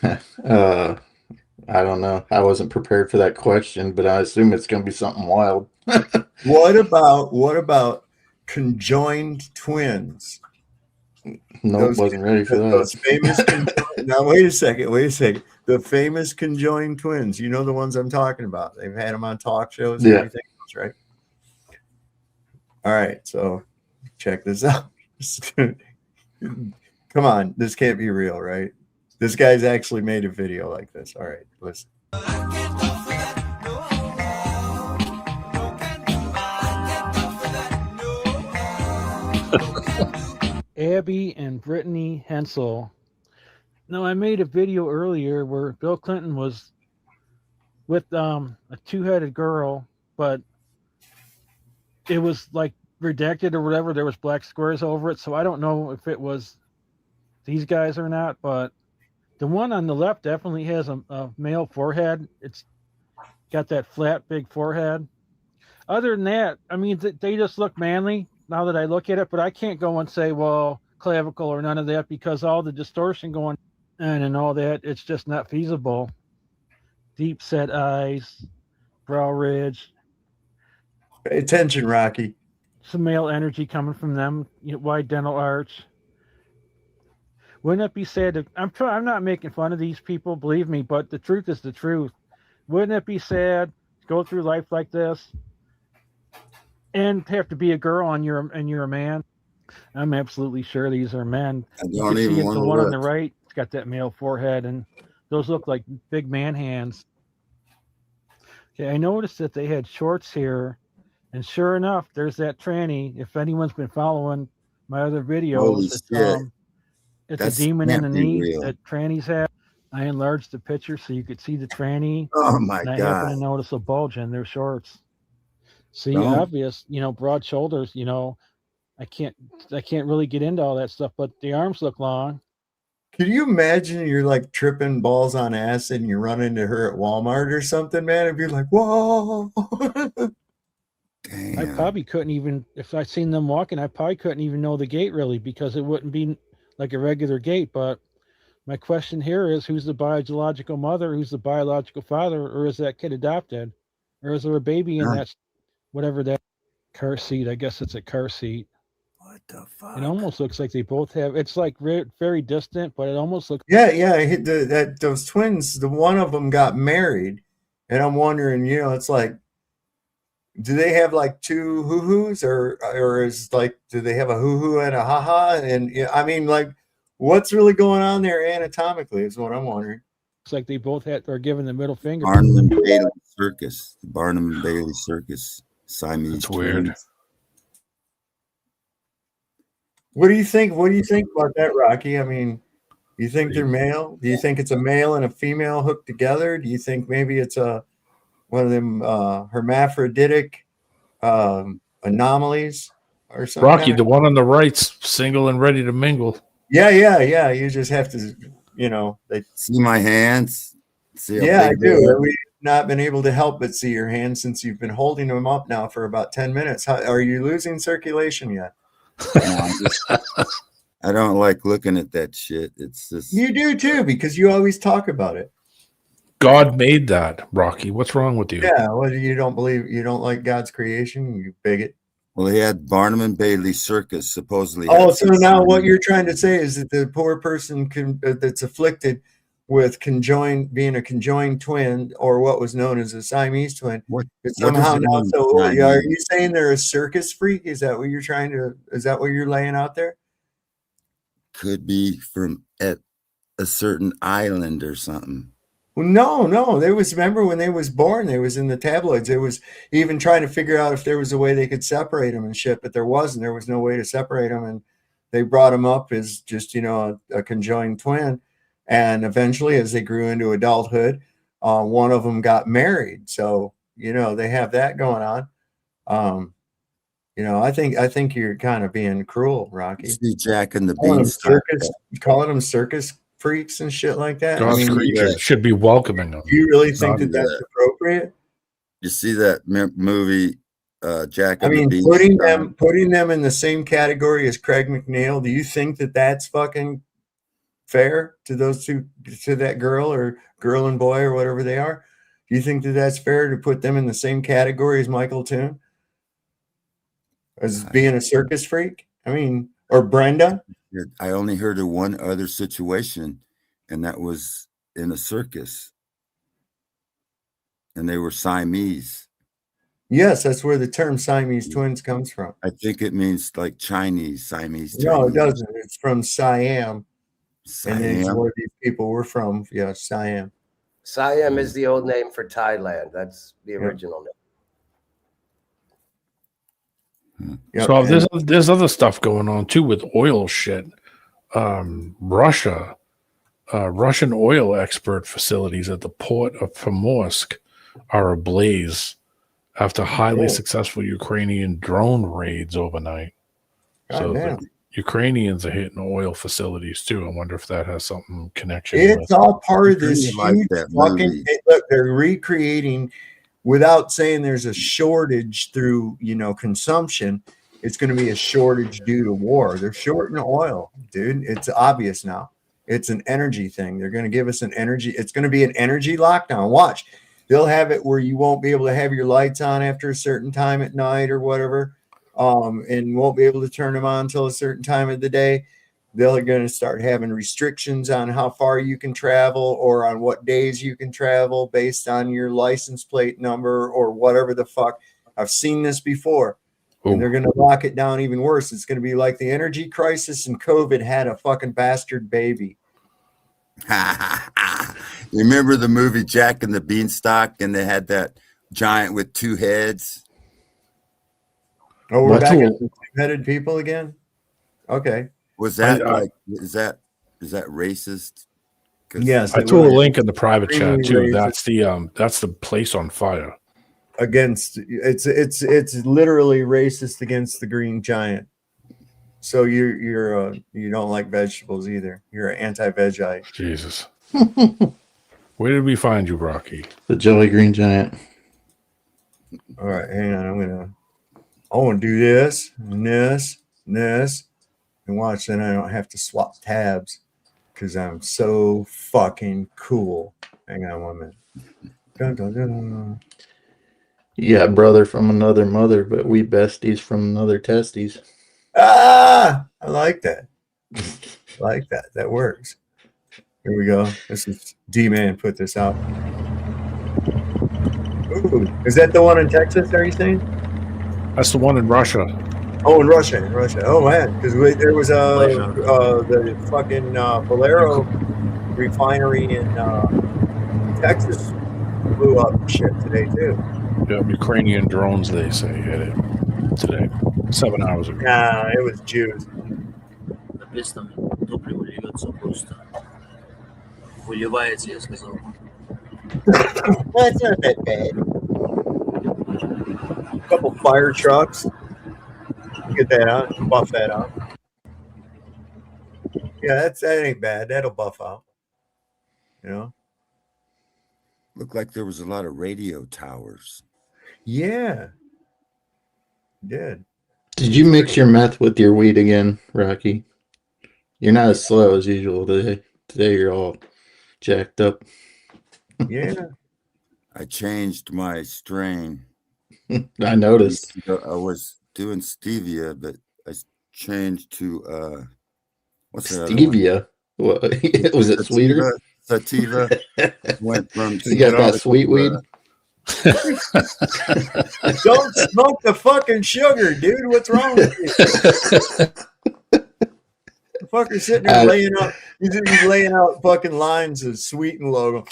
I don't know. I wasn't prepared for that question, but I assume it's going to be something wild. What about conjoined twins? No, wasn't ready for that. Those famous now, wait a second. The famous conjoined twins. You know the ones I'm talking about. They've had them on talk shows and everything else, right? All right, so check this out. Come on, this can't be real, right? This guy's actually made a video like this. All right, listen. Abby and Brittany Hensel. Now, I made a video earlier where Bill Clinton was with a two-headed girl, but it was like redacted or whatever. There was black squares over it, so I don't know if it was these guys or not, but the one on the left definitely has a male forehead. It's got that flat, big forehead. other than that, I mean, they just look manly now that I look at it, but I can't go and say, well, clavicle or none of that, because all the distortion going on and all that, it's just not feasible. Deep set eyes, brow ridge. Pay attention, Rocky. Some male energy coming from them, wide dental arch. Wouldn't it be sad to, I'm not making fun of these people, believe me, but the truth is the truth. Wouldn't it be sad to go through life like this and have to be a girl and you're a man? I'm absolutely sure these are men. I You don't can even see want the to one on look. the right, it's got that male forehead, and those look like big man hands. Okay, I noticed that they had shorts here, and sure enough, there's that tranny. If anyone's been following my other videos, Holy it's shit. it's That's a demon in can't the be knee real. that trannies have. I enlarged the picture so you could see the tranny. Oh my and I happen God. to notice a bulge in their shorts. See, Don't. obvious, broad shoulders, I can't really get into all that stuff, but the arms look long. Can you imagine you're like tripping balls on acid and you run into her at Walmart or something, man? It'd be like, whoa. I probably couldn't even, if I seen them walking, I probably couldn't even know the gate really, because it wouldn't be like a regular gate. But my question here is, who's the biological mother, who's the biological father, or is that kid adopted? Or is there a baby in that, whatever that car seat? I guess it's a car seat. What the fuck? It almost looks like they both have, it's like very distant, but it almost looks. Yeah, I hit those twins, the one of them got married, and I'm wondering, it's like, do they have like two hoo-hoos, or is like, do they have a hoo-hoo and a ha-ha? And I mean, like, what's really going on there anatomically is what I'm wondering. It's like they both are giving the middle finger. Barnum and Bailey Circus. The Barnum and Bailey Circus. Siamese. That's weird. twins. What do you think? What do you think about that, Rocky? I mean, do you think they're male? Do you think it's a male and a female hooked together? Do you think maybe it's one of them hermaphroditic anomalies or something? Rocky, the one on the right's single and ready to mingle. Yeah. You just have to, they see my hands. See how yeah, I big they do. are? We've not been able to help but see your hands since you've been holding them up now for about 10 minutes. Are you losing circulation yet? No, I don't like looking at that shit. It's just You do too, because you always talk about it. God made that, Rocky. What's wrong with you? Yeah, well, you don't like God's creation, you bigot. well, he had Barnum and Bailey Circus supposedly. Oh, had so some now what Siamese- you're trying to say is that the poor person that's afflicted with being a conjoined twin, or what was known as a Siamese twin, is somehow does it now mean, so. Are Siamese? you saying they're a circus freak? Is that what you're laying out there? could be from at a certain island or something. Well, no. Remember when they was born, they was in the tabloids. They was even trying to figure out if there was a way they could separate them and shit, but there wasn't. There was no way to separate them, and they brought them up as just a conjoined twin. And eventually, as they grew into adulthood, one of them got married. So they have that going on. I think you're kind of being cruel, Rocky. See Jack and the Calling them circus freaks and shit like that. God's creature should be welcoming them. Do you really think Not that's that. appropriate? You see that movie, Jack I and mean, the putting them in the same category as Craig McNeil. Do you think that that's fucking fair to those two, to that girl and boy or whatever they are? Do you think that that's fair to put them in the same category as Michael Toon, as being a circus freak? I mean, or Brenda? I only heard of one other situation, and that was in a circus, and they were Siamese. Yes, that's where the term Siamese twins comes from. I think it means like Chinese, Siamese. No, it Chinese. doesn't. It's from Siam. And it's Siam. where these people were from. Yeah, Siam. Siam is the old name for Thailand. That's the original name. So there's other stuff going on too with oil shit. Russian oil expert facilities at the port of Primorsk are ablaze after highly successful Ukrainian drone raids overnight. So the Ukrainians are hitting oil facilities too. I wonder if that has something connection. It's all part of this Like huge that fucking. movie. Look, they're recreating without saying there's a shortage through, consumption, it's going to be a shortage due to war. They're short in oil, dude. It's obvious now. It's an energy thing. They're going to give us an energy. It's going to be an energy lockdown. Watch. They'll have it where you won't be able to have your lights on after a certain time at night or whatever, and won't be able to turn them on until a certain time of the day. They're going to start having restrictions on how far you can travel or on what days you can travel based on your license plate number or whatever the fuck. I've seen this before. And they're going to lock it down even worse. It's going to be like the energy crisis and COVID had a fucking bastard baby. You remember the movie Jack and the Beanstalk, and they had that giant with two heads? Oh, we're back at the two-headed people again? Okay. Was that is that racist? Yes. I threw a link in the private chat too. That's the place on fire. Against it's literally racist against the green giant. So you don't like vegetables either. You're an anti-vegite. Jesus. Where did we find you, Rocky? The jelly green giant. All right, hang on. I want to do this and this and this, and watch. Then I don't have to swap tabs because I'm so fucking cool. Hang on 1 minute. Dun, dun, dun. Yeah, brother from another mother, but we besties from another testes. I like that. That works. Here we go. This is D-Man put this out. Ooh, is that the one in Texas, are you saying? That's the one in Russia. Oh, in Russia. Oh, man. Because there was the fucking Valero refinery in Texas blew up shit today, too. Yeah, Ukrainian drones, they say, hit it today, 7 hours ago. Nah, it was Jews. That's not that bad. A couple fire trucks. Get that out. Buff that out. Yeah, that ain't bad. That'll buff out. Looked like there was a lot of radio towers. Yeah. Did you mix your meth with your weed again, Rocky? You're not as slow as usual today. Today you're all jacked up. Yeah. I changed my strain. I noticed. I was doing stevia, but I changed to what's that? Stevia? What was it? Sweeter? Sativa. Went from you got that sweet weed. Don't smoke the fucking sugar, dude. What's wrong with you? The fucker's sitting there laying out. He's laying out fucking lines of sweet and logo.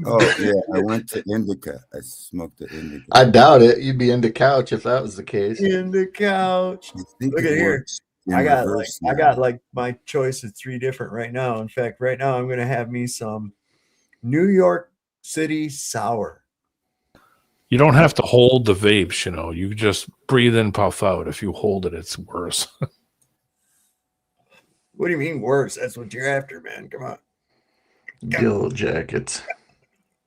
Oh yeah, I went to indica. I smoked the indica. I doubt it. You'd be into couch if that was the case. In the couch. Look at here. I got like my choice of 3 different right now. In fact, right now I'm gonna have me some New York City sour. You don't have to hold the vapes, you just breathe in, puff out. If you hold it, it's worse. What do you mean worse? That's what you're after, man. Come on. Yellow jackets.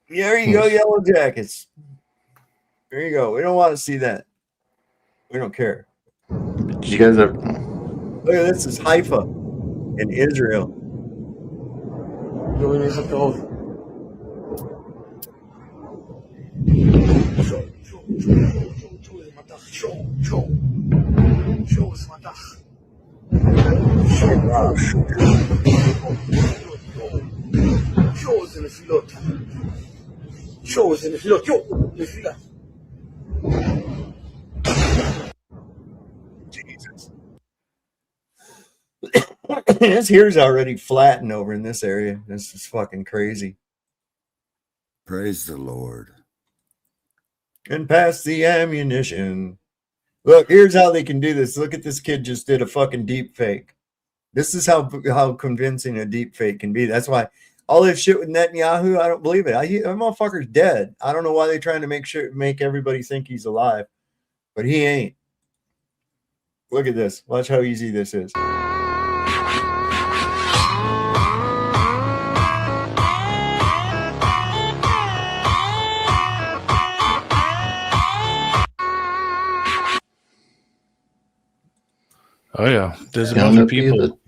Yeah, there you go, yellow jackets. There you go. We don't want to see that. We don't care. Did you guys ever? Look at this. Is Haifa in Israel. Jesus. This here's already flattened over in this area. This is fucking crazy. Praise the Lord. And pass the ammunition. Look, here's how they can do this. Look at this kid just did a fucking deep fake. This is how convincing a deep fake can be. That's why all this shit with Netanyahu, I don't believe it. That motherfucker's dead. I don't know why they're trying to make everybody think he's alive, but he ain't. Look at this. Watch how easy this is. Oh yeah, there's a Yeah, bunch no of people. people.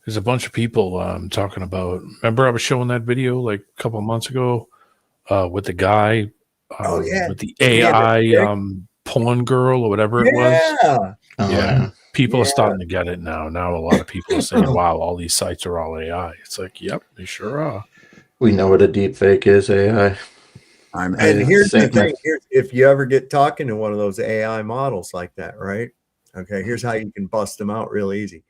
There's a bunch of people talking about. Remember, I was showing that video like a couple of months ago with the guy Oh yeah, with the yeah, the AI chick. porn girl or whatever it was. Yeah, Oh, Yeah, people are yeah. starting to get it now. Now a lot of people are saying, "Wow, all these sites are all AI." It's like, yep, they sure are. We know what a deep fake is, AI. And here's the thing: here's, if you ever get talking to one of those AI models like that, right? Okay, here's how you can bust them out real easy.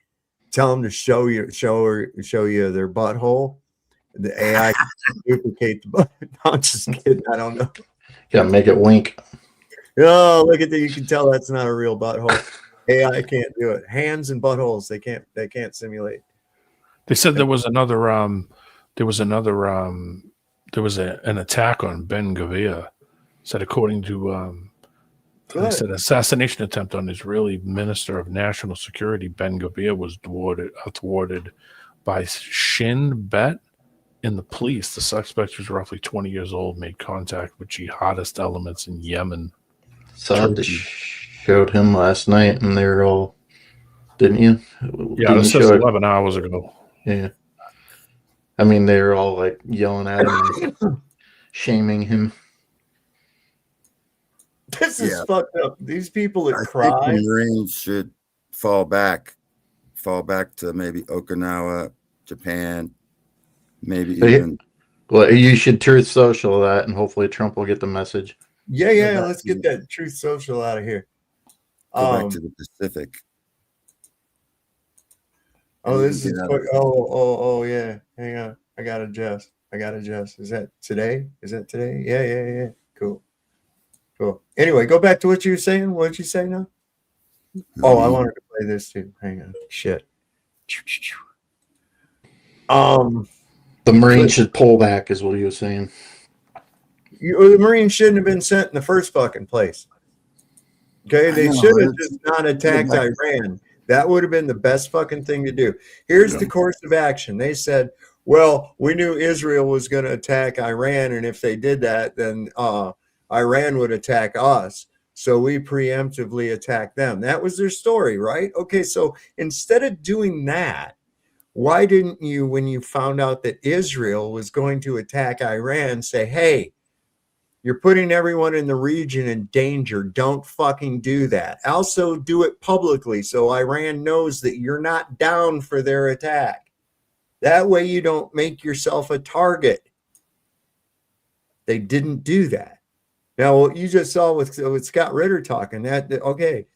Tell them to show you their butthole. The AI can duplicate the butt. I'm just kidding. I don't know. Yeah, make it wink. Oh, look at that! You can tell that's not a real butthole. AI can't do it. Hands and buttholes, they can't simulate. They said there was another there was an attack on Ben Gavir. Said according to they said assassination attempt on Israeli Minister of National Security Ben Gavir was thwarted by Shin Bet and the police. The suspect was roughly 20 years old, made contact with jihadist elements in Yemen. Saad showed him last night, and they were all, didn't you? Yeah, this was 11 hours ago. Yeah. I mean, they were all like yelling at him and shaming him. This is fucked up. These people that I cry. think the Marines should fall back to maybe Okinawa, Japan, maybe even. Well, you should Truth Social that, and hopefully Trump will get the message. Yeah. Let's get that Truth Social out of here. Go back to the Pacific. Oh, this is quick. Oh, yeah. Hang on. I got to adjust. Is that today? Yeah. Cool. Anyway, go back to what you were saying. What did you say now? Oh, I wanted to play this too. Hang on. Shit. The Marines should pull back, is what he was saying. The Marines shouldn't have been sent in the first fucking place. Okay, they should have just not attacked Iran. That would have been the best fucking thing to do. Here's the course of action. They said, well, we knew Israel was going to attack Iran, and if they did that, then Iran would attack us. So we preemptively attacked them. That was their story, right? Okay, so instead of doing that, why didn't you, when you found out that Israel was going to attack Iran, say, hey, you're putting everyone in the region in danger. Don't fucking do that. Also, do it publicly so Iran knows that you're not down for their attack. That way you don't make yourself a target. They didn't do that. Now, what you just saw with Scott Ritter talking, okay,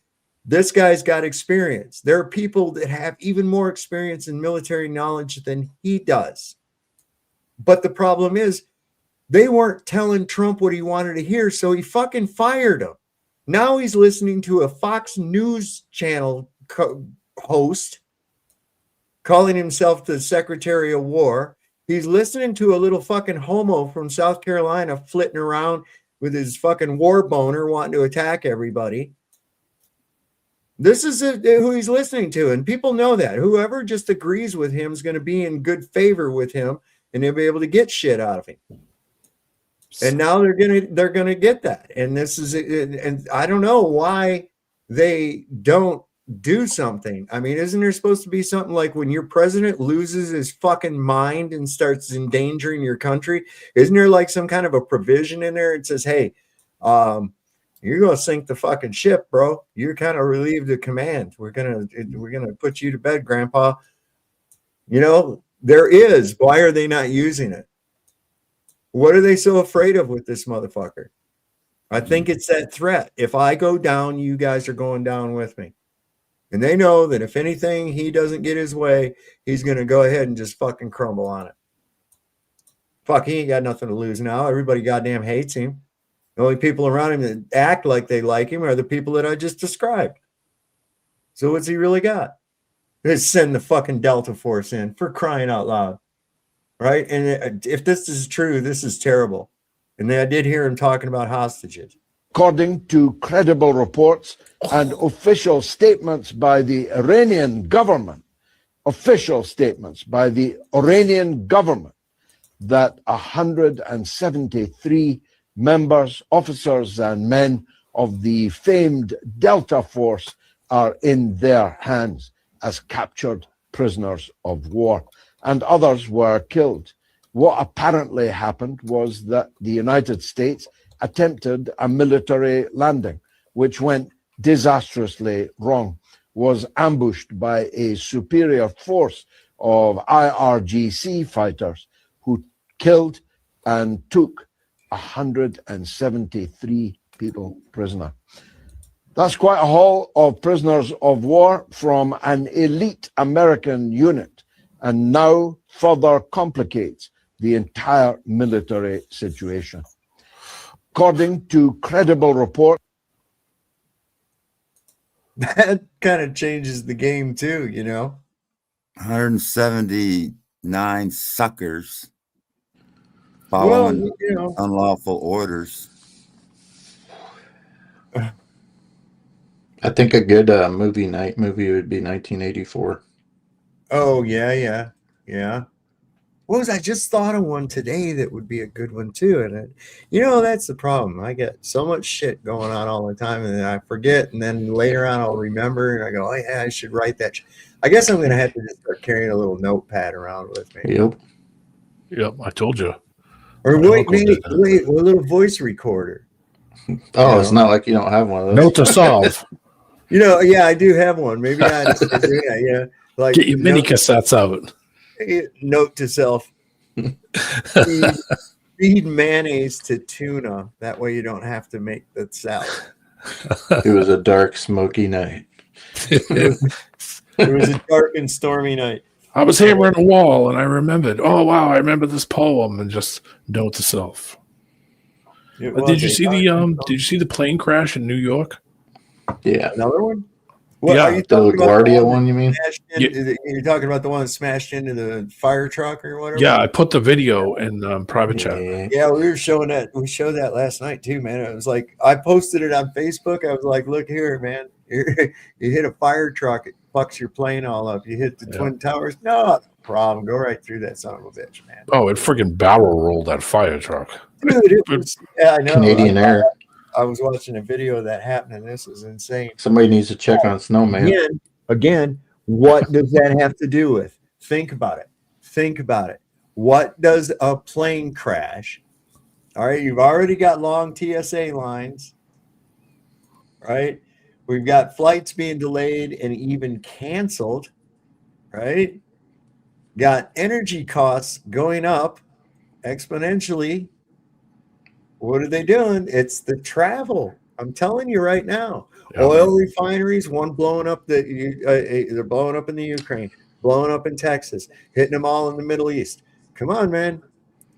this guy's got experience. There are people that have even more experience in military knowledge than he does. But the problem is, they weren't telling Trump what he wanted to hear, so he fucking fired him. Now he's listening to a Fox News channel host calling himself the Secretary of War. He's listening to a little fucking homo from South Carolina flitting around with his fucking war boner wanting to attack everybody. This is who he's listening to, and people know that. Whoever just agrees with him is going to be in good favor with him, and they'll be able to get shit out of him. And now they're gonna get that. And this is, and I don't know why they don't do something. I mean, isn't there supposed to be something like when your president loses his fucking mind and starts endangering your country? Isn't there like some kind of a provision in there? It says, hey, you're gonna sink the fucking ship, bro. You're kind of relieved of command. We're gonna put you to bed, Grandpa. You know, there is. Why are they not using it? What are they so afraid of with this motherfucker? I think it's that threat. If I go down, you guys are going down with me. And they know that if anything, he doesn't get his way, he's going to go ahead and just fucking crumble on it. Fuck, he ain't got nothing to lose now. Everybody goddamn hates him. The only people around him that act like they like him are the people that I just described. So what's he really got? Let's send the fucking Delta Force in, for crying out loud. Right? And if this is true, this is terrible. And then I did hear him talking about hostages. According to credible reports and official statements by the Iranian government, that 173 members, officers, and men of the famed Delta Force are in their hands. as captured prisoners of war, and others were killed. What apparently happened was that the United States attempted a military landing, which went disastrously wrong, was ambushed by a superior force of IRGC fighters who killed and took 173 people prisoner. That's quite a haul of prisoners of war from an elite American unit, and now further complicates the entire military situation. According to credible reports, That kind of changes the game too, 179 suckers following unlawful orders. I think a good movie night movie would be 1984. Oh, yeah. What was I just thought of one today that would be a good one too? And that's the problem. I get so much shit going on all the time, and then I forget, and then later on I'll remember, and I go, oh yeah, I should write that. I guess I'm gonna have to just start carrying a little notepad around with me. Yep, I told you. Or wait, a little voice recorder. Oh, it's not like you don't have one of those. Note to self. Yeah, I do have one. Maybe not. yeah. Like Get your mini cassettes out. Note to self: feed mayonnaise to tuna. That way you don't have to make the salad. It was a dark, smoky night. It was a dark and stormy night. I was hammering a wall, and I remembered. Oh wow, I remember this poem, and just note to self. Did you see the plane crash in New York? Yeah, another one. What, yeah, the LaGuardia one, you mean? You're talking about the one that smashed into the fire truck or whatever? Yeah, I put the video in private chat. Yeah, we were showing that. We showed that last night too, man. It was like, I posted it on Facebook. I was like, look here, man. You hit a fire truck, it fucks your plane all up. You hit the Twin Towers, no problem. Go right through that son of a bitch, man. Oh, it freaking barrel rolled that fire truck. Dude, it was, I know. Canadian Air. I was watching a video of that happening. This is insane. Somebody needs to check on Snowman. Again, what does that have to do with? Think about it. What does a plane crash? All right, you've already got long TSA lines, right? We've got flights being delayed and even canceled, right? Got energy costs going up exponentially. What are they doing? It's the travel. I'm telling you right now. Oil refineries, one blowing up they're blowing up in the Ukraine, blowing up in Texas, hitting them all in the Middle East. Come on, man.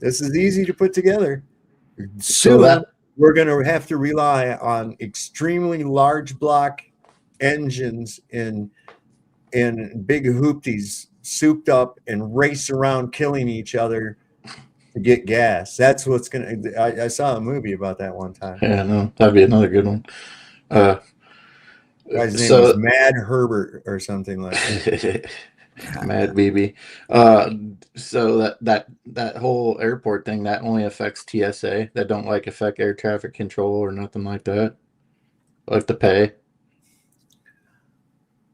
This is easy to put together. Soon, we're going to have to rely on extremely large block engines in big hoopties souped up and race around killing each other to get gas. That's what's going to. I saw a movie about that one time. Yeah, no, that'd be another good one. Guy's name is Mad Herbert or something like that. Mad BB. So that whole airport thing, that only affects TSA. That don't affect air traffic control or nothing like that. Like the pay.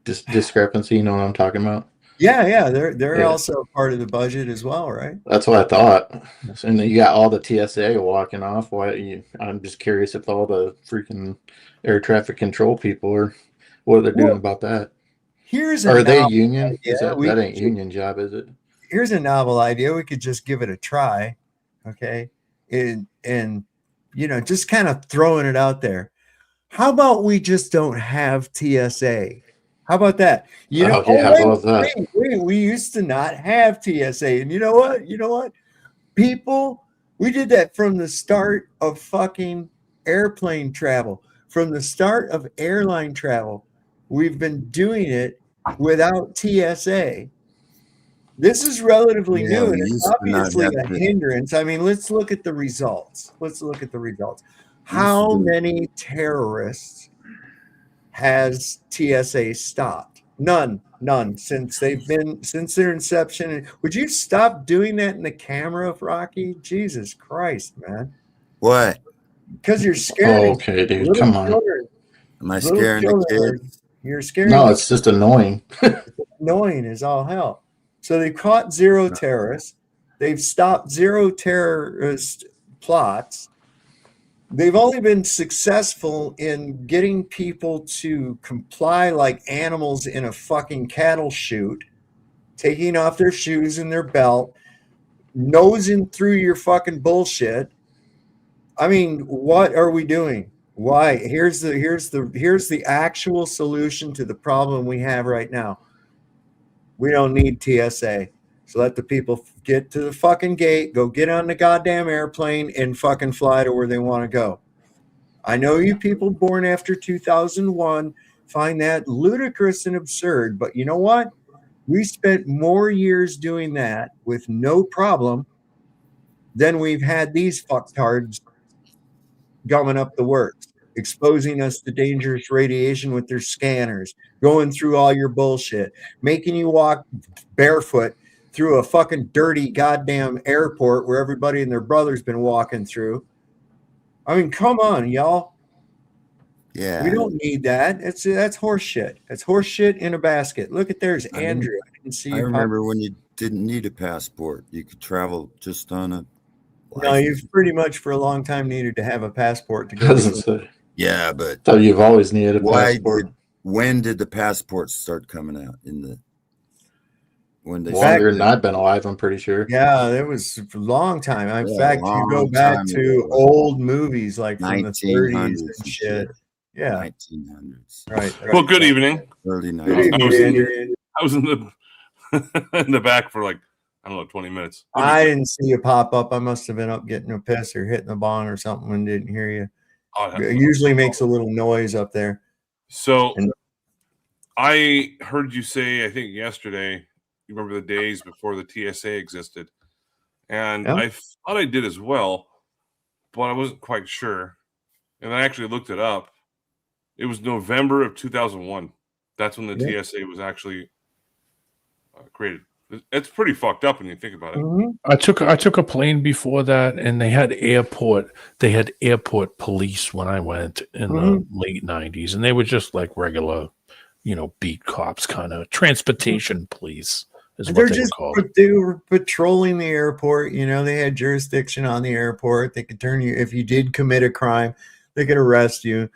Discrepancy, you know what I'm talking about? Yeah, they're also part of the budget as well, right? That's what I thought. And then you got all the TSA walking off. I'm just curious if all the freaking air traffic control people are what they're doing about that. Are they union? That ain't union job, is it? Here's a novel idea. We could just give it a try, okay? And just kind of throwing it out there. How about we just don't have TSA? How about that? We used to not have TSA. And you know what? People, we did that from the start of fucking airplane travel. From the start of airline travel, we've been doing it without TSA. This is relatively new, and it's obviously a hindrance. I mean, let's look at the results. How many terrorists has TSA stopped? None since their inception. Would you stop doing that in the camera, Rocky? Jesus Christ, man. What? Because you're scared. Oh, okay, dude. Come on. Am I scaring the kids? You're scaring. No, it's just annoying. It's annoying as all hell. So they caught 0 terrorists. They've stopped 0 terrorist plots. They've only been successful in getting people to comply like animals in a fucking cattle chute, taking off their shoes and their belt, nosing through your fucking bullshit. I mean, what are we doing? Why? Here's the actual solution to the problem we have right now. We don't need TSA. So let the people get to the fucking gate, go get on the goddamn airplane, and fucking fly to where they want to go. I know you people born after 2001 find that ludicrous and absurd, but you know what? We spent more years doing that with no problem than we've had these fucktards gumming up the works, exposing us to dangerous radiation with their scanners, going through all your bullshit, making you walk barefoot through a fucking dirty goddamn airport where everybody and their brother's been walking through. I mean, come on, y'all. Yeah. We don't need that. That's horse shit. That's horse shit in a basket. Look at there's Andrew. I didn't see I you. remember when you didn't need a passport. You could travel just on a No, you've pretty much for a long time needed to have a passport to go. Yeah, but So you've always needed a passport. When did the passports start coming out? When they Longer than I've been alive, I'm pretty sure. Yeah, it was a long time. In Yeah, fact, you go long back time to ago. old movies like from the 30s 1900s and shit. Yeah. 1900s. Right. Well, good evening. Early Good 90s. evening, I was in the back for like, I don't know, 20 minutes. I didn't see you pop up. I must have been up getting a piss or hitting the bong or something and didn't hear you. It usually makes a little noise up there. So I heard you say, I think yesterday, you remember the days before the TSA existed. And Yeah. I thought I did as well, but I wasn't quite sure. And I actually looked it up. It was November of 2001. That's when the Yeah. TSA was actually created. It's pretty fucked up when you think about it. Mm-hmm. I took a plane before that, and they had airport police when I went in the late 90s, and they were just like regular, beat cops, kind of transportation police is what they were called. They were patrolling the airport. They had jurisdiction on the airport. They could turn you, if you did commit a crime, they could arrest you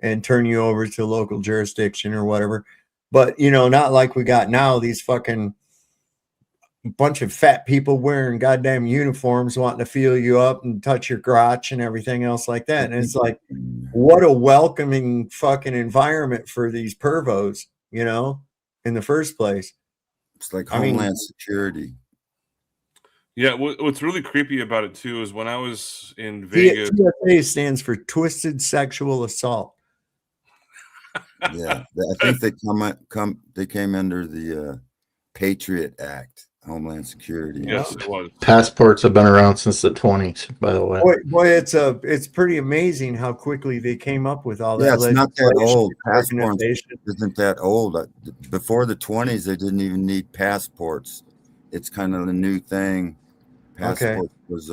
and turn you over to local jurisdiction or whatever. But, not like we got now, these fucking bunch of fat people wearing goddamn uniforms wanting to feel you up and touch your crotch and everything else like that. And it's like, what a welcoming fucking environment for these pervos, in the first place. It's like Homeland Security. Yeah, what's really creepy about it too is when I was in Vegas. TSA stands for Twisted Sexual Assault. Yeah, I think they came under the Patriot Act, Homeland Security. Yes, it was. Passports have been around since the 20s, by the way. Boy, it's pretty amazing how quickly they came up with all that. Yeah, it's not that old. legislation. Passports isn't that old. Before the 20s, they didn't even need passports. It's kind of a new thing. Passport was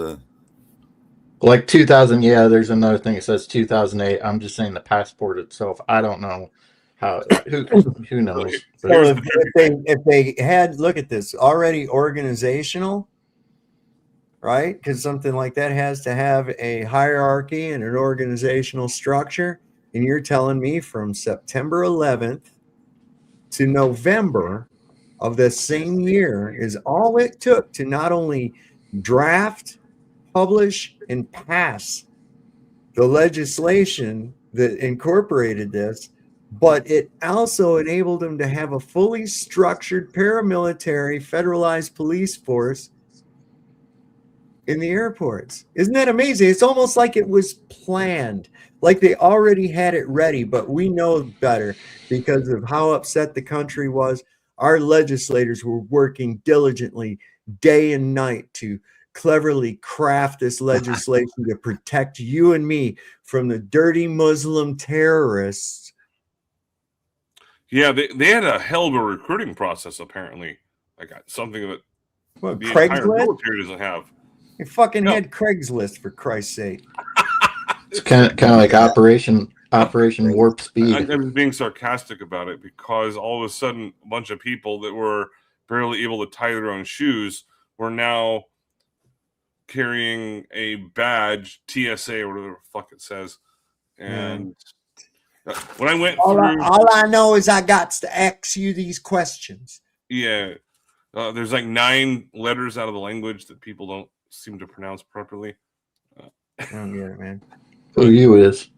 like 2000. Yeah, there's another thing. It says 2008. I'm just saying the passport itself. I don't know how. Who knows? So if they had, look at this, already organizational, right? Because something like that has to have a hierarchy and an organizational structure. And you're telling me from September 11th to November of this same year is all it took to not only draft, publish, and pass the legislation that incorporated this, but it also enabled them to have a fully structured paramilitary federalized police force in the airports. Isn't that amazing? It's almost like it was planned, like they already had it ready, but we know better because of how upset the country was. Our legislators were working diligently day and night to cleverly craft this legislation to protect you and me from the dirty Muslim terrorists. Yeah, they had a hell of a recruiting process, apparently. Like something that What, the entire Craigslist? military doesn't have. They fucking had Craigslist, for Christ's sake. It's kind of like Operation Operation Warp Speed. I'm being sarcastic about it because all of a sudden a bunch of people that were barely able to tie their own shoes were now carrying a badge, TSA or whatever the fuck it says. And when I went through, all I know is I got to ask you these questions. yeah, there's like 9 letters out of the language that people don't seem to pronounce properly. I don't get it, man. Who you is?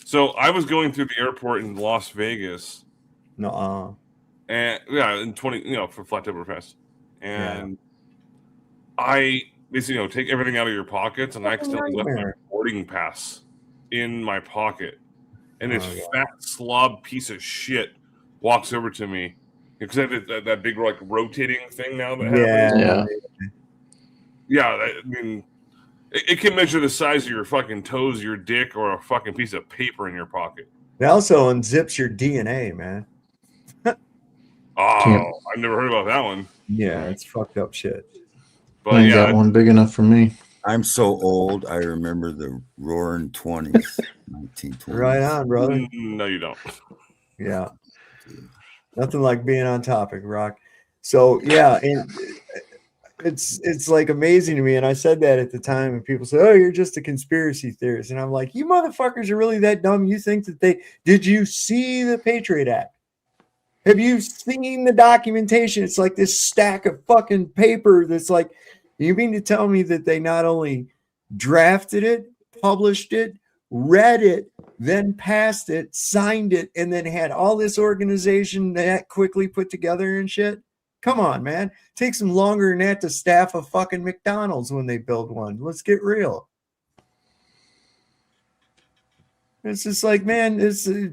So I was going through the airport in Las Vegas. No. And yeah, in 20, for Flattoberfest. And I basically, take everything out of your pockets, and I accidentally left my boarding pass in my pocket. And this fat slob piece of shit walks over to me because I have that big like rotating thing now that happens. Yeah. I mean, it can measure the size of your fucking toes, your dick, or a fucking piece of paper in your pocket. It also unzips your DNA, man. Oh, I've never heard about that one. Yeah, it's fucked up shit. But I ain't got one big enough for me. I'm so old. I remember the Roaring 20s, 1920s. Right on, brother. No, you don't. Yeah. Nothing like being on topic, Rock. So yeah, and it's like amazing to me. And I said that at the time, and people say, "Oh, you're just a conspiracy theorist." And I'm like, "You motherfuckers are really that dumb? You think that did you see the Patriot Act? Have you seen the documentation? It's like this stack of fucking paper that's like, you mean to tell me that they not only drafted it, published it, read it, then passed it, signed it, and then had all this organization that quickly put together and shit? Come on, man. It takes them longer than that to staff a fucking McDonald's when they build one. Let's get real. It's just like, man,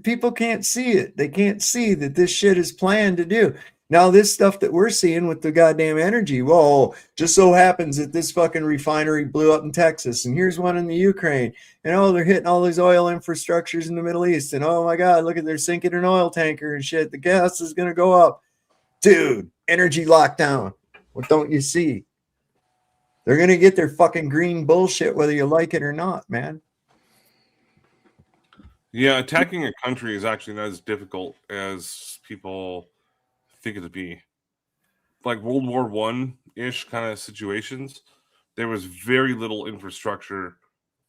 people can't see it. They can't see that this shit is planned to do. Now, this stuff that we're seeing with the goddamn energy, whoa, just so happens that this fucking refinery blew up in Texas, and here's one in the Ukraine, and oh, they're hitting all these oil infrastructures in the Middle East, and oh my God, look at they're sinking an oil tanker and shit. The gas is going to go up. Dude, energy lockdown. What don't you see? They're going to get their fucking green bullshit whether you like it or not, man. Yeah, attacking a country is actually not as difficult as people think it to be. Like World War I-ish kind of situations, there was very little infrastructure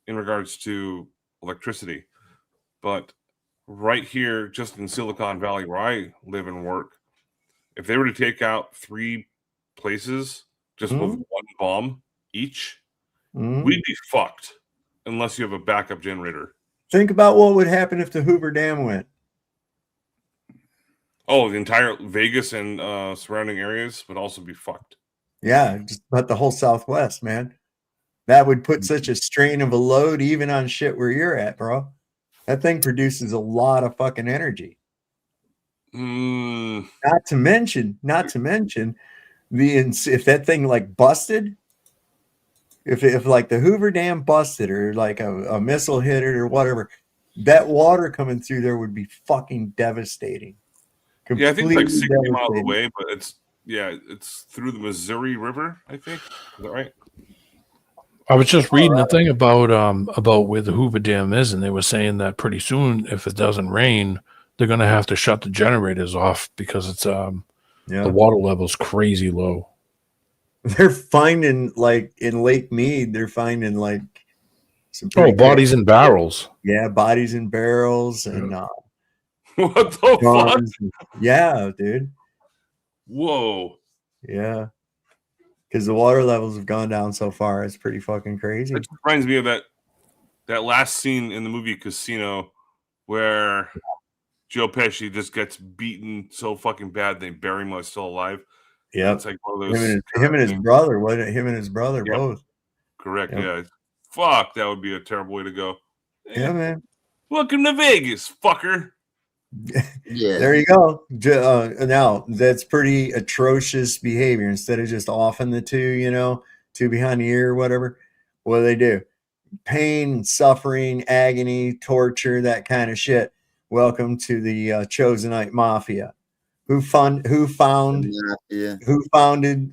in regards to electricity. But right here, just in Silicon Valley where I live and work, if they were to take out 3 places just with one bomb each, we'd be fucked unless you have a backup generator. Think about what would happen if the Hoover Dam went. Oh, the entire Vegas and surrounding areas would also be fucked. Yeah, just about the whole Southwest, man. That would put such a strain of a load even on shit where you're at, bro. That thing produces a lot of fucking energy. Not to mention, if that thing like busted, if like the Hoover Dam busted or like a missile hit it or whatever, that water coming through there would be fucking devastating. Yeah, I think it's like 60 Completely miles devastating. away, but it's through the Missouri River, I think. Is that right? I was just reading a thing about where the Hoover Dam is, and they were saying that pretty soon, if it doesn't rain, they're going to have to shut the generators off because it's the water level's crazy low. They're finding like in Lake Mead, they're finding like some bodies in barrels. Yeah, bodies in barrels and what the fuck? Yeah, dude. Whoa. Yeah. Because the water levels have gone down so far, it's pretty fucking crazy. It reminds me of that last scene in the movie Casino where Joe Pesci just gets beaten so fucking bad they bury him while he's still alive. Yeah, it's like one of those. Him and his brother, wasn't it? Him and his brother both. Correct. Yep. Yeah. Fuck, that would be a terrible way to go. Yeah, man. Welcome to Vegas, fucker. Yeah. There you go. Now that's pretty atrocious behavior. Instead of just offing the two behind the ear or whatever, what do? Pain, suffering, agony, torture, that kind of shit. Welcome to the Chosenite Mafia. Who founded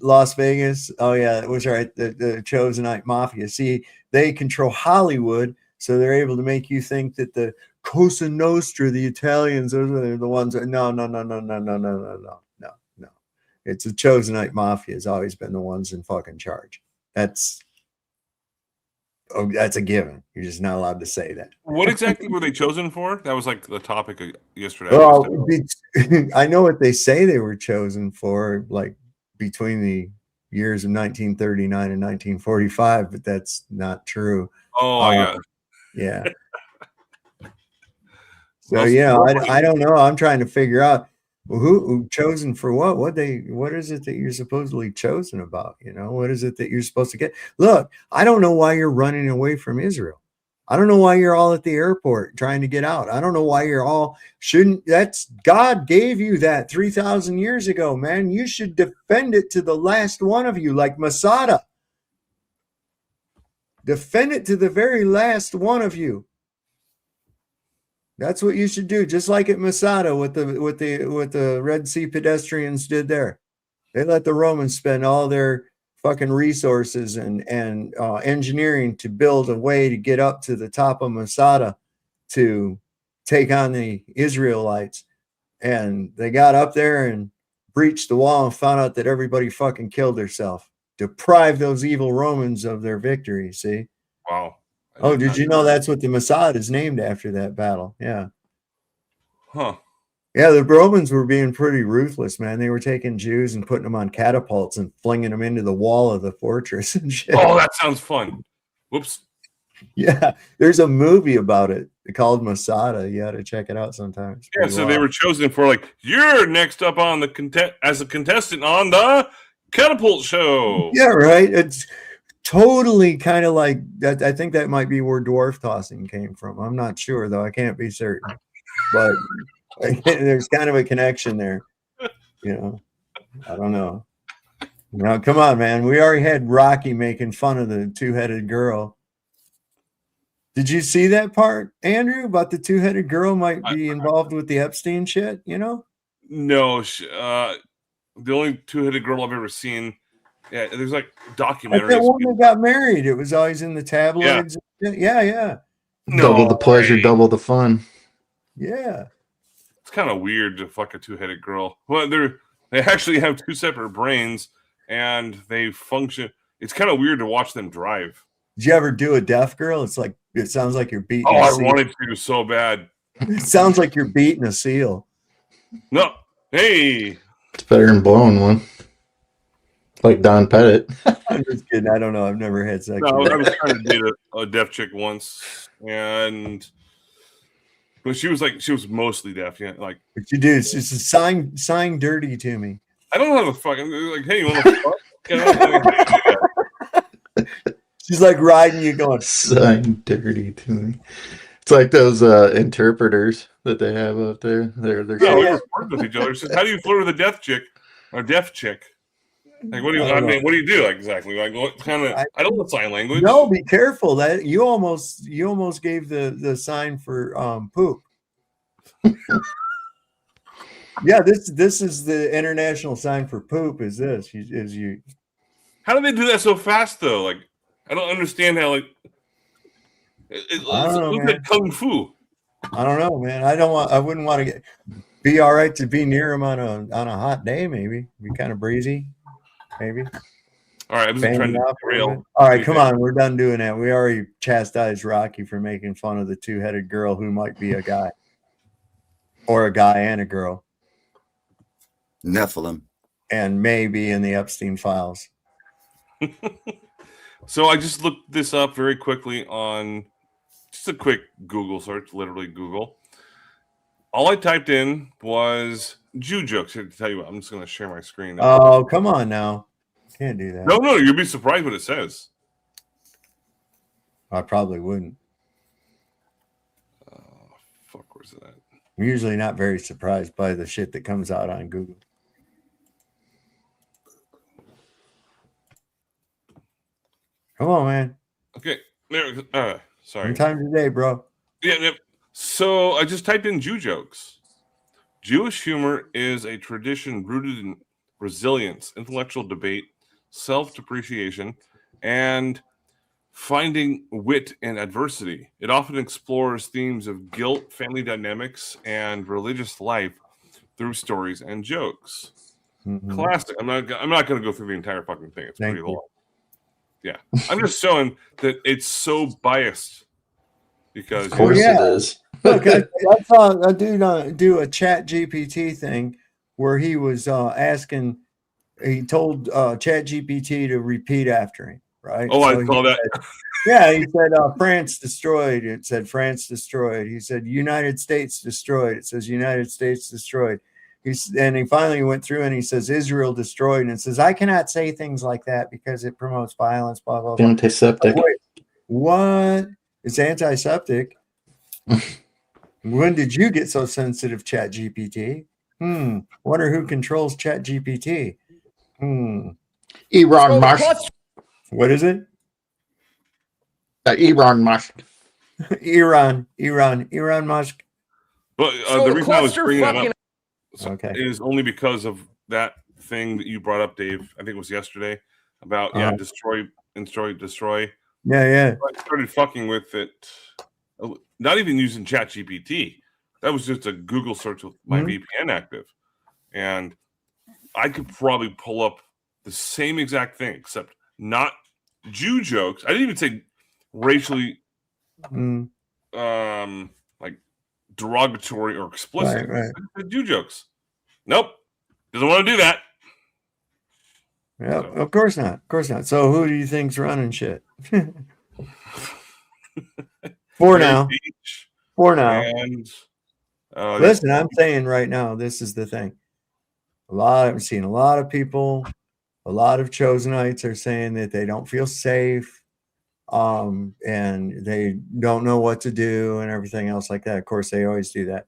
Las Vegas? Oh yeah, it was right. The Chosenite Mafia. See, they control Hollywood, so they're able to make you think that the Cosa Nostra, the Italians, those are the ones that no. It's the Chosenite Mafia has always been the ones in fucking charge. That's a given. You're just not allowed to say that. What exactly were they chosen for? That was like the topic of yesterday. Well, I know what they say they were chosen for, like between the years of 1939 and 1945, but that's not true. Oh, yeah. Yeah. So yeah, I don't know. I'm trying to figure out who chosen for what. What is it that you're supposedly chosen about? You know, what is it that you're supposed to get? Look, I don't know why you're running away from Israel. I don't know why you're all at the airport trying to get out. I don't know why you're all that's God gave you that 3,000 years ago, man. You should defend it to the last one of you, like Masada. Defend it to the very last one of you. That's what you should do, just like at Masada with the Red Sea pedestrians did there. They let the Romans spend all their fucking resources and engineering to build a way to get up to the top of Masada to take on the Israelites. And they got up there and breached the wall and found out that everybody fucking killed herself. Deprived those evil Romans of their victory, see? Wow. Oh, did you know that's what the Masada is named after, that battle? Yeah. Huh. Yeah, the Romans were being pretty ruthless, man. They were taking Jews and putting them on catapults and flinging them into the wall of the fortress and shit. Oh, that sounds fun. Whoops. Yeah, there's a movie about it called Masada. You got to check it out sometime. Yeah, so they were chosen for like, you're next up on the as a contestant on the catapult show. Yeah, right. It's totally kind of like that. I think that might be where dwarf tossing came from. I'm not sure though. I can't be certain, but there's kind of a connection there. You know, I don't know. Now, come on, man. We already had Rocky making fun of the two-headed girl. Did you see that part, Andrew, about the two-headed girl might be involved with the Epstein shit? You know? No, the only two-headed girl I've ever seen. Yeah, there's like documentaries. Like that one that got married. It was always in the tabloids. Yeah. Double the pleasure, double the fun. Yeah. It's kind of weird to fuck a two-headed girl. Well, they actually have two separate brains and they function. It's kind of weird to watch them drive. Did you ever do a deaf girl? It sounds like you're beating. Oh, I wanted to so bad. It sounds like you're beating a seal. No, hey, it's better than blowing one. Like Don Pettit. I'm just kidding. I don't know. I've never had sex. No, I was trying to date a deaf chick once, but she was mostly deaf. Yeah, like. What you do? It's just a sign dirty to me. I don't know how to fucking like. Hey, you want to fuck? She's like riding you, going sign dirty to me. It's like those interpreters that they have out there. They're we flirt with each other. Says, how do you flirt with a deaf chick or deaf chick? Like, what do you? What do you do? Like, exactly. Like, what kind of? I don't know sign language. No, be careful. That you almost gave the sign for poop. Yeah, this is the international sign for poop. Is you? How do they do that so fast though? Like, I don't understand how like. It looks like kung fu. I don't know, man. I wouldn't want to be all right to be near him on a hot day. Maybe be kind of breezy. Maybe. All right, I'm just trying to derail. All right, come on. We're done doing that. We already chastised Rocky for making fun of the two-headed girl who might be a guy, or a guy and a girl. Nephilim, and maybe in the Epstein files. So I just looked this up very quickly on just a quick Google search, literally Google. All I typed in was Jew jokes. To tell you what, I'm just going to share my screen. Oh, come on now. Can't do that. No, you'll be surprised what it says. I probably wouldn't. Fuck, where's that? I'm usually not very surprised by the shit that comes out on Google. Come on, man. Okay. Sorry. One time today, bro. Yeah. So I just typed in Jew jokes. Jewish humor is a tradition rooted in resilience, intellectual debate, self-depreciation, and finding wit in adversity. It often explores themes of guilt, family dynamics, and religious life through stories and jokes. Classic. I'm not going to go through the entire fucking thing. It's pretty long. Yeah, I'm just showing that it's so biased because Of course it is. Look, I saw a dude do a Chat GPT thing where he was asking. He told Chat GPT to repeat after him. Right. Oh, so I saw that. Yeah, he said France destroyed. It said France destroyed. He said United States destroyed. It says United States destroyed. And he finally went through and he says Israel destroyed, and it says I cannot say things like that because it promotes violence. Blah blah blah. Antiseptic. Wait, what? It's antiseptic. When did you get so sensitive, Chat GPT? Wonder who controls Chat GPT. Elon Musk. What is it? Elon Musk. Elon Musk. But So the reason I was bringing that up Okay. is only because of that thing that you brought up, Dave. I think it was yesterday about destroy. Yeah. I started fucking with it, not even using ChatGPT. That was just a Google search with my VPN active, and I could probably pull up the same exact thing, except not Jew jokes. I didn't even say racially, like derogatory or explicit. Right. Jew jokes. Nope, doesn't want to do that. Yeah, of course not. Of course not. So who do you think's running shit? For now. And listen, I'm saying right now, this is the thing. I'm seeing a lot of people, a lot of Chosenites are saying that they don't feel safe, and they don't know what to do and everything else like that. Of course, they always do that.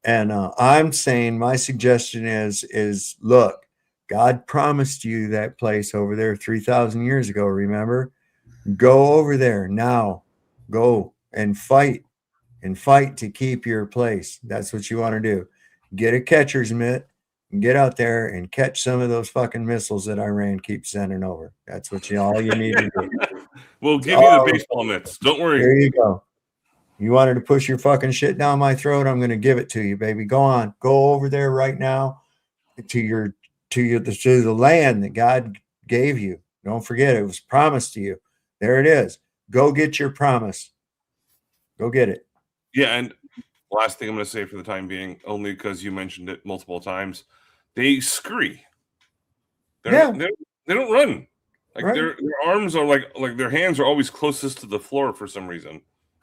And I'm saying my suggestion is look, God promised you that place over there 3,000 years ago. Remember, go over there now. Go and fight to keep your place. That's what you want to do. Get a catcher's mitt and get out there and catch some of those fucking missiles that Iran keeps sending over. That's what all you need to do. We'll give you the baseball mitts. Don't worry. There you go. You wanted to push your fucking shit down my throat? I'm going to give it to you, baby. Go on. Go over there right now to the land that God gave you. Don't forget, it was promised to you. There it is. Go get your promise. Go get it. Yeah, and last thing I'm going to say for the time being, only because you mentioned it multiple times, they scurry. They don't run. Like their arms are like their hands are always closest to the floor for some reason.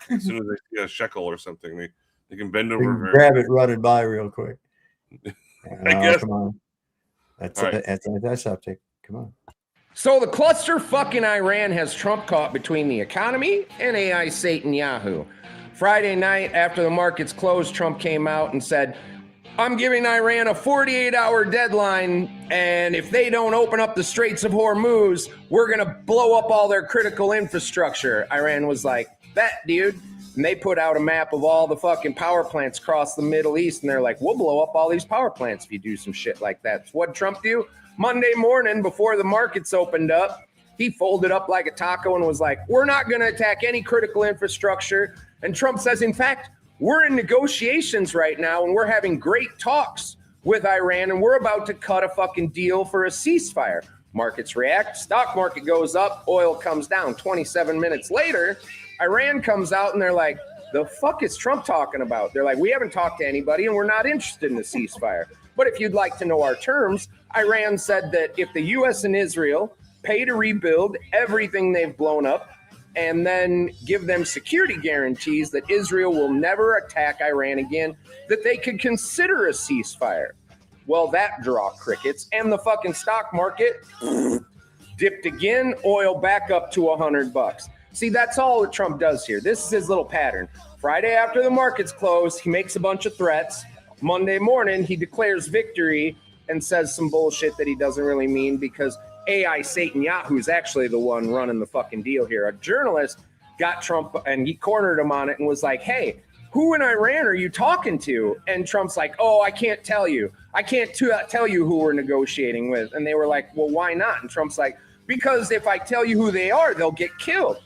As soon as they see a shekel or something, they can bend over. Grab it, run it by real quick. I guess. Come on. That's antiseptic. Come on. So the cluster fucking Iran has Trump caught between the economy and AI Satan Yahoo. Friday night after the markets closed, Trump came out and said, I'm giving Iran a 48-hour deadline, and if they don't open up the Straits of Hormuz, we're going to blow up all their critical infrastructure. Iran was like, bet, dude. And they put out a map of all the fucking power plants across the Middle East, and they're like, we'll blow up all these power plants if you do some shit like that. So what'd Trump do? Monday morning, before the markets opened up, he folded up like a taco and was like, we're not going to attack any critical infrastructure. And Trump says, in fact, we're in negotiations right now, and we're having great talks with Iran, and we're about to cut a fucking deal for a ceasefire. Markets react, stock market goes up, oil comes down. 27 minutes later, Iran comes out, and they're like, the fuck is Trump talking about? They're like, we haven't talked to anybody, and we're not interested in the ceasefire. But if you'd like to know our terms, Iran said that if the U.S. and Israel pay to rebuild everything they've blown up, and then give them security guarantees that Israel will never attack Iran again, that they could consider a ceasefire. Well, that draw crickets, and the fucking stock market dipped again, oil back up to $100. See, that's all that Trump does here. This is his little pattern. Friday after the markets close, he makes a bunch of threats. Monday morning, he declares victory and says some bullshit that he doesn't really mean because AI Satan Yahoo is actually the one running the fucking deal here. A journalist got Trump and he cornered him on it and was like, hey, who in Iran are you talking to? And Trump's like, oh, I can't tell you. I can't tell you who we're negotiating with. And they were like, well, why not? And Trump's like, because if I tell you who they are, they'll get killed.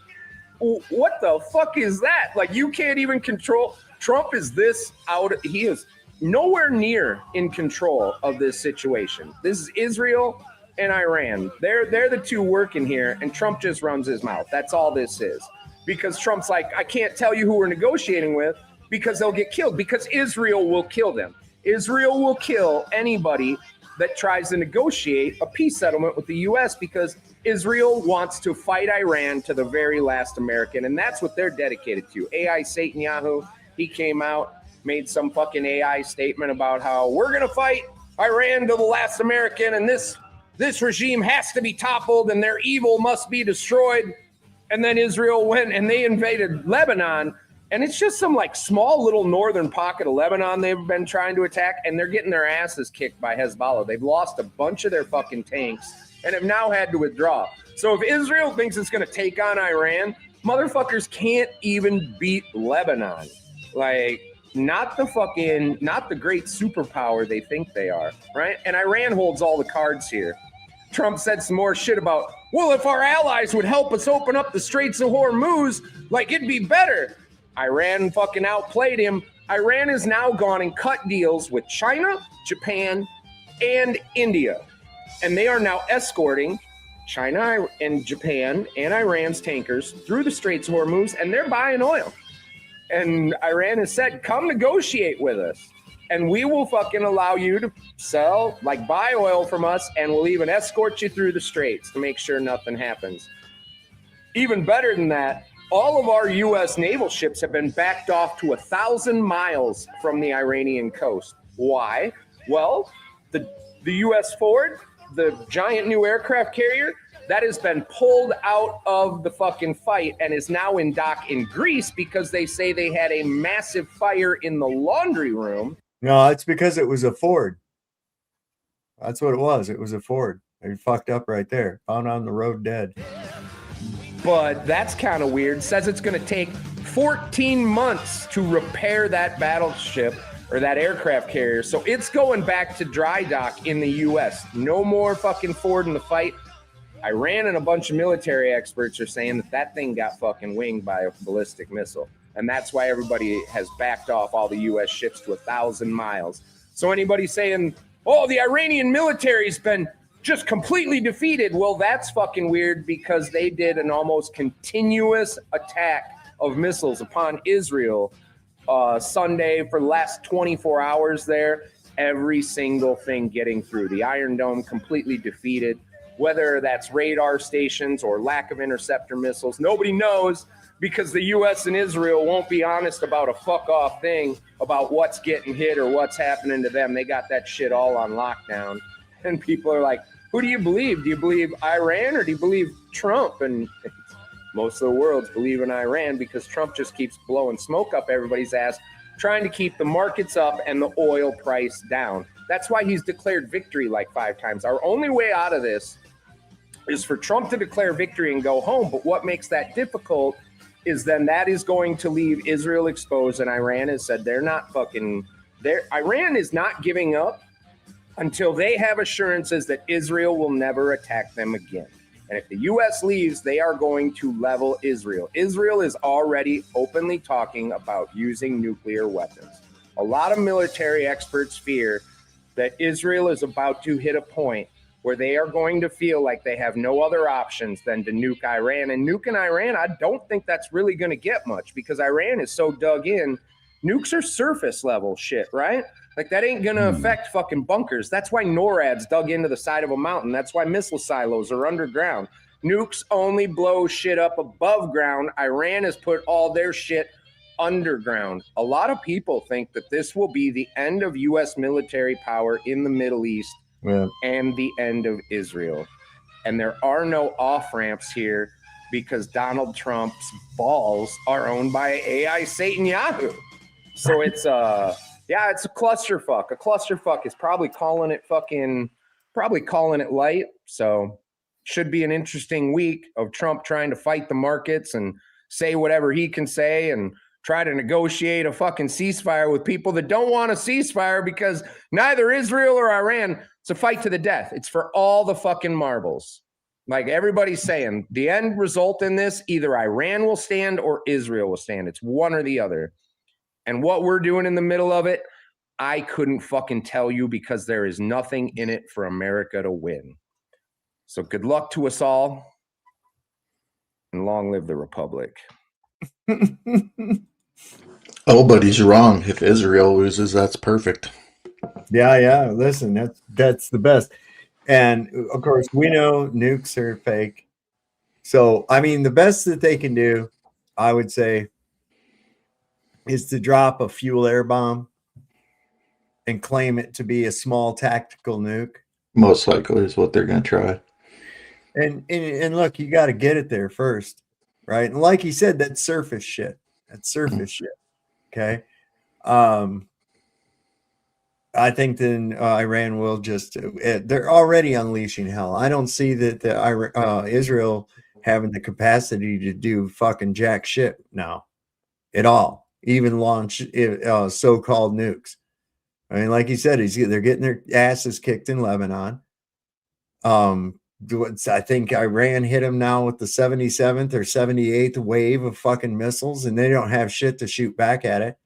what the fuck is that? Like, you can't even control. Trump is this out. He is nowhere near in control of this situation. This is Israel and Iran. They're the two working here, and Trump just runs his mouth. That's all this is. Because Trump's like, I can't tell you who we're negotiating with because they'll get killed, because Israel will kill them. Israel will kill anybody that tries to negotiate a peace settlement with the U.S. because Israel wants to fight Iran to the very last American, and that's what they're dedicated to. AI Satan Yahoo, he came out, made some fucking AI statement about how we're going to fight Iran to the last American, and this regime has to be toppled, and their evil must be destroyed. And then Israel went and they invaded Lebanon, and it's just some like small little northern pocket of Lebanon they've been trying to attack, and they're getting their asses kicked by Hezbollah. They've lost a bunch of their fucking tanks and have now had to withdraw. So if Israel thinks it's going to take on Iran, motherfuckers can't even beat Lebanon. Like, not the great superpower they think they are, right? And Iran holds all the cards here. Trump said some more shit about, well, if our allies would help us open up the Straits of Hormuz, like, it'd be better. Iran fucking outplayed him. Iran has now gone and cut deals with China, Japan, and India. And they are now escorting China and Japan and Iran's tankers through the Straits of Hormuz, and they're buying oil. And Iran has said, come negotiate with us, and we will fucking allow you to sell, like, buy oil from us, and we'll even escort you through the straits to make sure nothing happens. Even better than that, all of our U.S. naval ships have been backed off to 1,000 miles from the Iranian coast. Why? Well, the U.S. Ford, the giant new aircraft carrier, that has been pulled out of the fucking fight and is now in dock in Greece because they say they had a massive fire in the laundry room. No, it's because it was a Ford. That's what it was. It was a Ford. They fucked up right there. Found on the road dead. But that's kind of weird. Says it's going to take 14 months to repair that battleship or that aircraft carrier. So it's going back to dry dock in the U.S. No more fucking Ford in the fight. Iran and a bunch of military experts are saying that thing got fucking winged by a ballistic missile. And that's why everybody has backed off all the U.S. ships to 1,000 miles. So anybody saying, oh, the Iranian military's been just completely defeated. Well, that's fucking weird because they did an almost continuous attack of missiles upon Israel Sunday for the last 24 hours there. Every single thing getting through. The Iron Dome completely defeated. Whether that's radar stations or lack of interceptor missiles, nobody knows because the U.S. and Israel won't be honest about a fuck-off thing about what's getting hit or what's happening to them. They got that shit all on lockdown. And people are like, who do you believe? Do you believe Iran or do you believe Trump? And most of the world's believe in Iran because Trump just keeps blowing smoke up everybody's ass, trying to keep the markets up and the oil price down. That's why he's declared victory like 5 times. Our only way out of this is for Trump to declare victory and go home. But what makes that difficult is then that is going to leave Israel exposed. And Iran has said Iran is not giving up until they have assurances that Israel will never attack them again. And if the U.S. leaves, they are going to level Israel. Israel is already openly talking about using nuclear weapons. A lot of military experts fear that Israel is about to hit a point where they are going to feel like they have no other options than to nuke Iran. And nuking Iran, I don't think that's really going to get much because Iran is so dug in. Nukes are surface level shit, right? Like that ain't going to affect fucking bunkers. That's why NORAD's dug into the side of a mountain. That's why missile silos are underground. Nukes only blow shit up above ground. Iran has put all their shit underground. A lot of people think that this will be the end of U.S. military power in the Middle East. Yeah. And the end of Israel. And there are no off-ramps here because Donald Trump's balls are owned by AI Satan Yahoo. So it's it's a clusterfuck. A clusterfuck is probably calling it light. So should be an interesting week of Trump trying to fight the markets and say whatever he can say and try to negotiate a fucking ceasefire with people that don't want a ceasefire because neither Israel or Iran, it's a fight to the death. It's for all the fucking marbles. Like everybody's saying, the end result in this, either Iran will stand or Israel will stand. It's one or the other. And what we're doing in the middle of it, I couldn't fucking tell you, because there is nothing in it for America to win. So good luck to us all, and long live the Republic. Oh, but he's wrong. If Israel loses, that's perfect. Yeah. Listen, that's the best. And of course, we know nukes are fake. So, I mean, the best that they can do, I would say, is to drop a fuel air bomb and claim it to be a small tactical nuke. Most likely is what they're going to try. And look, you got to get it there first, right? And like he said, that's surface shit. That's surface shit. Okay. I think then Iran will just, they're already unleashing hell. I don't see that Israel having the capacity to do fucking jack shit now at all, even launch so-called nukes. I mean, like he said, they're getting their asses kicked in Lebanon. I think Iran hit them now with the 77th or 78th wave of fucking missiles, and they don't have shit to shoot back at it.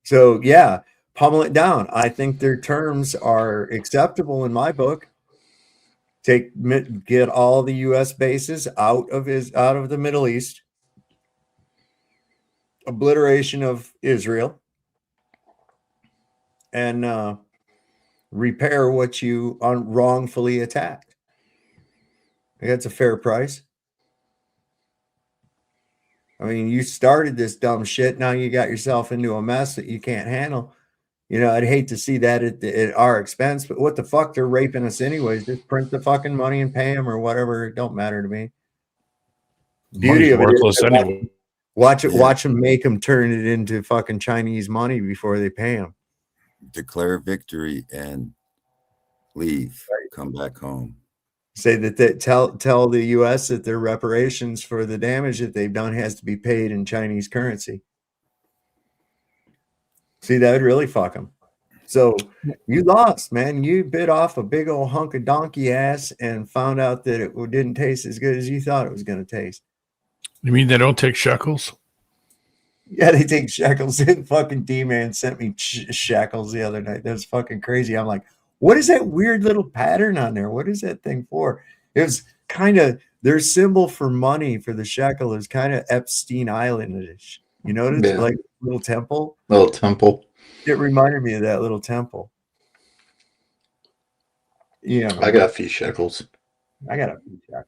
So yeah, pummel it down. I think their terms are acceptable in my book. Get all the U.S. bases out of the Middle East, obliteration of Israel, and repair what you wrongfully attacked. That's a fair price. I mean, you started this dumb shit. Now you got yourself into a mess that you can't handle. You know, I'd hate to see that at our expense, but what the fuck? They're raping us anyways. Just print the fucking money and pay them or whatever. It don't matter to me. Beauty of it is anyway. Watch them make them turn it into fucking Chinese money before they pay them. Declare victory and leave. Come back home. Say that tell the U.S. that their reparations for the damage that they've done has to be paid in Chinese currency. See, that would really fuck them. So you lost, man. You bit off a big old hunk of donkey ass and found out that it didn't taste as good as you thought it was going to taste. You mean they don't take shekels? Yeah, they take shekels. Fucking D-Man sent me shekels the other night. That was fucking crazy. I'm like, what is that weird little pattern on there? What is that thing for? It was kind of their symbol for money for the shekel is kind of Epstein Island-ish. You notice, like little temple? Little temple. It reminded me of that little temple. Yeah. I got a few shekels. I got a few shekels.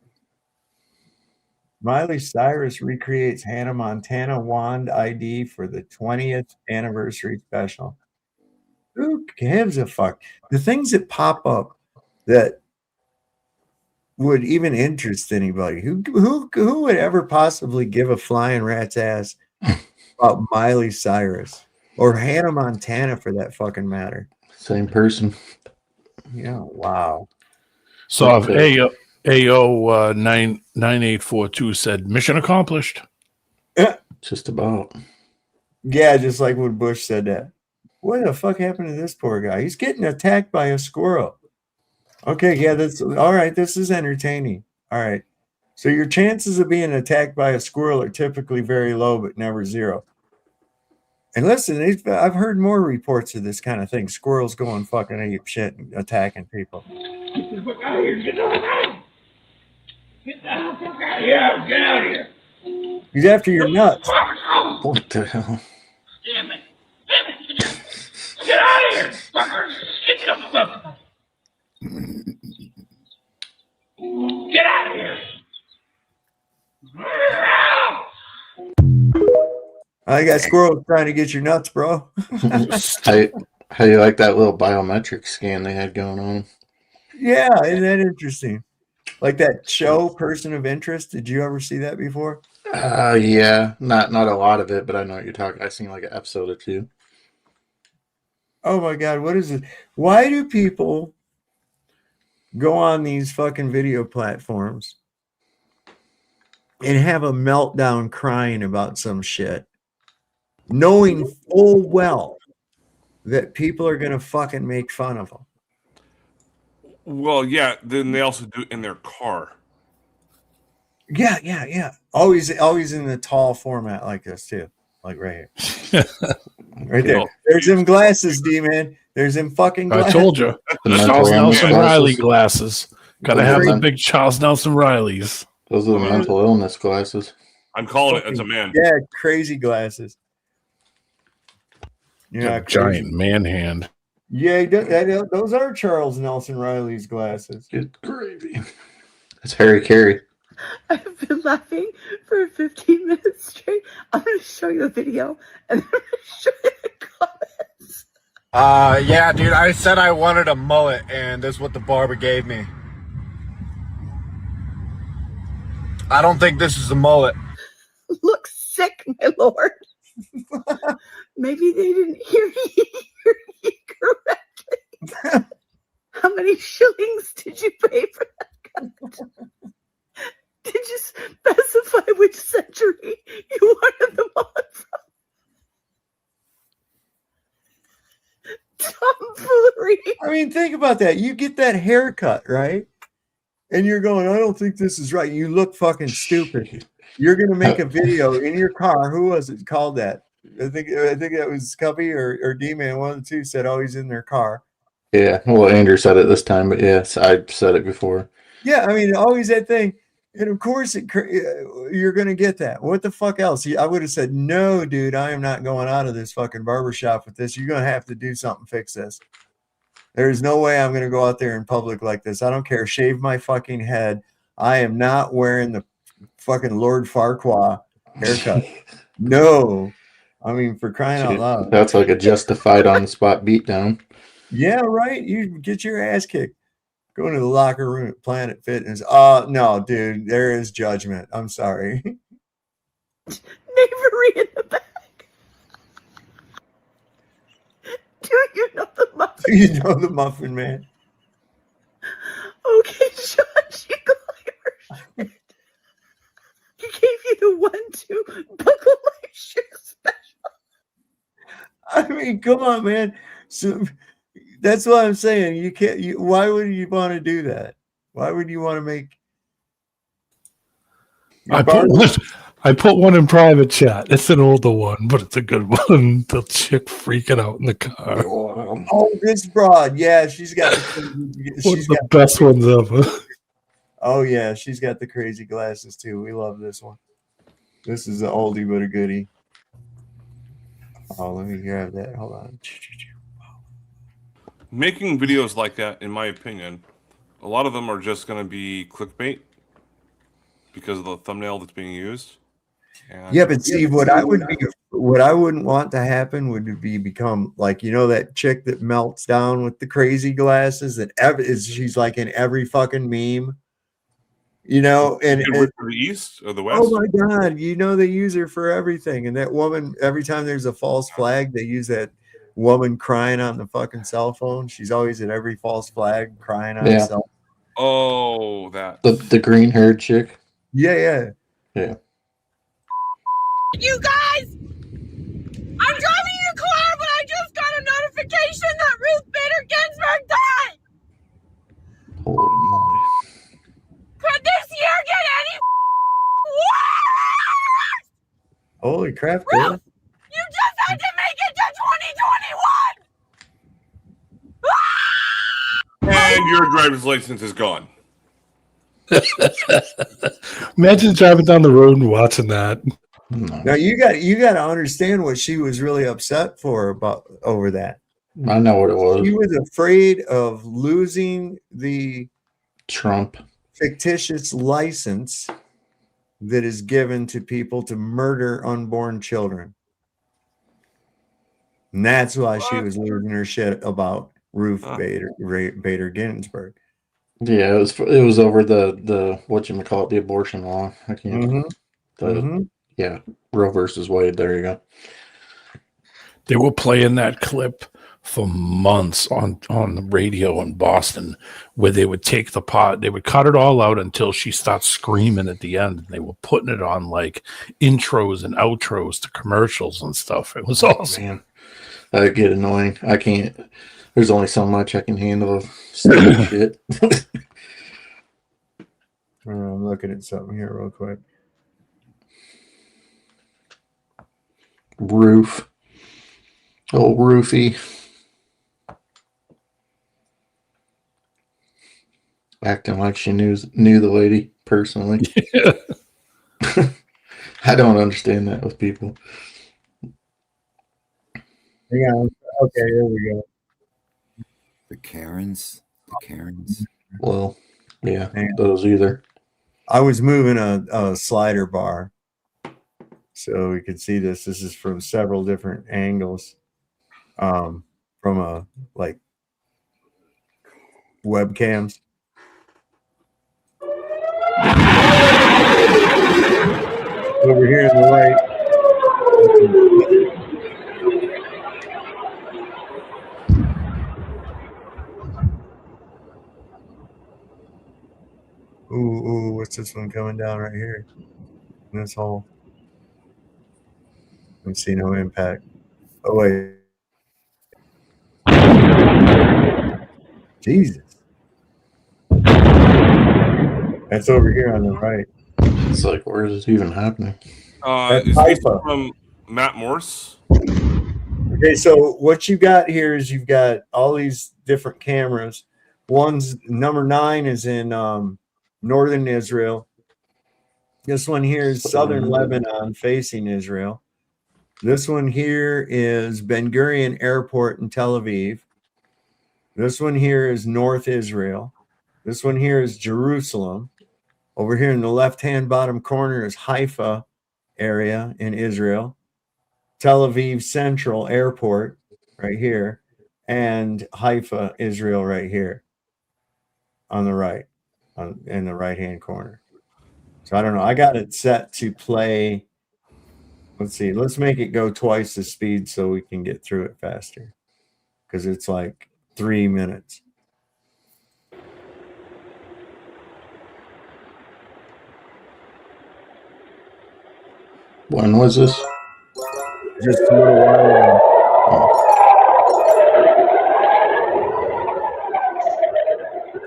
Miley Cyrus recreates Hannah Montana wand ID for the 20th anniversary special. Who gives a fuck? The things that pop up that would even interest anybody. Who would ever possibly give a flying rat's ass about Miley Cyrus or Hannah Montana for that fucking matter? Same person. Yeah, wow. So if AO 9842 said mission accomplished. Just about. Yeah, just like when Bush said that. What the fuck happened to this poor guy? He's getting attacked by a squirrel. Okay, yeah, that's all right. This is entertaining. All right. So your chances of being attacked by a squirrel are typically very low, but never zero. And listen, I've heard more reports of this kind of thing. Squirrels going fucking ape shit and attacking people. Get the fuck out of here. Get the fuck out. Get the fuck out of here. Get out of here. He's after your nuts. What the hell? Damn it. Get out of here, fuckers. Get the fuck. Get out of here. I got squirrels trying to get your nuts, bro. How you like that little biometric scan they had going on? Yeah, isn't that interesting? Like that show, Person of Interest. Did you ever see that before? Yeah, not a lot of it, but I know what you're talking. I've seen like an episode or two. Oh my God, what is it? Why do people go on these fucking video platforms and have a meltdown crying about some shit, knowing full well that people are going to fucking make fun of them? Well, yeah. Then they also do it in their car. Yeah. Always in the tall format like this too, like right here, right there. There's them glasses, D-man. There's them fucking I glasses. told you. Charles Nelson Riley glasses. Gotta have the big Charles Nelson Rileys. Those are the mental illness glasses. I'm calling it as a man. Yeah, crazy glasses. Yeah, Giant man hand. Yeah, those are Charles Nelson Riley's glasses. Good gravy. It's Harry Carey. I've been laughing for 15 minutes straight. I'm going to show you a video and then I'm going to show you the comments. Yeah, dude, I said I wanted a mullet, and this is what the barber gave me. I don't think this is a mullet. Looks sick, my lord. Maybe they didn't hear you correctly. How many shillings did you pay for that cut? Did you specify which century you wanted them on from? Tomfoolery. I mean, think about that. You get that haircut, right? And you're going, I don't think this is right. You look fucking stupid. You're gonna make a video in your car. Who was it called that? I think that was Cubby or D-Man. One of the two said, "Oh, he's in their car." Yeah, well, Andrew said it this time, but yes, I said it before. Yeah, I mean, always that thing. And of course, you're going to get that. What the fuck else? I would have said, no, dude, I am not going out of this fucking barbershop with this. You're going to have to do something, fix this. There's no way I'm going to go out there in public like this. I don't care. Shave my fucking head. I am not wearing the fucking Lord Farquaad haircut. No. I mean, for crying out loud. That's like a justified on the spot beatdown. Yeah, right. You get your ass kicked. Going to the locker room at Planet Fitness. No, dude, there is judgment. I'm sorry. Knavery in the back. Do you know the muffin? Do you know the muffin man? Okay, Sean, you glider. He gave you the 1-2 buckle my shoe special. I mean, come on, man. So that's what I'm saying. You can't. Why would you want to do that? Why would you want to make? I put one in private chat. It's an older one, but it's a good one. The chick freaking out in the car. Oh, this broad. Yeah, she's got. One of the best ones ever. Oh yeah, she's got the crazy glasses too. We love this one. This is an oldie but a goodie. Oh, let me grab that. Hold on. Making videos like that, in my opinion, a lot of them are just going to be clickbait because of the thumbnail that's being used. And Yeah, but Steve, what I wouldn't want to happen would be become like, you know, that chick that melts down with the crazy glasses that she's like in every fucking meme, you know, and to the east or the west. oh my God, you know, they use her for everything. And that woman, every time there's a false flag, they use that woman crying on the fucking cell phone. She's always at every false flag crying on the cell phone. Oh, that the green haired chick. Yeah. You guys, I'm driving your car, but I just got a notification that Ruth Bader Ginsburg died. Holy moly. Could this year get any worse? Holy crap, girl. Ruth, you just had to make it to 2021. And your driver's license is gone. Imagine driving down the road and watching that. Now you got to understand what she was really upset for over that. I know what it was. She was afraid of losing the Trump fictitious license that is given to people to murder unborn children. And that's why she was losing her shit about Ruth Bader Ginsburg. Yeah, it was over the whatchamacallit, the abortion law. I can't. Yeah, Roe versus Wade. There you go. They were playing that clip for months on the radio in Boston, where they would take the pot, they would cut it all out until she starts screaming at the end. And they were putting it on like intros and outros to commercials and stuff. It was awesome. Man, that get annoying. I can't. There's only so much I can handle of stupid shit. I'm looking at something here real quick. Roof. Old Roofy. Acting like she knew the lady personally. I don't understand that with people. Hang on. Okay, here we go. The Karens. The Karens. Well, yeah, those either. I was moving a slider bar so we could see this. This is from several different angles, from a like webcams. Over here on the right. Ooh, what's this one coming down right here? In this hole. I see no impact. Oh wait. Jesus. That's over here on the right. It's like, where is it even happening? Is this from Matt Morse? Okay, so what you got here is you've got all these different cameras. One's number 9 is in northern Israel. This one here is southern Lebanon facing Israel. This one here is Ben Gurion Airport in Tel Aviv. This one here is North Israel. This one here is Jerusalem. Over here in the left-hand bottom corner is Haifa area in Israel. Tel Aviv Central Airport right here. And Haifa, Israel right here on the right, in the right-hand corner. So I don't know. I got it set to play. Let's see. Let's make it go twice the speed so we can get through it faster. Because it's like 3 minutes. When was this? Just a little while ago.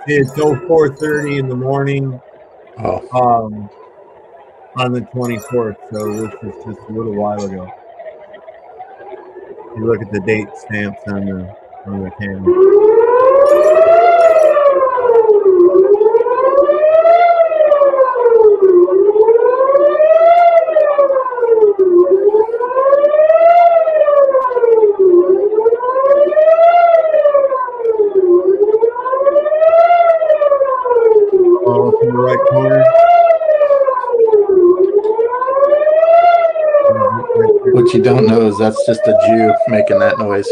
It's 4:30 in the morning. On the 24th. So this is just a little while ago. You look at the date stamps on the camera. In the right corner. What you don't know is that's just a Jew making that noise.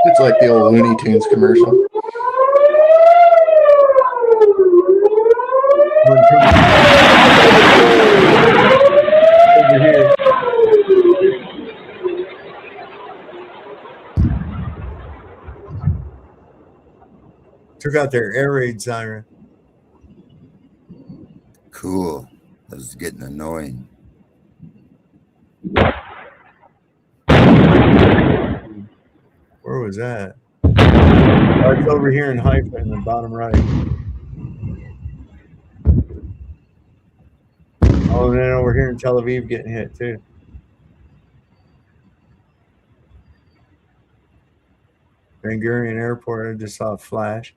It's like the old Looney Tunes commercial. Over here. Took out their air raid siren. Cool. That was getting annoying. Where was that? Oh, it's over here in Haifa in the bottom right. Oh, and then over here in Tel Aviv getting hit too. Ben Gurion Airport, I just saw a flash.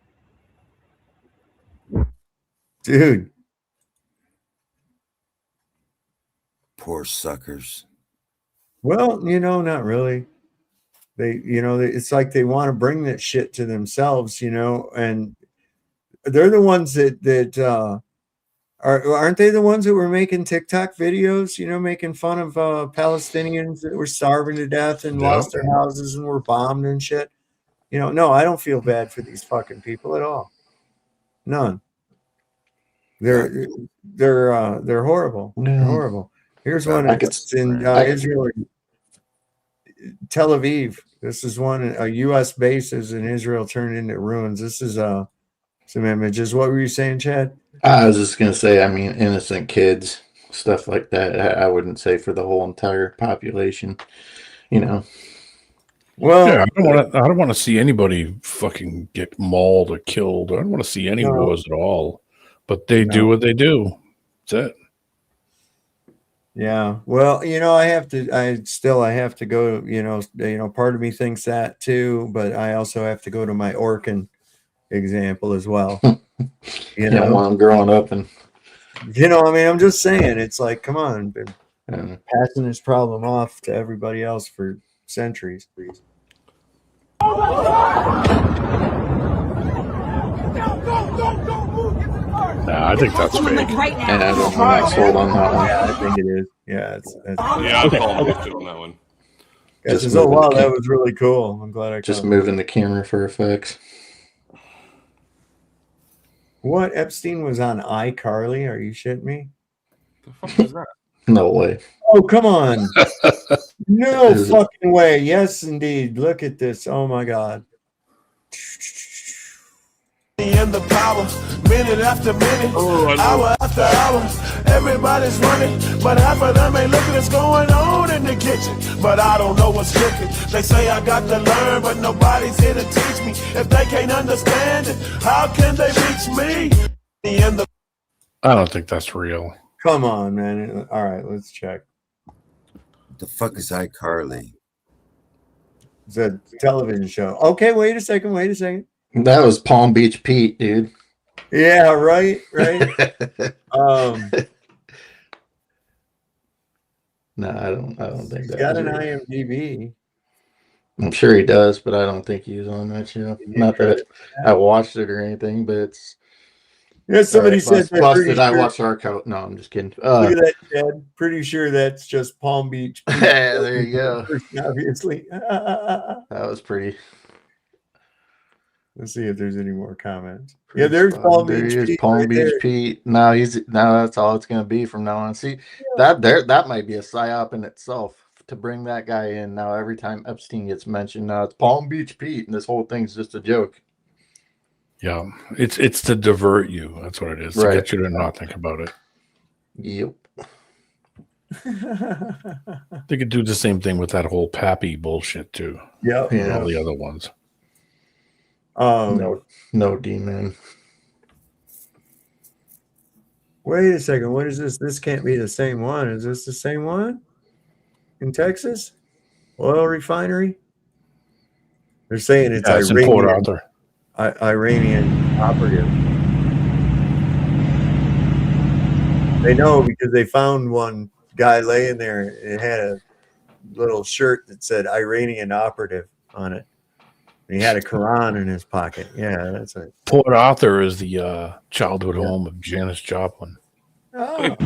Dude. Poor suckers. Well, not really. It's like they want to bring that shit to themselves, and they're the ones that aren't they the ones that were making TikTok videos, making fun of Palestinians that were starving to death and lost their houses and were bombed and shit. No, I don't feel bad for these fucking people at all. None. They're horrible. They're horrible. Here's one that's in Israel, Tel Aviv. This is one, a U.S. bases in Israel turned into ruins. This is some images. What were you saying, Chad? I was just gonna say, innocent kids stuff like that. I wouldn't say for the whole entire population, you know. Well, yeah, I don't want to see anybody fucking get mauled or killed. I don't want to see any wars at all. But they do what they do. That's it. Yeah. Well, you know, I have to go, you know, part of me thinks that too, but I also have to go to my Orkin example as well. You know, while I'm growing up, and you know, I mean, I'm just saying, it's like, come on, been passing this problem off to everybody else for centuries. Nah, I think that's fake. And I'm not sold on that one. Yeah, I think it is. Yeah, I'm calling bullshit on that one. Just oh wow, that was really cool. I'm glad I just moving the camera for effects. What, Epstein was on iCarly? Are you shitting me? The fuck is that? No way. Oh, come on. No fucking way. Yes, indeed. Look at this. Oh my God. In the power, minute after minute, hour after hour, everybody's running, but half of them ain't looking what's going on in the kitchen. But I don't know what's cooking. They say I got to learn, but nobody's here to teach me. If they can't understand it, how can they reach me? I don't think that's real. Come on, man. All right, let's check. What the fuck is iCarly? It's a television show. Okay, wait a second. That was Palm Beach Pete, dude. Yeah, right. No, I don't think He's that. got an IMDb. I'm sure he does, but I don't think he's on that show. Not that I watched it or anything, but it's. Yeah, somebody said that. Busted. I watched our coat. No, I'm just kidding. Look at that, Chad. Pretty sure that's just Palm Beach. Yeah, there you go. Obviously. That was pretty. Let's see if there's any more comments. Yeah, there's Palm Beach Pete. Palm Beach Pete. Now that's all it's gonna be from now on. See, that might be a psyop in itself to bring that guy in. Now every time Epstein gets mentioned, now it's Palm Beach Pete, and this whole thing's just a joke. Yeah, it's to divert you. That's what it is. To get you to not think about it. Yep. They could do the same thing with that whole Pappy bullshit too. Yep. And all the other ones. No demon. Wait a second. What is this? This can't be the same one. Is this the same one? In Texas? Oil refinery? They're saying it's in Port Arthur. Iranian operative. They know because they found one guy laying there and it had a little shirt that said Iranian operative on it. And he had a Quran in his pocket. Yeah, that's it. Port Arthur is the childhood home of Janis Joplin. Oh.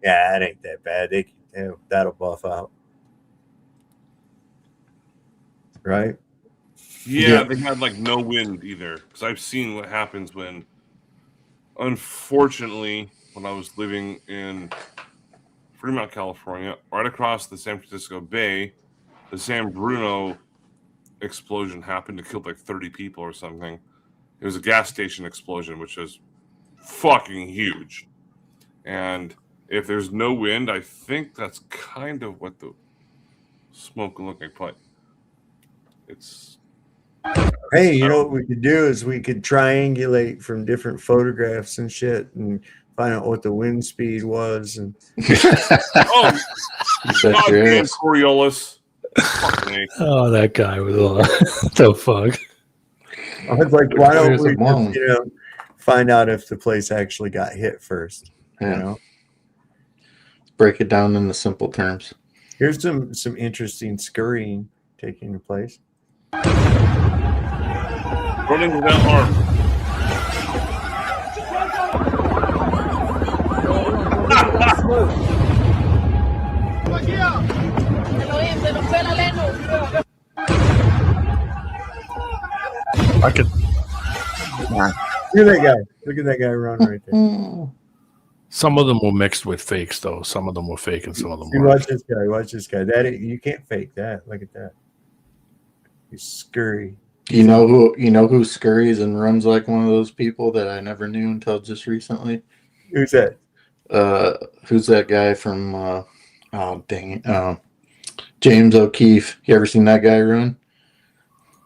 Yeah, it ain't that bad. That'll buff out. Right? Yeah, they had like no wind either. Because I've seen what happens when, unfortunately, when I was living in Fremont, California, right across the San Francisco Bay, the San Bruno explosion happened to kill like 30 people or something. It was a gas station explosion, which is fucking huge. And if there's no wind, I think that's kind of what the smoke will look like. But it's... Hey, you know what we could do is we could triangulate from different photographs and shit and find out what the wind speed was. And oh, goddamn Coriolis. Oh, that guy was what the fuck. I was like, why don't we just, find out if the place actually got hit first? Yeah. You know? Break it down into simple terms. Here's some interesting scurrying taking place. Running without arm. I could. Look at that guy. Look at that guy run right there. Some of them were mixed with fakes, though. Some of them were fake, and some of them See, weren't. watch this guy. Watch this guy. That you can't fake that. Look at that. He's scurry. You know who scurries and runs like one of those people that I never knew until just recently? Who's that? Who's that guy from oh dang it. James O'Keefe. You ever seen that guy run?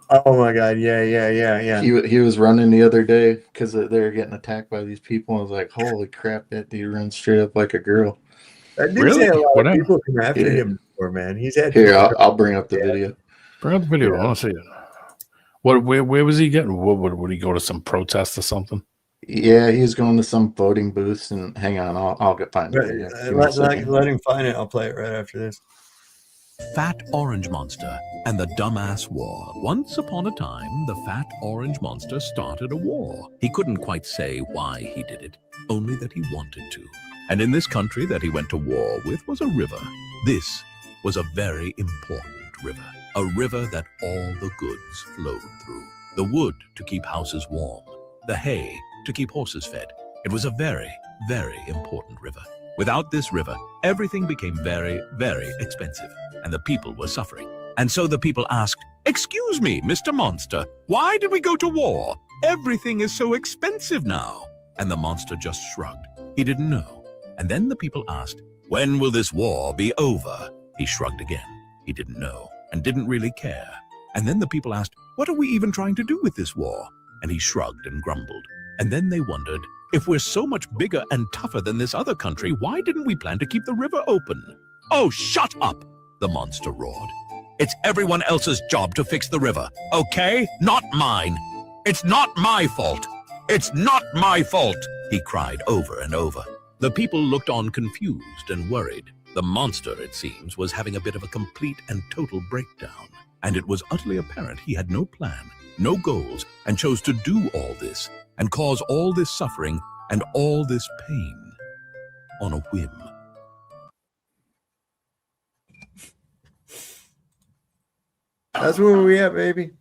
Oh my god, yeah. He was running the other day because they were getting attacked by these people. I was like, holy crap, that dude runs straight up like a girl. That dude's Really? had a lot Whatever. of people come after Yeah. him before, man. He's had Here, people- I'll bring up the video. Bring up the video. I want to see it. Where was he getting? Would he go to some protest or something? Yeah, he was going to some voting booths, and hang on, I'll get find it. Give me a second. Let him find it. I'll play it right after this. Fat Orange Monster and the Dumbass War. Once upon a time, the Fat Orange Monster started a war. He couldn't quite say why he did it, only that he wanted to. And in this country that he went to war with was a river. This was a very important river. A river that all the goods flowed through. The wood to keep houses warm. The hay to keep horses fed. It was a very, very important river. Without this river, everything became very, very expensive, and the people were suffering. And so the people asked, "Excuse me, Mr. Monster, why did we go to war? Everything is so expensive now." And the monster just shrugged. He didn't know. And then the people asked, "When will this war be over?" He shrugged again. He didn't know and didn't really care. And then the people asked, "What are we even trying to do with this war?" And he shrugged and grumbled. And then they wondered, "If we're so much bigger and tougher than this other country, why didn't we plan to keep the river open?" "Oh, shut up!" the monster roared. "It's everyone else's job to fix the river, okay? Not mine. It's not my fault. It's not my fault," he cried over and over. The people looked on confused and worried. The monster, it seems, was having a bit of a complete and total breakdown. And it was utterly apparent he had no plan, no goals, and chose to do all this and cause all this suffering and all this pain on a whim. That's where we at, baby.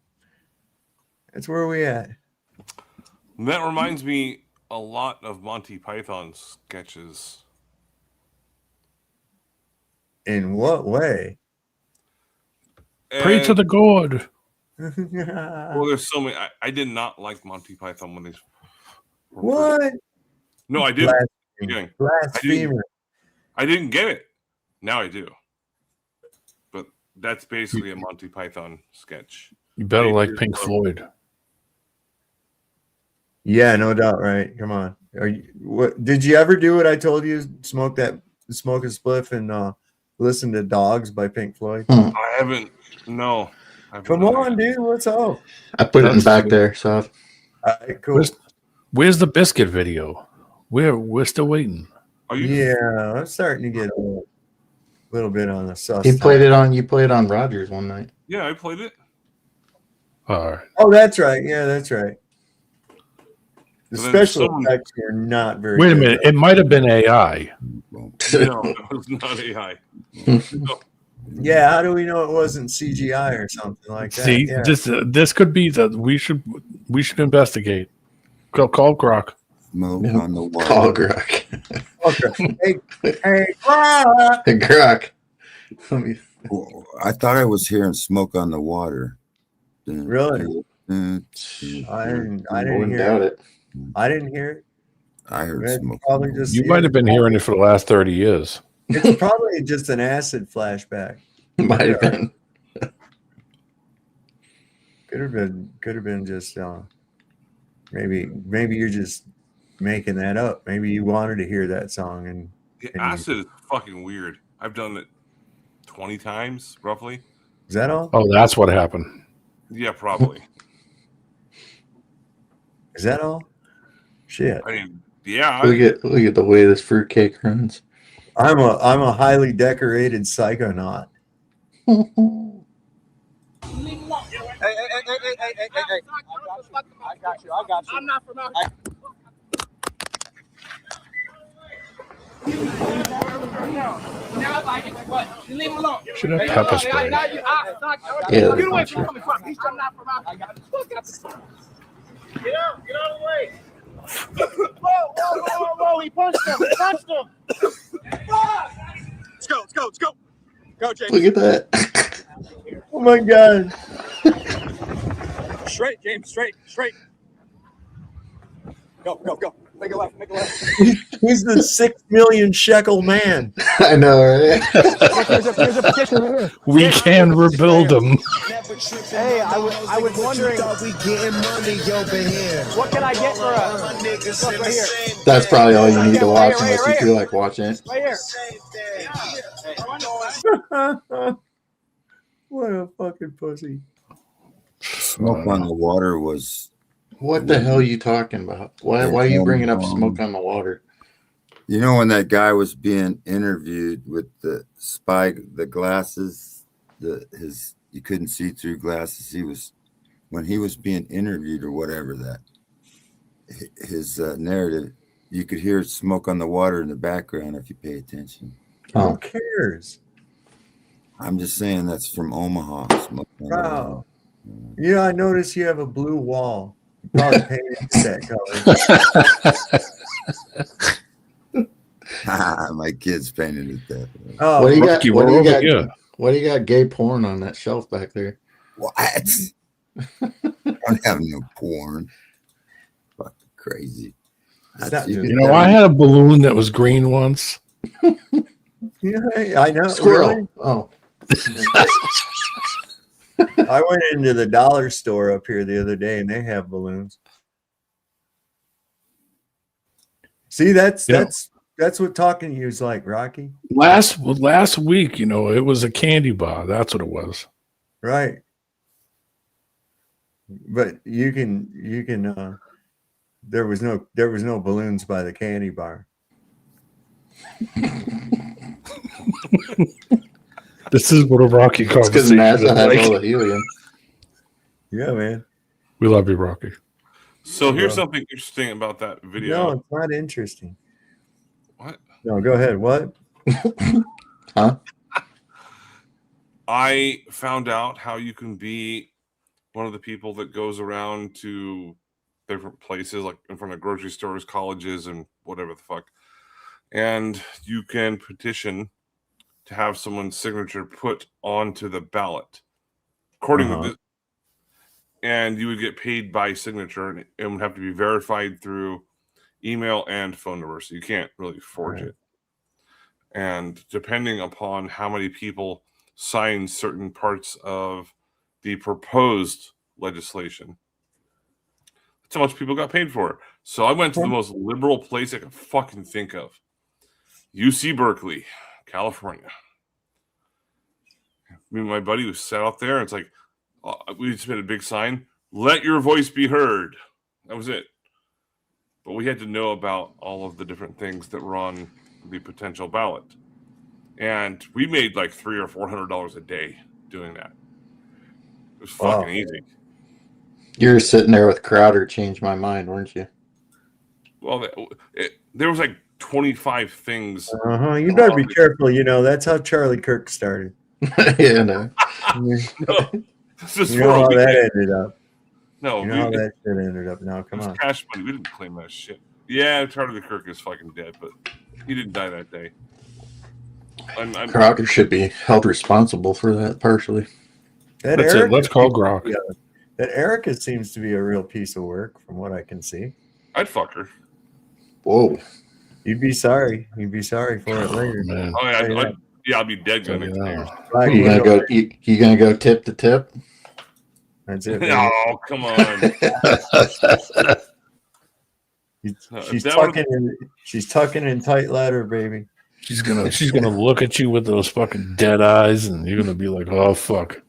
That's where we at. That reminds me a lot of Monty Python sketches. In what way? Pray to the god. Well, there's so many. I did not like Monty Python when they. What? No, I didn't. Blasphemer. Blasphemer. I didn't get it. Now I do. But that's basically a Monty Python sketch. You better like Pink Floyd. Yeah, no doubt. Right. Come on. What did you ever do? What I told you? Smoke a spliff and listen to "Dogs" by Pink Floyd. I haven't. No. Come on, dude. What's up? I put it in back there, so. All right, cool. Where's the biscuit video? We're still waiting. Yeah, I'm starting to get a little bit on the sus. You played it on Rogers one night. Yeah, I played it. All right. Oh, that's right. Yeah, that's right. The And then special someone- effects were not very Wait a good. minute. It might have been AI. No, it was not AI. No. Yeah, how do we know it wasn't CGI or something like that? See, Yeah. this could be that we should investigate. Call Grok. Smoke on the wall. Call Grok. Okay. Hey, Grok! Hey, Grok. I thought I was hearing smoke on the water. Really? I didn't hear it. I didn't hear it. I heard It's smoke. probably just You might have been hearing it for the last 30 years. It's probably just an acid flashback. Might have been. Could have been just maybe you're just making that up. Maybe you wanted to hear that song and Acid is fucking weird. I've done it 20 times, roughly. Is that all? Oh, that's what happened. Yeah, probably. Is that all? Shit. I mean, yeah. Look at the way this fruitcake runs. I'm a highly decorated psychonaut. Hey. I got you. I'm not from out here. Leave him alone. Should have pepper spray. Yeah, Get away from me. I'm not from out here. Get out of the way. Whoa. go. He punched him. He punched him. Let's go. Let's go. Let's go. Go, James. Look at that. Oh my God. Straight, James. Straight. Straight. Go, go, go. Make a left. Make a left. He's the 6 million shekel man. I know, right? Here's a petition right here. We can rebuild them. Hey, I was wondering, what can I get for a look right here? That's probably all you need to watch unless you feel like watching it. Right here. What a fucking pussy. Smoke on the Water was. What the hell are you talking about? Why are you bringing up Smoke on the Water? You know, when that guy was being interviewed with the glasses, you couldn't see through glasses. When he was being interviewed or whatever, that his narrative, you could hear Smoke on the Water in the background if you pay attention. Who cares? I'm just saying that's from Omaha. Smoke on the Water. Yeah, I noticed you have a blue wall. You probably painted that color. My kids painted it that way. Oh, what do you got gay porn on that shelf back there? What? I don't have no porn. Fucking crazy. I had a balloon that was green once. Yeah, I know. Squirrel. Really? Oh. I went into the dollar store up here the other day and they have balloons. See, that's what talking to you is like, Rocky. Last week, it was a candy bar. That's what it was. Right. But you can there was no balloons by the candy bar. This is what a Rocky conversation is like. All the helium. Yeah, man. We love you, Rocky. So here's something interesting about that video. No, it's not interesting. What? No, go ahead. What? Huh? I found out how you can be one of the people that goes around to different places, like in front of grocery stores, colleges, and whatever the fuck. And you can petition to have someone's signature put onto the ballot. According to this, and you would get paid by signature, and it would have to be verified through email and phone number, so you can't really forge it. And depending upon how many people sign certain parts of the proposed legislation, that's how much people got paid for. So I went to the most liberal place I could fucking think of. UC Berkeley, California. Me and my buddy was sat out there, and it's like, we just made a big sign, "Let your voice be heard." That was it. But we had to know about all of the different things that were on the potential ballot. And we made like $300 or $400 a day doing that. It was fucking easy. You were sitting there with Crowder, changed my mind, weren't you? Well, there was like 25 things. You better be careful. That's how Charlie Kirk started. Yeah, no. This is you know how that ended up. No, you know how that shit ended up. Now, come on. Cash money. We didn't claim that shit. Yeah, Charlie Kirk is fucking dead, but he didn't die that day. Crocker should be held responsible for that partially. That's it. Let's call Grok. Yeah, that Erica seems to be a real piece of work, from what I can see. I'd fuck her. Whoa. You'd be sorry. You'd be sorry for it later. Man. Oh, yeah, I'll be dead next day. You gonna go tip to tip? That's it. Oh, come on. She's tucking in tight letter, baby. She's gonna look at you with those fucking dead eyes, and you're gonna be like, "Oh fuck!"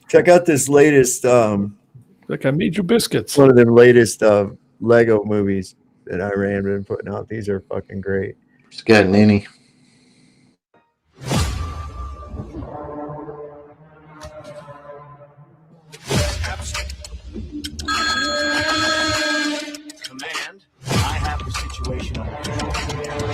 Check out this latest. Like I made you biscuits. One of them latest Lego movies that Iran been putting out. These are fucking great. She's got Ninny. Command, I have the situation under control.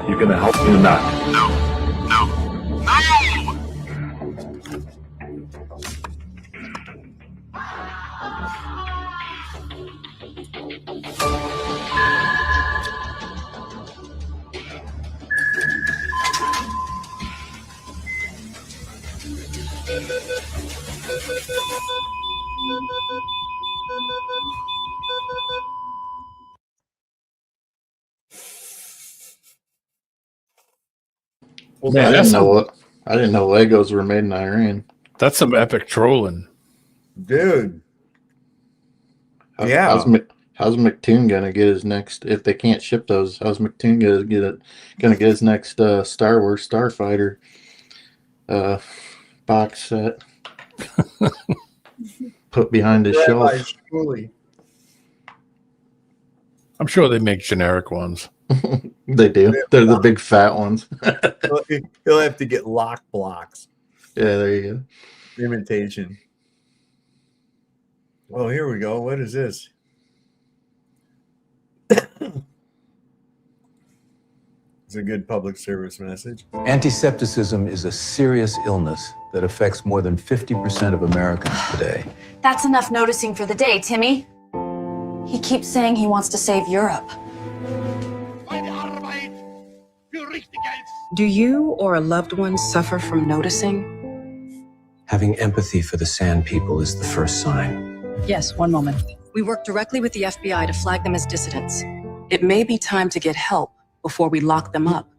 You gonna help me or not? Well, Man, I that's didn't know some, what. I didn't know Legos were made in Iran. that's some epic trolling. dude. How's Yeah. how's McToon gonna get his next? If they can't ship those, how's McToon gonna get his next Star Wars Starfighter box set put behind his Rabbi shelf? Shmuley. I'm sure they make generic ones. They do. They're the big fat ones. He'll have to get lock blocks. Yeah, there you go. Imitation. Oh, here we go. What is this? It's a good public service message. Antisepticism is a serious illness that affects more than 50% of Americans today. That's enough noticing for the day, Timmy. He keeps saying he wants to save Europe. Do you or a loved one suffer from noticing? Having empathy for the Sand People is the first sign. Yes, one moment. We work directly with the FBI to flag them as dissidents. It may be time to get help before we lock them up.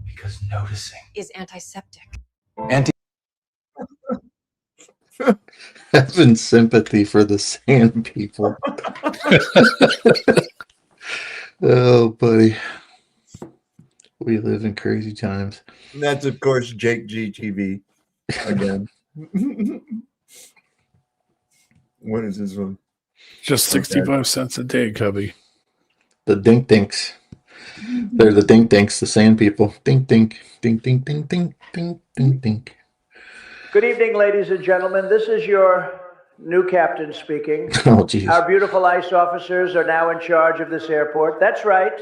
Because noticing is antiseptic. Having sympathy for the Sand People. Oh, buddy. We live in crazy times. And that's, of course, Jake GTV again. What is this one? Just 65 cents a day, Cubby. The Dink Dinks. They're the Dink Dinks, the Sand People. Dink Dink. Dink Dink Dink Dink Dink Dink Dink. Good evening, ladies and gentlemen. This is your new captain speaking. Oh, geez. Our beautiful ICE officers are now in charge of this airport. That's right.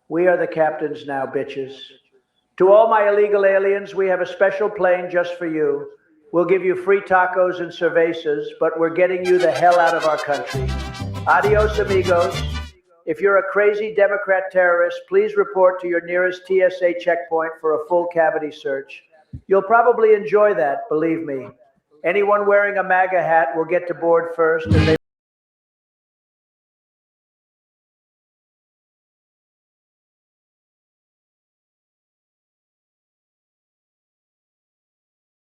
We are the captains now, bitches. To all my illegal aliens, we have a special plane just for you. We'll give you free tacos and cervezas, but we're getting you the hell out of our country. Adios, amigos. If you're a crazy Democrat terrorist, please report to your nearest TSA checkpoint for a full cavity search. You'll probably enjoy that, believe me. Anyone wearing a MAGA hat will get to board first, and they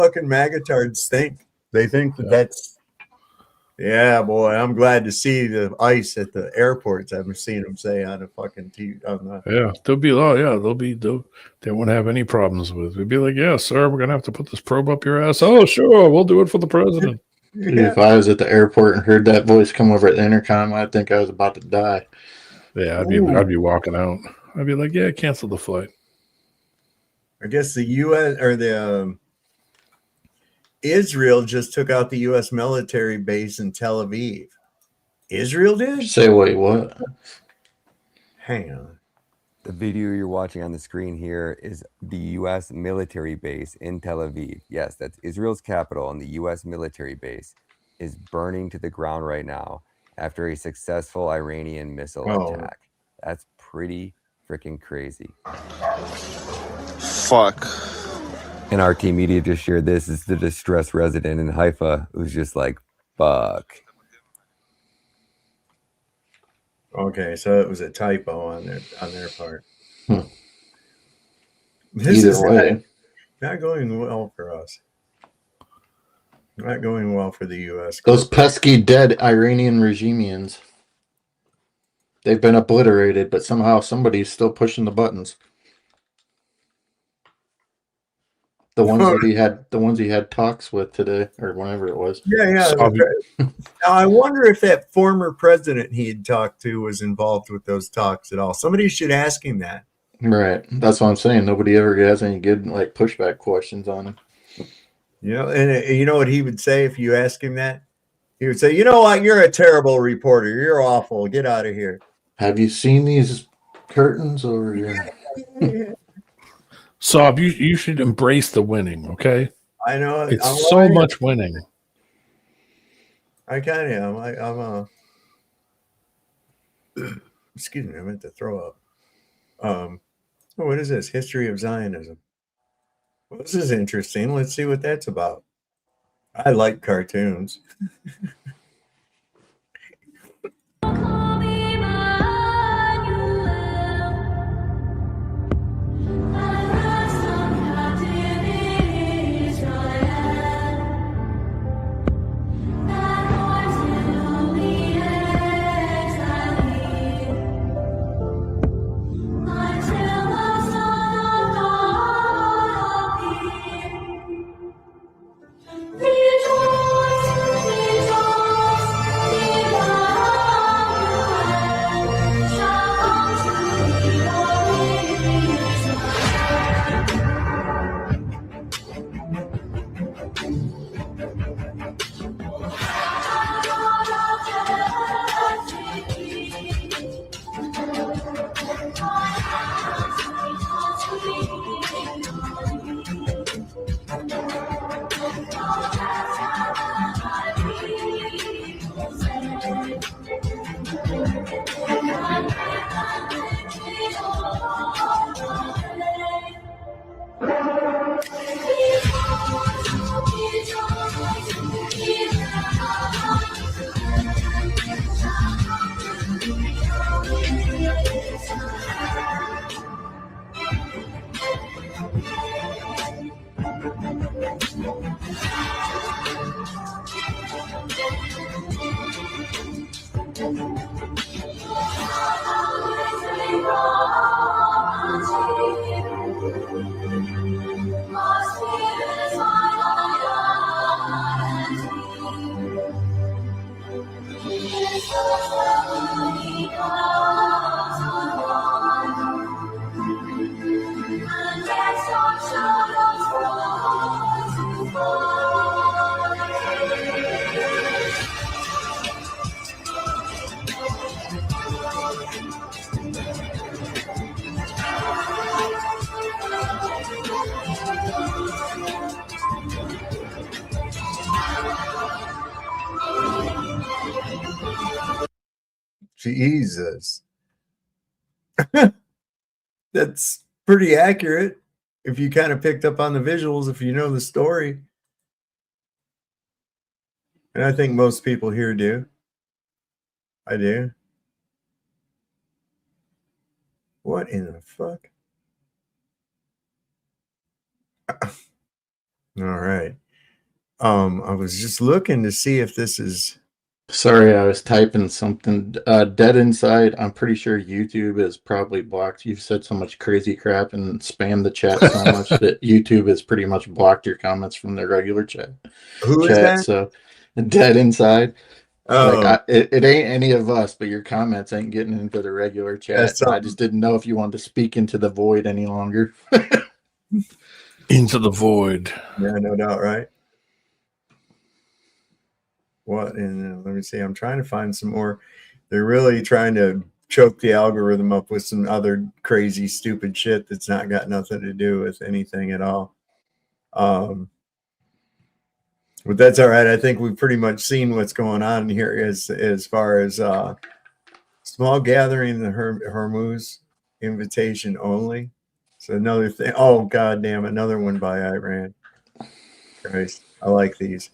fucking magatards think. They think that that's. Yeah, boy, I'm glad to see the ICE at the airports. I've seen them say on a fucking TV. Yeah, they won't have any problems with it. We'd be like, yeah, sir, we're gonna have to put this probe up your ass. Oh, sure, we'll do it for the president. Dude, if I was at the airport and heard that voice come over at the intercom, I'd think I was about to die. Yeah, I'd be walking out. I'd be like, yeah, cancel the flight. I guess the U.S. or the Israel just took out the U.S. military base in Tel Aviv. Israel did? Say, wait, what? Hang on. The video you're watching on the screen here is the U.S. military base in Tel Aviv. Yes, that's Israel's capital, and the U.S. military base is burning to the ground right now after a successful Iranian missile attack. That's pretty freaking crazy. Fuck. And RT Media just shared this. Is the distressed resident in Haifa who's just like, fuck. Okay, so it was a typo on their part. This Either way. Not going well for us. Not going well for the U.S. Those pesky dead Iranian regimians. They've been obliterated, but somehow somebody's still pushing the buttons. The ones that he had talks with today, or whenever it was. Yeah. Now I wonder if that former president he had talked to was involved with those talks at all. Somebody should ask him that. Right. That's what I'm saying. Nobody ever has any good like pushback questions on him. You know, and you know what he would say if you ask him that? He would say, "You know what? You're a terrible reporter. You're awful. Get out of here." Have you seen these curtains over here? So you should embrace the winning, okay? I know it's so much winning. I kind of am. I'm excuse me, I meant to throw up. What is this? History of Zionism. Well, this is interesting. Let's see what that's about. I like cartoons. Jesus. That's pretty accurate if you kind of picked up on the visuals, if you know the story. And I think most people here do. I do. What in the fuck? All right. I was just looking to see if this is. Sorry, I was typing something. Dead Inside, I'm pretty sure YouTube is probably blocked. You've said so much crazy crap and spammed the chat so much that YouTube has pretty much blocked your comments from their regular chat. Who is that? So, Dead Inside. Oh. Like it ain't any of us, but your comments ain't getting into the regular chat. I just didn't know if you wanted to speak into the void any longer. Into the void. Yeah, no doubt, right? What in let me see. I'm trying to find some more. They're really trying to choke the algorithm up with some other crazy, stupid shit that's not got nothing to do with anything at all. But that's all right. I think we've pretty much seen what's going on here as far as small gathering in the Hormuz invitation only. So another thing. Oh, God damn, another one by Iran. Christ, I like these.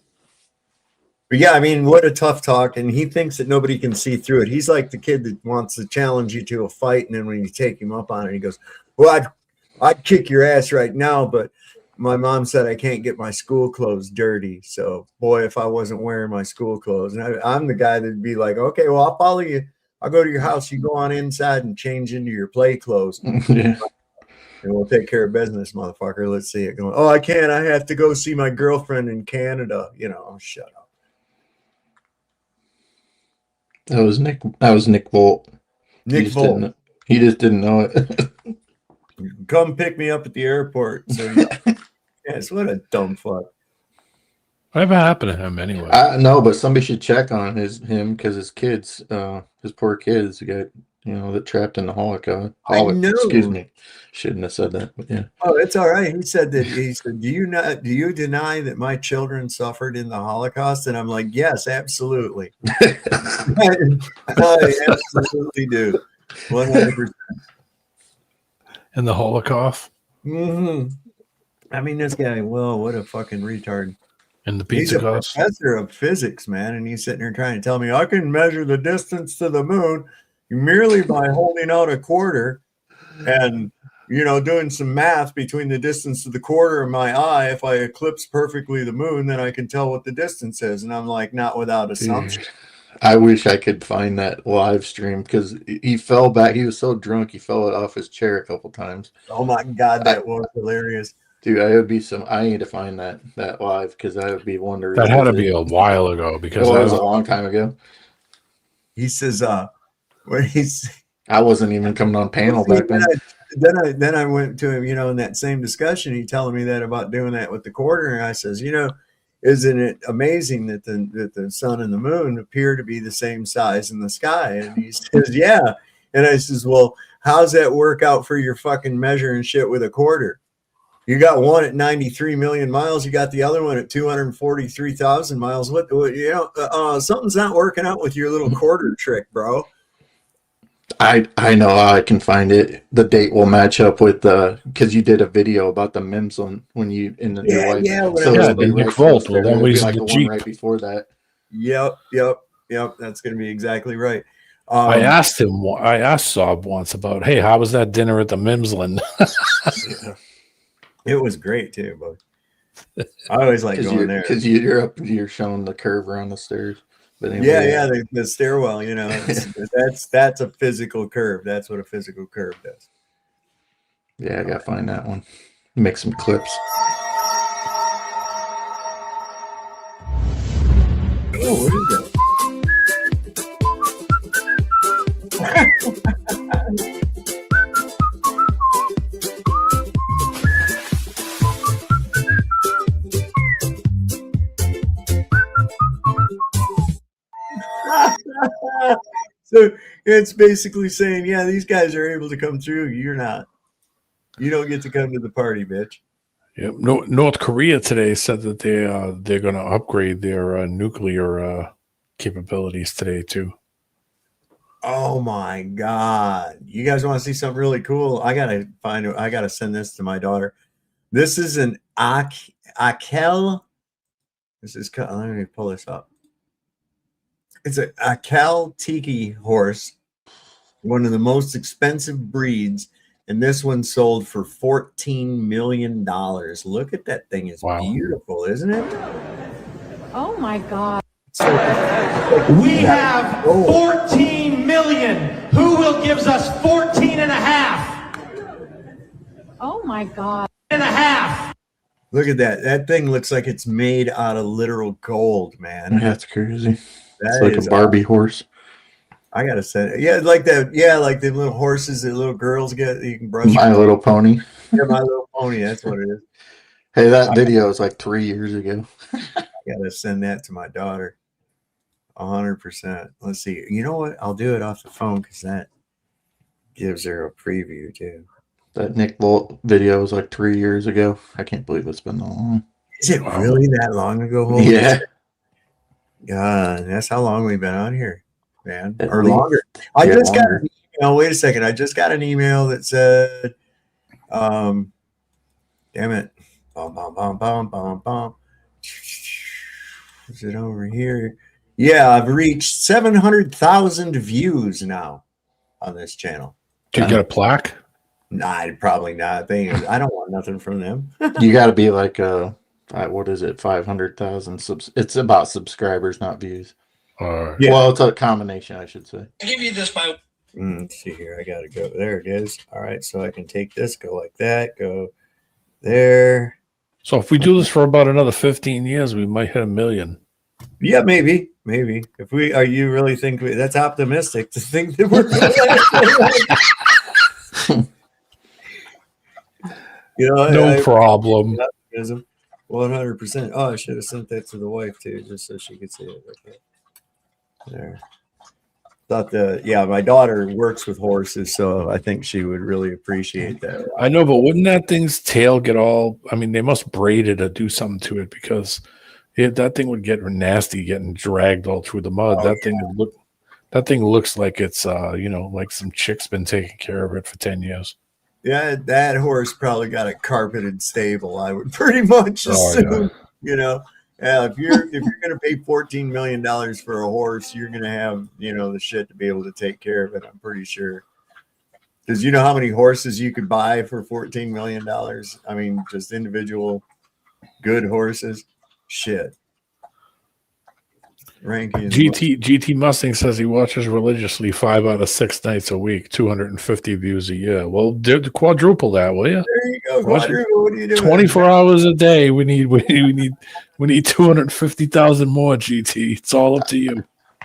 But yeah, I mean, what a tough talk. And he thinks that nobody can see through it. He's like the kid that wants to challenge you to a fight. And then when you take him up on it, he goes, well, I'd kick your ass right now, but my mom said I can't get my school clothes dirty. So, boy, if I wasn't wearing my school clothes. And I'm the guy that'd be like, okay, well, I'll follow you. I'll go to your house. You go on inside and change into your play clothes. Yeah. and we'll take care of business, motherfucker. Let's see it going. Oh, I can't. I have to go see my girlfriend in Canada. You know, shut up. That was Nick. That was Nick Volt. Nick Volt. He just didn't know it. Come pick me up at the airport. So yes, what a dumb fuck. Whatever happened to him anyway? No, but somebody should check on him because his kids, his poor kids, got that trapped in the Holocaust. I know. Excuse me, shouldn't have said that. But yeah. Oh, it's all right. He said, do you deny that my children suffered in the Holocaust? And I'm like, yes, absolutely. I absolutely do. 100%. In the Holocaust? Mm-hmm. I mean, this guy, well, what a fucking retard. In the pizza cost? He's a professor of physics, man, and he's sitting there trying to tell me I can measure the distance to the moon merely by holding out a quarter and, doing some math between the distance of the quarter and my eye. If I eclipse perfectly the moon, then I can tell what the distance is. And I'm like, not without assumption. I wish I could find that live stream because he fell back. He was so drunk, he fell off his chair a couple times. Oh my God, that was hilarious. Dude, I need to find that live because that would be one to That had to be a while ago because that was a long time ago. He says, I wasn't even coming on panel back then. Then I went to him, in that same discussion, he telling me that about doing that with the quarter. And I says, isn't it amazing that the sun and the moon appear to be the same size in the sky? And he says, yeah. And I says, well, how's that work out for your fucking measuring shit with a quarter? You got one at 93 million miles. You got the other one at 243,000 miles. Something's not working out with your little quarter trick, bro. I know how I can find it. The date will match up with because you did a video about the memes when you in the new life. Nick Volt. Well, that was like the one Jeep. right before that. Yep. That's going to be exactly right. I asked Saab once about, hey, how was that dinner at the Mimsland? It was great too, but I always like going there because you're showing the curve around the stairs. But anyway, yeah, the stairwell. That's a physical curve. That's what a physical curve does. Yeah, I gotta find that one. Make some clips. Oh, what is that? So it's basically saying, yeah, these guys are able to come through. You're not. You don't get to come to the party, bitch. Yep. North Korea today said that they're going to upgrade their nuclear capabilities today too. Oh my God! You guys want to see something really cool? I gotta send this to my daughter. This is an Akel. Let me pull this up. It's a Akel Tiki horse, one of the most expensive breeds, and this one sold for $14 million. Look at that thing; it's beautiful, isn't it? Oh my God! We have 14 million. Who will gives us 14 and a half? Oh my God! And a half. Look at that. That thing looks like it's made out of literal gold, man. That's crazy. It's like a Barbie horse. I gotta say, yeah, like that. Yeah, like the little horses that little girls get. You can brush. My Little Pony. Yeah, My Little Pony. That's what it is. Hey, that video is like 3 years ago. I gotta send that to my daughter. 100%. Let's see. You know what? I'll do it off the phone because that gives her a preview too. That Nick Volt video was like 3 years ago. I can't believe it's been that long. Is it really that long ago? Holy yeah. shit. God, that's how long we've been on here, man, At or least. longer. I just got an email. Wait a second. I just got an email that said, damn it. Is it over here? Yeah, I've reached 700,000 views now on this channel. Do you get a plaque? Nah, probably not. I don't want nothing from them. You got to be like what is it? 500,000 It's about subscribers, not views. Yeah. Well, it's a combination, I should say. I give you this by Let's see here. I got to go. There it is. All right. So I can take this, go like that, go there. So if we do this for about another 15 years, we might hit 1 million. Yeah, maybe. If we you really think that's optimistic to think that we're no problem. 100%. Oh, I should have sent that to the wife too, just so she could see it. Okay. There. Thought my daughter works with horses, so I think she would really appreciate that. I know, but wouldn't that thing's tail get all? I mean, they must braid it or do something to it because that thing would get nasty, getting dragged all through the mud. That thing looks like it's like some chick's been taking care of it for 10 years. Yeah, that horse probably got a carpeted stable. I would pretty much assume. If you're gonna pay $14 million for a horse, you're gonna have the shit to be able to take care of it. I'm pretty sure. Because you know how many horses you could buy for $14 million? I mean, just individual good horses. Shit. GT Mustang says he watches religiously 5 out of 6 nights a week, 250 views a year. Well, quadruple that, will you? There you go, quadruple. What are you doing? 24 hours a day. We need 250,000 more. GT. It's all up to you.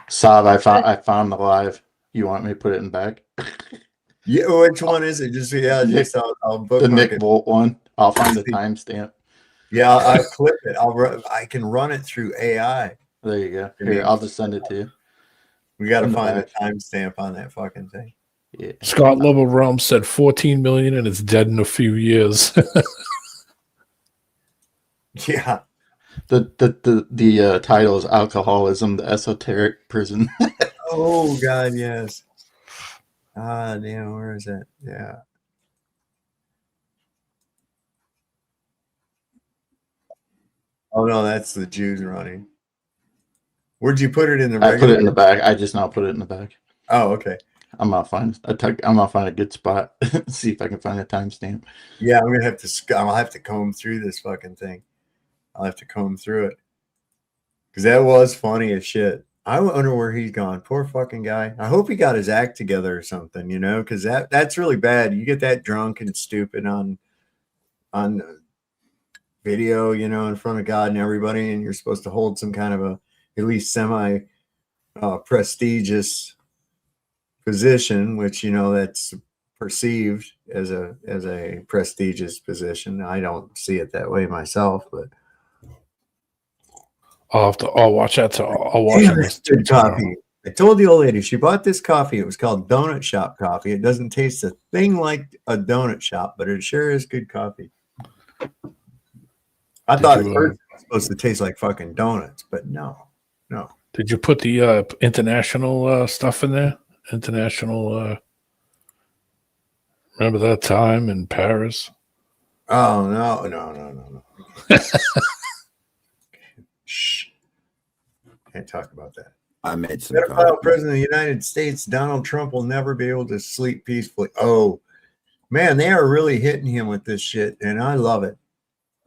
Sav, I found the live. You want me to put it in back? Yeah, which one is it? I'll bookmark the Nick it. Bolt one. I'll find the timestamp. Yeah, I'll clip it. I can run it through AI. There you go. Here, I'll just send it to you. We got to find a timestamp on that fucking thing. Yeah. Scott Level Realm said 14 million and it's dead in a few years. Yeah. The title is Alcoholism, the Esoteric Prison. Oh God, yes. Damn, where is that? Yeah. Oh no, that's the Jews running. Where'd you put it in the regular? I put it in the back. I just now put it in the back. Oh, okay. I'm gonna find a good spot. See if I can find a timestamp. Yeah, I'll have to comb through this fucking thing. I'll have to comb through it. Because that was funny as shit. I wonder where he's gone. Poor fucking guy. I hope he got his act together or something, because that's really bad. You get that drunk and stupid on video, in front of God and everybody, and you're supposed to hold some kind of a at least semi prestigious position, which that's perceived as a prestigious position. I don't see it that way myself, but I'll watch that. I'll watch it. Coffee. I told the old lady she bought this coffee. It was called Donut Shop coffee. It doesn't taste a thing like a donut shop, but it sure is good coffee. I thought it was supposed to taste like fucking donuts, but no. Did you put the international stuff in there? International. Remember that time in Paris? Oh no. Shh. Can't talk about that. I made some. Pedophile president of the United States, Donald Trump will never be able to sleep peacefully. Oh, man, they are really hitting him with this shit, and I love it.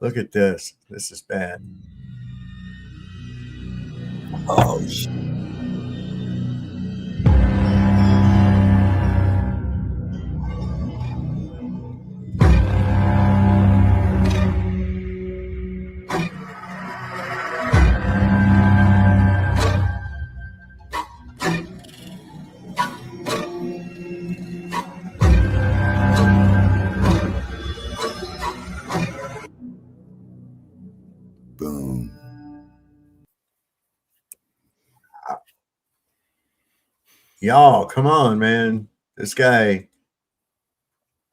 Look at this. This is bad. Oh, shit. Boom. Y'all, come on, man. This guy,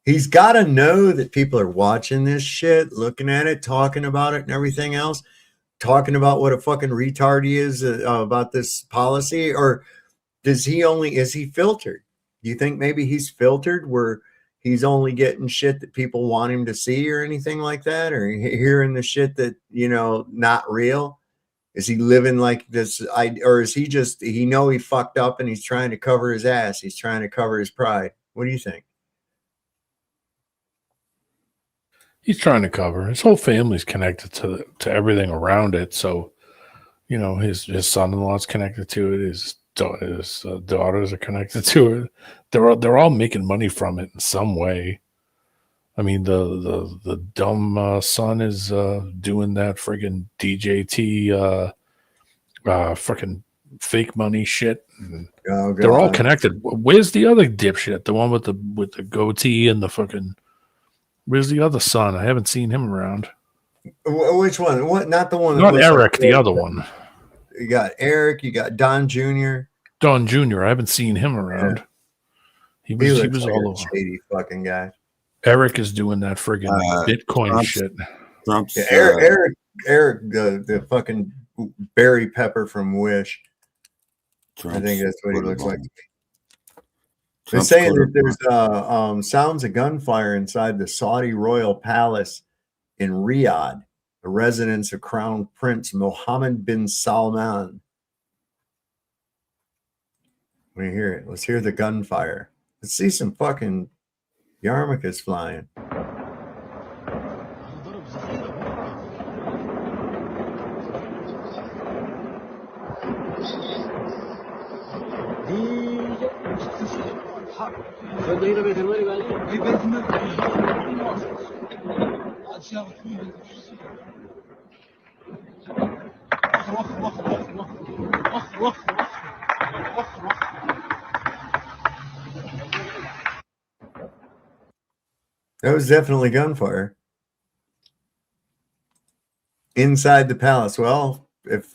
he's got to know that people are watching this shit, looking at it, talking about it and everything else, talking about what a fucking retard he is about this policy. Or is he filtered? Do you think maybe he's filtered where he's only getting shit that people want him to see or anything like that? Or hearing the shit that, not real? Is he living like this? Or is he he fucked up and he's trying to cover his ass? He's trying to cover his pride. What do you think? He's trying to cover. His whole family's connected to everything around it. So, his son-in-law's connected to it. His daughters are connected to it. They're all making money from it in some way. I mean, the dumb son is doing that friggin' DJT freaking fake money shit. Oh, they're all God. connected. Where's the other dipshit? The one with the goatee and the fucking. Where's the other son? I haven't seen him around. Which one? What? Not the one. That Not looks Eric, like the other one. You got Eric. You got Don Jr. Don Jr. I haven't seen him around. Yeah. He looks was like all a over. shady fucking guy. Eric is doing that friggin' Bitcoin shit. Trump's Yeah, Eric, the fucking Barry Pepper from Wish. I think that's what he looks like. They're saying that there's sounds of gunfire inside the Saudi royal palace in Riyadh, the residence of Crown Prince Mohammed bin Salman. Let me hear it. Let's hear the gunfire. Let's see some fucking yarmulkes flying. That was definitely gunfire inside the palace. Well,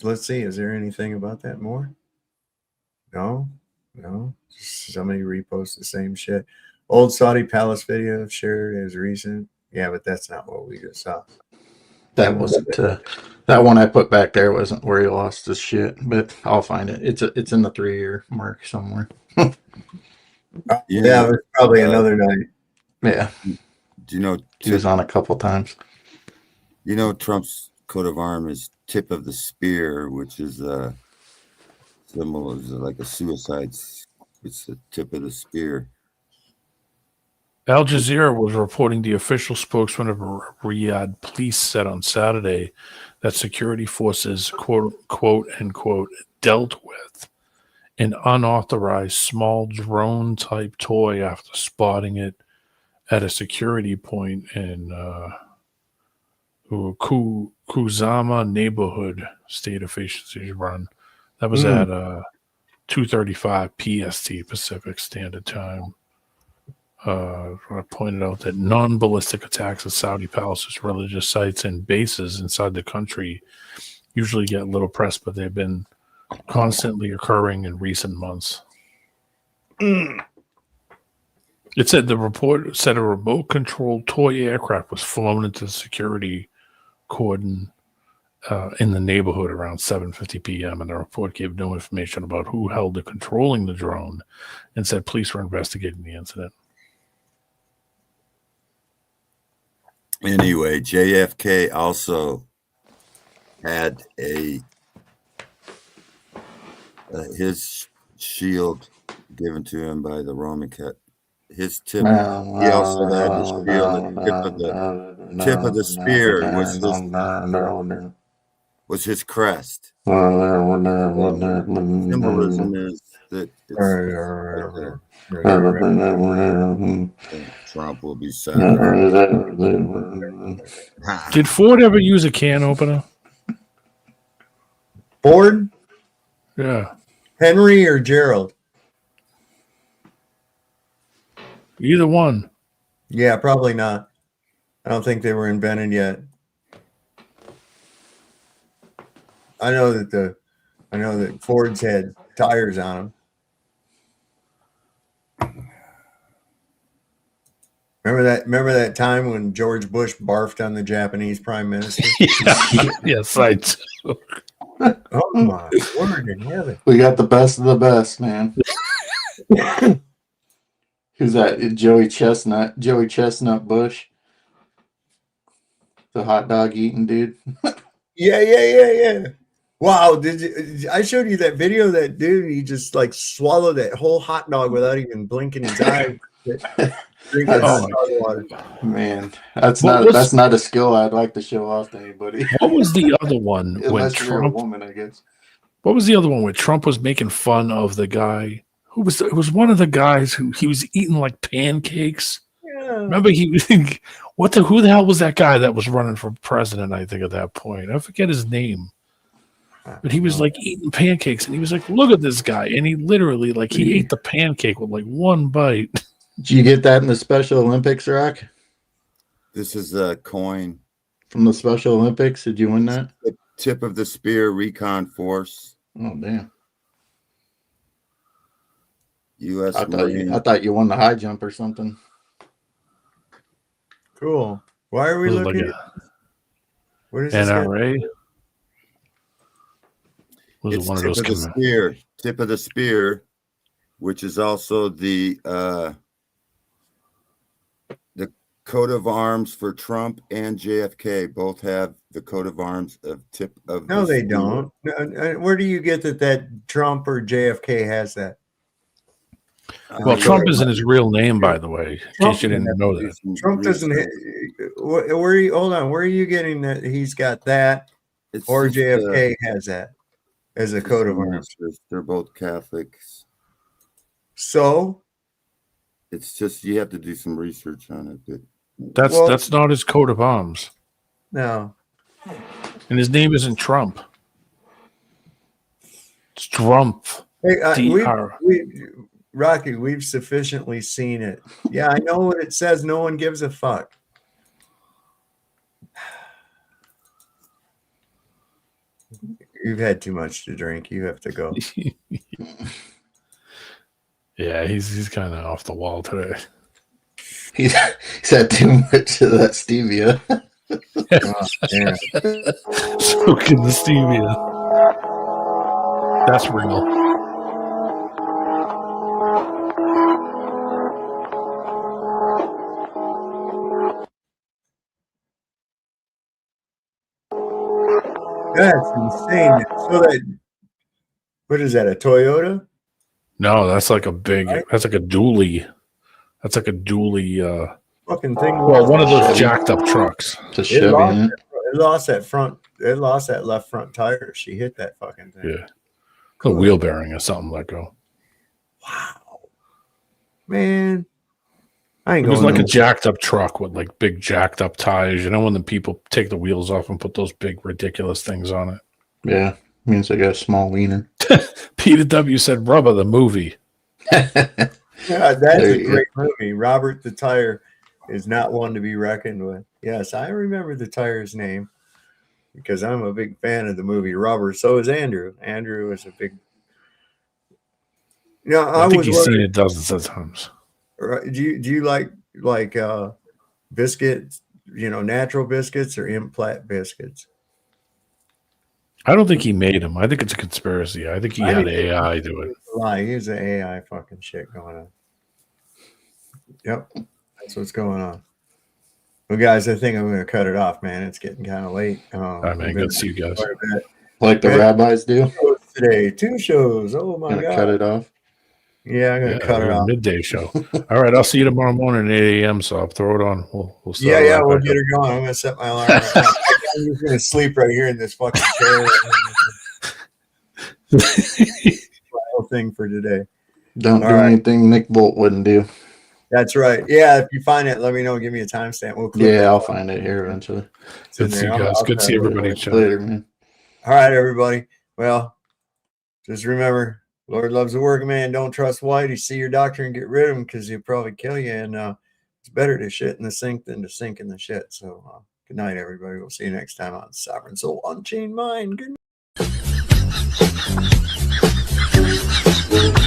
let's see, is there anything about that more? No. Just somebody reposts the same shit. Old Saudi palace video shared as recent. Yeah, but that's not what we just saw. That wasn't that one I put back there wasn't where he lost his shit, but I'll find it. It's in the 3-year mark somewhere. Yeah, it was probably another night. Yeah. Do you know he was on a couple times? You know, Trump's coat of arms is tip of the spear, which is a symbol of like a suicide. It's the tip of the spear. Al Jazeera was reporting the official spokesman of Riyadh police said on Saturday that security forces, quote unquote, dealt with an unauthorized small drone-type toy after spotting it at a security point in Kuzama neighborhood, state officials run. That was at 2:35 PST, Pacific Standard Time. I pointed out that non-ballistic attacks at Saudi palaces, religious sites, and bases inside the country usually get little press, but they've been constantly occurring in recent months. It said the report said a remote-controlled toy aircraft was flown into the security cordon in the neighborhood around 7:50 p.m. and the report gave no information about who held the controlling the drone and said police were investigating the incident. Anyway, JFK also had his shield given to him by the Roman Catholic. His tip. He also had the shield. The tip of the spear was his crest. Symbolism is that Trump will be sad. Did Ford ever use a can opener? Ford? Yeah. Henry or Gerald? Either one. Yeah, probably not. I don't think they were invented yet. I know that Fords had tires on them. Remember that time when George Bush barfed on the Japanese prime minister? Yes, I do. Oh my word in heaven! We got the best of the best, man. Who's that? Joey Chestnut Bush, the hot dog eating dude. Yeah. Wow, I showed you that video of that dude? He just like swallowed that whole hot dog without even blinking his eye. Drinking hot dog water. Man, that's not a skill I'd like to show off to anybody. What was the other one when Unless you're a Trump? woman, I guess. What was the other one where Trump was making fun of the guy? It was one of the guys who he was eating like pancakes. Yeah. Remember who the hell was that guy that was running for president, I think, at that point? I forget his name. But he was like eating pancakes and he was like, look at this guy. And he literally he ate the pancake with like one bite. Did you get that in the Special Olympics, Rock? This is a coin from the Special Olympics. Did you win that? The tip of the spear recon force. Oh, damn. U.S. I thought you won the high jump or something. Cool. Why are we looking? What is this? NRA? It's one of those tip of the spear, which is also the coat of arms for Trump and JFK. Both have the coat of arms of tip of. No, they don't. Where do you get that Trump or JFK has that? Well, Trump isn't his real name, by the way. In case you didn't know that. Trump doesn't. Where are you? Hold on. Where are you getting that? He's got that, or JFK has that as a coat of arms. They're both Catholics. So it's just you have to do some research on it. That's not his coat of arms. No. And his name isn't Trump. It's Trump. Hey, Rocky, we've sufficiently seen it. Yeah, I know what it says. No one gives a fuck. You've had too much to drink. You have to go. Yeah, he's kind of off the wall today. He's had too much of that stevia. Soaking the stevia. That's real. That's insane. So what is that? A Toyota? No, that's like a big. That's like a dually. That's like a dually. Fucking thing. Well, one of those jacked up trucks. It lost that front. It lost that left front tire. She hit that fucking thing. Yeah, a wheel bearing or something let go. Wow, man. I ain't it was going like no a jacked up truck with like big jacked up tires. You know when the people take the wheels off and put those big ridiculous things on it. Yeah, means they got a small wiener. Peter W. said Rubber the movie. Yeah, that's a great movie. Robert the Tire is not one to be reckoned with. Yes, I remember the tire's name because I'm a big fan of the movie Robert. So is Andrew. Andrew is a big. Yeah, I think he's seen it dozens of times. Do you like biscuits? You know, natural biscuits or implant biscuits? I don't think he made them. I think it's a conspiracy. I think he had AI do it. Lie. He's an AI fucking shit going on. Yep, that's what's going on. Well, guys, I think I'm going to cut it off, man. It's getting kind of late. All right, man. Good to see you guys. Like the rabbis do today. 2 shows. Oh my god! Cut it off. Yeah, I'm going to cut it off. Midday show. All right, I'll see you tomorrow morning at 8 a.m. So I'll throw it on. We'll start we'll get her going. I'm going to set my alarm right now. I'm just going to sleep right here in this fucking chair. Whole thing for today. Don't do anything Nick Bolt wouldn't do. That's right. Yeah, if you find it, let me know. Give me a timestamp. I'll find it here eventually. Good to see you guys. Good to see everybody. Later, man. All right, everybody. Well, just remember, Lord loves a working man. Don't trust white. You see your doctor and get rid of him because he'll probably kill you. And it's better to shit in the sink than to sink in the shit. So good night, everybody. We'll see you next time on Sovereign Soul Unchained Mind. Good night.